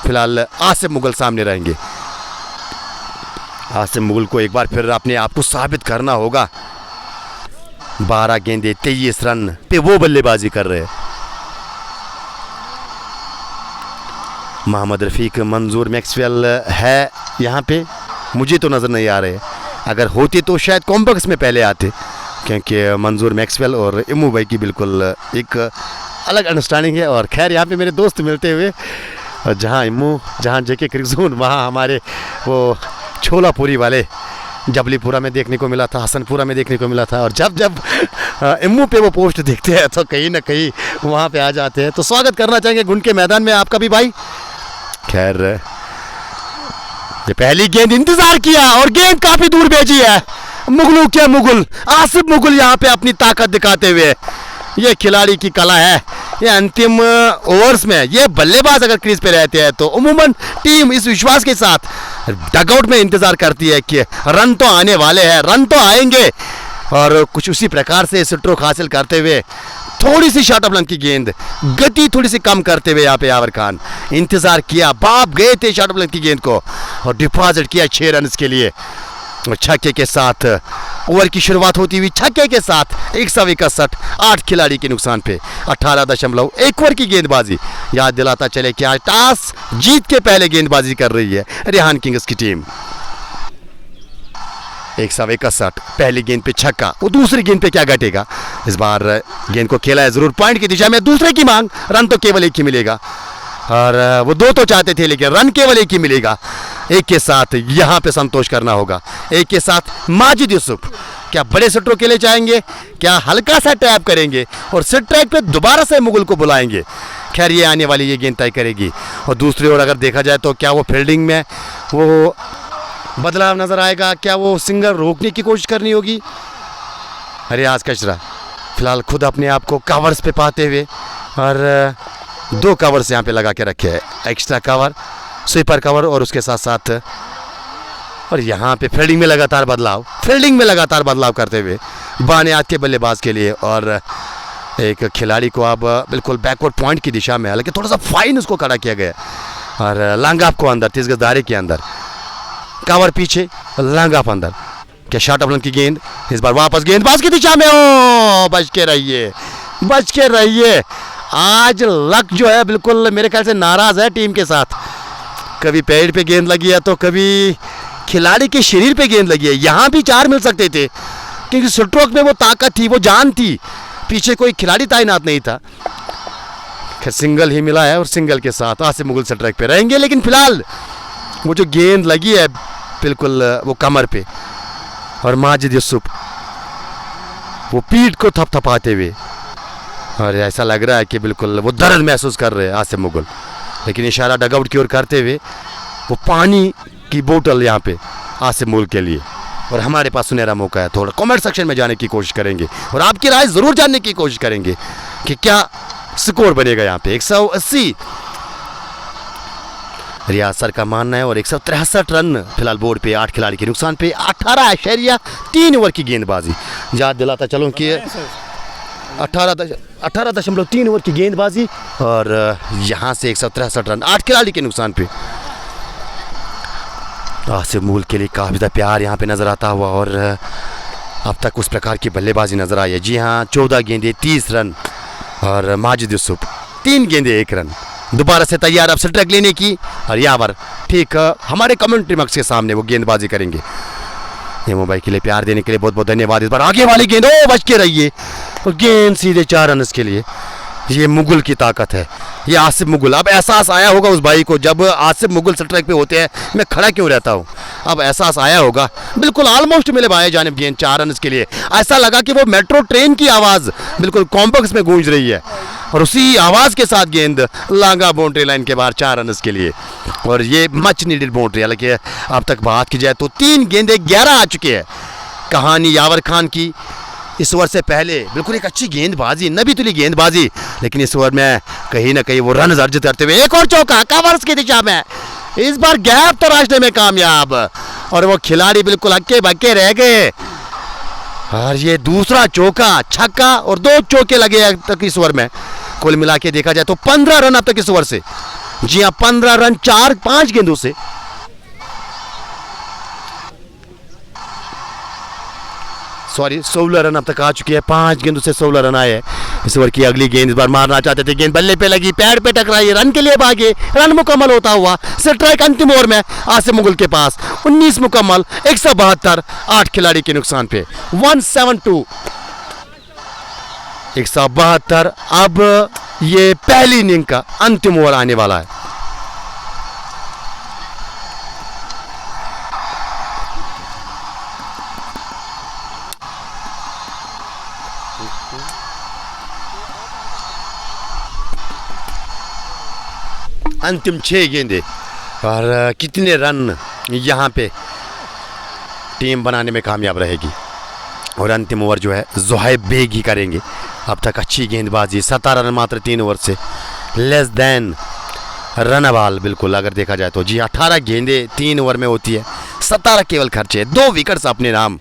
Speaker 1: फिलहाल आसिफ मुगल सामने रहेंगे। आसिफ मुगल को एक बार फिर अपने आप को साबित करना होगा। 12 गेंदे 23 रन पे वो बल्लेबाजी कर रहे हैं। मोहम्मद रफ़ीक, मंजूर मैक्सवेल है यहाँ पे, मुझे तो नज़र नहीं आ रहे। अगर होते तो शायद कॉम्बक्स में पहले आते, क्योंकि मंजूर मैक्सवेल और इमू भाई की बिल्कुल एक अलग अंडरस्टैंडिंग है। और खैर यहाँ पे मेरे दोस्त मिलते हुए, जहाँ इमू, जहाँ जेके क्रिक जोन, वहाँ हमारे वो छोलापुरी वाले जबलीपुरा में देखने को मिला था, हसनपुरा में देखने को मिला था। और जब जब इमू पे वो पोस्ट देखते हैं तो कहीं ना कहीं वहाँ पे आ जाते हैं। तो स्वागत करना चाहेंगे गुंड के मैदान में आपका भी भाई। खैर ये पहली गेंद इंतजार किया और गेंद काफी दूर भेजी है। मुगलों के मुगल, आसिफ मुगल यहाँ पे अपनी ताकत दिखाते हुए, ये खिलाड़ी की कला है। ये अंतिम ओवर्स में ये बल्लेबाज अगर क्रीज पे रहते हैं तो उमूमन टीम इस विश्वास के साथ डगआउट में इंतजार करती है कि रन तो आने वाले हैं, रन तो आएंगे। और कुछ उसी प्रकार से स्ट्रोक हासिल करते हुए थोड़ी सी शॉर्ट ऑफ लेंथ की गेंद, गति थोड़ी सी कम करते हुए यहाँ पे यावर खान इंतजार किया, बाप गए थे शॉर्ट ऑफ लेंथ की गेंद को और डिपॉजिट किया 6 रन के लिए। छक्के के साथ ओवर की शुरुआत होती हुई छक्के के साथ 161, 8 खिलाड़ी के नुकसान पे 18.1 ओवर की गेंदबाजी। याद दिलाता चले कि आज टॉस जीत के पहले गेंदबाजी कर रही है रेहान किंग्स की टीम। 161, पहली गेंद पे छक्का, वो दूसरी गेंद पे क्या घटेगा। इस बार गेंद को खेला है जरूर पॉइंट की दिशा में, दूसरे की मांग, रन तो केवल एक ही मिलेगा। और वो 2 तो चाहते थे लेकिन रन केवल एक ही मिलेगा। एक के साथ यहाँ पे संतोष करना होगा। एक के साथ माजिद यूसुफ क्या बड़े स्ट्रोक के लिए चाहेंगे, क्या हल्का सा टैप करेंगे और सेट ट्रैक पे दोबारा से मुगल को बुलाएंगे। खैर ये आने वाली ये गेंद तय करेगी। और दूसरी ओर अगर देखा जाए तो क्या वो फील्डिंग में वो बदलाव नज़र आएगा? क्या वो सिंगल रोकने की कोशिश करनी होगी? रियाज कचरा फिलहाल खुद अपने आप को कवर्स पे पाते हुए, और 2 कवर्स यहाँ पे लगा के रखे हैं, एक्स्ट्रा कवर, स्वीपर कवर और उसके साथ साथ, और यहाँ पे फील्डिंग में लगातार बदलाव करते हुए बानियात के बल्लेबाज के लिए, और एक खिलाड़ी को अब बिल्कुल बैकवर्ड पॉइंट की दिशा में, हालांकि थोड़ा सा फाइन उसको खड़ा किया गया, और लॉन्ग ऑफ को अंदर 30 गज दायरे के अंदर, कवर पीछे, लॉन्ग ऑफ अंदर। क्या शॉर्ट ऑफ की गेंद, इस बार वापस गेंदबाज की दिशा में, ओ बच के रहिए। आज लक जो है बिल्कुल मेरे ख्याल से नाराज है टीम के साथ। कभी पैड पे गेंद लगी है तो कभी खिलाड़ी के शरीर पे गेंद लगी है। यहाँ भी 4 मिल सकते थे, क्योंकि स्ट्रोक में वो ताकत थी, वो जान थी, पीछे कोई खिलाड़ी तैनात नहीं था। सिंगल ही मिला है और सिंगल के साथ आसिफ मुगल स्ट्राइक पे रहेंगे। लेकिन फिलहाल वो जो गेंद लगी है बिल्कुल वो कमर पे, और माजिद यूसुफ वो पीठ को थपथपाते हुए, और ऐसा लग रहा है कि बिल्कुल वो दर्द महसूस कर रहे हैं आसिफ मुगल। लेकिन इशारा डगआउट की ओर करते हुए वो पानी की बोतल यहाँ पे आसिफ मुगल के लिए, और हमारे पास सुनहरा मौका है। थोड़ा कमेंट सेक्शन में जाने की कोशिश करेंगे और आपकी राय ज़रूर जानने की कोशिश करेंगे कि क्या स्कोर बनेगा यहाँ पे। 180 रियाज सर का मानना है, और 163 रन फिलहाल बोर्ड पे 8 खिलाड़ी के नुकसान पे। 18.3 ओवर की गेंदबाजी, याद दिलाता चलूँ कि 18.3 ओवर की गेंदबाजी, और यहाँ से 163 रन 8 खिलाड़ी के नुकसान पे। आसिफ मुगल के लिए काफ़ी ज़्यादा प्यार यहाँ पे नज़र आता हुआ, और अब तक उस प्रकार की बल्लेबाजी नज़र आई है। जी हाँ, 14 गेंदे 30 रन, और माजिद यूसुफ 3 गेंदे 1 रन। दोबारा से तैयार अब स्ट्राइक लेने की, और यहाँ पर ठीक हमारे कमेंट्री बॉक्स के सामने वो गेंदबाजी करेंगे। ये मोबाइल के लिए प्यार देने के लिए बहुत बहुत धन्यवाद। इस बार आगे वाली गेंद, ओ बच के रहिए, और गेंद सीधे 4 रन के लिए। ये मुगल की ताकत है, ये आसिफ मुगल। अब एहसास आया होगा उस भाई को, जब आसिफ मुगल स्ट्राइक पे होते हैं मैं खड़ा क्यों रहता हूँ, अब एहसास आया होगा। बिल्कुल ऑलमोस्ट मिले बाएं जानिब गेंद 4 रन के लिए। ऐसा लगा कि वो मेट्रो ट्रेन की आवाज़ बिल्कुल कॉम्बॉक्स में गूंज रही है, और उसी आवाज़ के साथ गेंद लांगा बाउंड्री लाइन के बाहर 4 रन के लिए, और ये मच नीडेड बाउंड्री। हालांकि अब तक बात की जाए तो 3 गेंदे 11 आ चुके हैं। कहानी यावर खान की इस ओवर से पहले बिल्कुल एक अच्छी गेंदबाजी, नबी तुली गेंदबाजी, लेकिन इस ओवर में कहीं ना कहीं वो रन अर्जित करते हुए एक और चौका कवर्स की दिशा में, इस बार गैप तराशने में कामयाब, और वो खिलाड़ी बिल्कुल हक्के बक्के रह गए। और ये दूसरा चौका, छक्का और 2 चौके लगे अब तक इस ओवर में। कुल मिला के देखा जाए तो 15 रन अब तक इस ओवर से। जी हाँ, 15 रन 5 गेंदों से। सॉरी 16 रन अब तक आ चुकी है, 5 गेंदों से 16 रन आए हैं। इस ओवर की अगली गेंद इस बार मारना चाहते थे, गेंद बल्ले पे लगी, पैड पे टकराई, रन के लिए भागे, रन मुकम्मल होता हुआ स्ट्राइक अंतिम ओवर में आसिफ मुगल के पास। 19 मुकम्मल, 172, 8 खिलाड़ी के नुकसान पे 172, 172। अब ये पहली इनिंग का अंतिम ओवर आने वाला है। अंतिम 6 गेंदे, और कितने रन यहाँ पे टीम बनाने में कामयाब रहेगी। और अंतिम ओवर जो है ज़ुहैब बेग ही करेंगे। अब तक अच्छी गेंदबाजी, 17 रन मात्र 3 ओवर से, लेस देन रनअबॉल बिल्कुल अगर देखा जाए तो। जी 18 गेंदे 3 ओवर में होती है, 17 केवल खर्चे, 2 विकेट्स अपने नाम।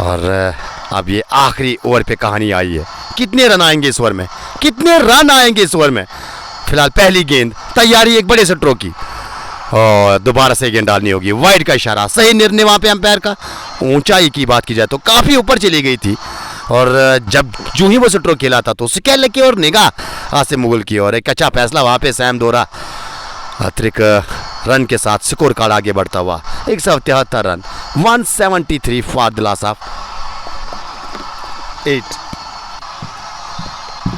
Speaker 1: और अब ये आखिरी ओवर पे कहानी आई है, कितने रन आएंगे इस ओवर में, कितने रन आएंगे इस ओवर में। फिलहाल पहली गेंद, तैयारी एक बड़े स्ट्रोक की, और दोबारा से गेंद डालनी होगी। वाइड का इशारा, सही निर्णय वहाँ पे अंपायर का। ऊंचाई की बात की जाए तो काफ़ी ऊपर चली गई थी, और जब जो ही वो स्ट्रोक खेला था तो स्केल की और निगाह आसिफ मुगल की, और एक अच्छा फैसला वहाँ पे सैम दोरा अतिरिक्त रन के साथ स्कोर कार्ड आगे बढ़ता हुआ 173 run, 173 for the loss of 8।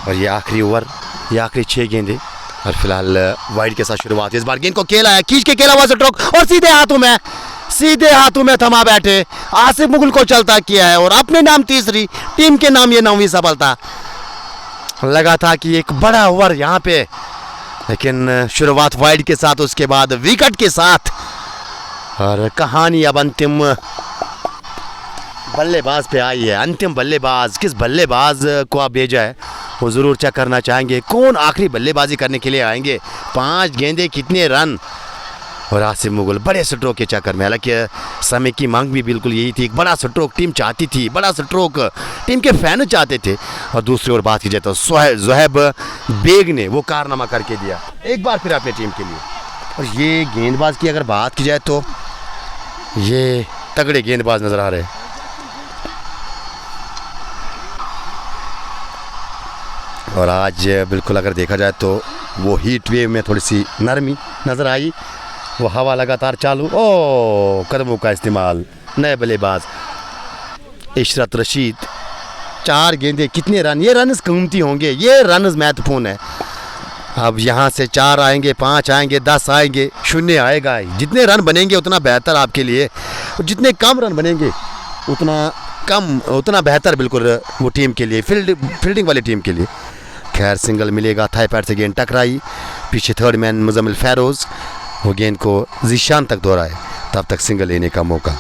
Speaker 1: और ये आखिरी ओवर, ये आखिरी 6 गेंदे, और फिलहाल वाइड के साथ शुरुआत। इस बार गेंद को खेला है, खींच के खेला हुआ स्ट्रोक, और सीधे हाथों में थमा बैठे आसिफ मुगल को चलता किया है, और अपने नाम तीसरी, टीम के नाम ये 9वीं सफलता। लगा था कि एक बड़ा ओवर यहाँ पे लेकिन शुरुआत वाइड के साथ, उसके बाद विकेट के साथ, और कहानी अब अंतिम बल्लेबाज पे आई है। अंतिम बल्लेबाज, किस बल्लेबाज को आप भेजा है वो ज़रूर चेक करना चाहेंगे। कौन आखिरी बल्लेबाजी करने के लिए आएंगे, 5 गेंदे कितने रन, और आसिफ मुगल बड़े स्ट्रोक के चक्कर में। हालांकि समय की मांग भी बिल्कुल यही थी, एक बड़ा स्ट्रोक टीम चाहती थी, बड़ा स्ट्रोक टीम के फैन चाहते थे। और दूसरी ओर बात की जाए तो ज़ुहैब बेग ने वो कारनामा करके दिया एक बार फिर अपनी टीम के लिए। और ये गेंदबाज की अगर बात की जाए तो ये तगड़े गेंदबाज नज़र आ रहे हैं। और आज बिल्कुल अगर देखा जाए तो वो हीट वेव में थोड़ी सी नरमी नज़र आई, वो हवा लगातार चालू। ओ कदमों का इस्तेमाल, नए बल्लेबाज इशरत रशीद, 4 गेंदे कितने रन, ये रन कीमती होंगे, ये रन महत्वपूर्ण है। अब यहाँ से 4 आएंगे, 5 आएंगे, 10 आएंगे, 0 आएगा ही। जितने रन बनेंगे उतना बेहतर आपके लिए, जितने कम रन बनेंगे उतना बेहतर बिल्कुल वो टीम के लिए, फील्डिंग वाली टीम के लिए। खैर सिंगल मिलेगा, थाई पैड से गेंद टकराई, पीछे थर्ड मैन मुजम्मिल फेरोज़ वो गेंद को जीशान तक दौड़ाए, तब तक सिंगल लेने का मौका।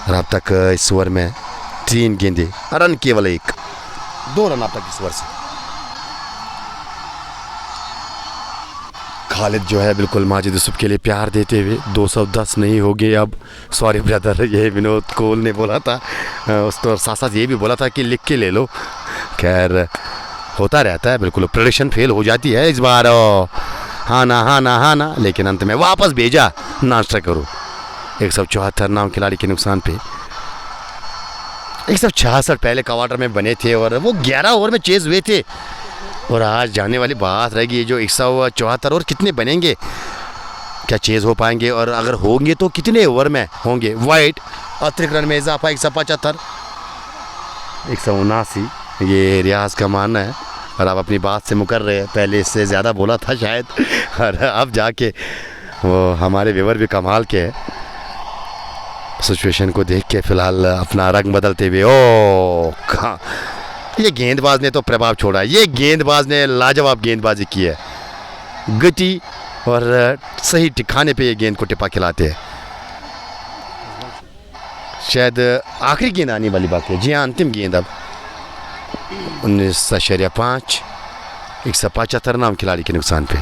Speaker 1: और अब तक इस ओवर में 3 गेंदे, रन केवल 1, 2 रन अब तक इस ओवर से। खालिद जो है बिल्कुल माजिद यूसुफ के लिए प्यार देते हुए 210 नहीं हो गए अब, सॉरी ब्रदर, ये विनोद कोहल ने बोला था। उसको साथ साथ ये भी बोला था कि लिख के ले लो। खैर होता रहता है, बिल्कुल प्रेडिक्शन फेल हो जाती है इस बार। हाँ ना, लेकिन अंत में वापस भेजा, नाश्ता करो। 174 नाम खिलाड़ी के नुकसान पे 166 पहले क्वार्टर में बने थे और वो 11 ओवर में चेज हुए थे। और आज जाने वाली बात रहेगी, ये जो 174 और कितने बनेंगे, क्या चेज हो पाएंगे, और अगर होंगे तो कितने ओवर में होंगे। वाइट अतिरिक्त रन में इजाफा 175, 179 ये रियाज का मानना है। और आप अपनी बात से मुकर रहे हैं, पहले इससे ज़्यादा बोला था शायद, और अब जाके वो हमारे व्यूअर भी कमाल के हैं, सिचुएशन को देख के फ़िलहाल अपना रंग बदलते हुए। ओ कहाँ, ये गेंदबाज ने तो प्रभाव छोड़ा, ये गेंदबाज ने लाजवाब गेंदबाजी की है, गति और सही ठिकाने पे ये गेंद को टिपा खिलाते हैं। शायद आखिरी गेंद आने वाली बाकी है, जी हाँ अंतिम गेंद। अब 19.5, 175 नाम खिलाड़ी के नुकसान पे।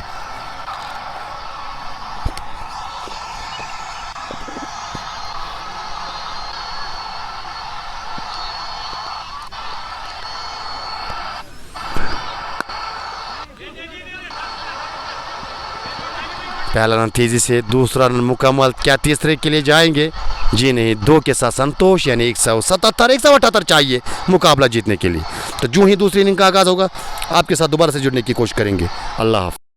Speaker 1: पहला रन तेजी से, दूसरा रन मुकम्मल, क्या तीसरे के लिए जाएंगे? जी नहीं, 2 के साथ संतोष, यानी 177, 178 चाहिए मुकाबला जीतने के लिए। तो जो ही दूसरी इनिंग का आगाज़ होगा आपके साथ दोबारा से जुड़ने की कोशिश करेंगे। अल्लाह हाफ़िज़।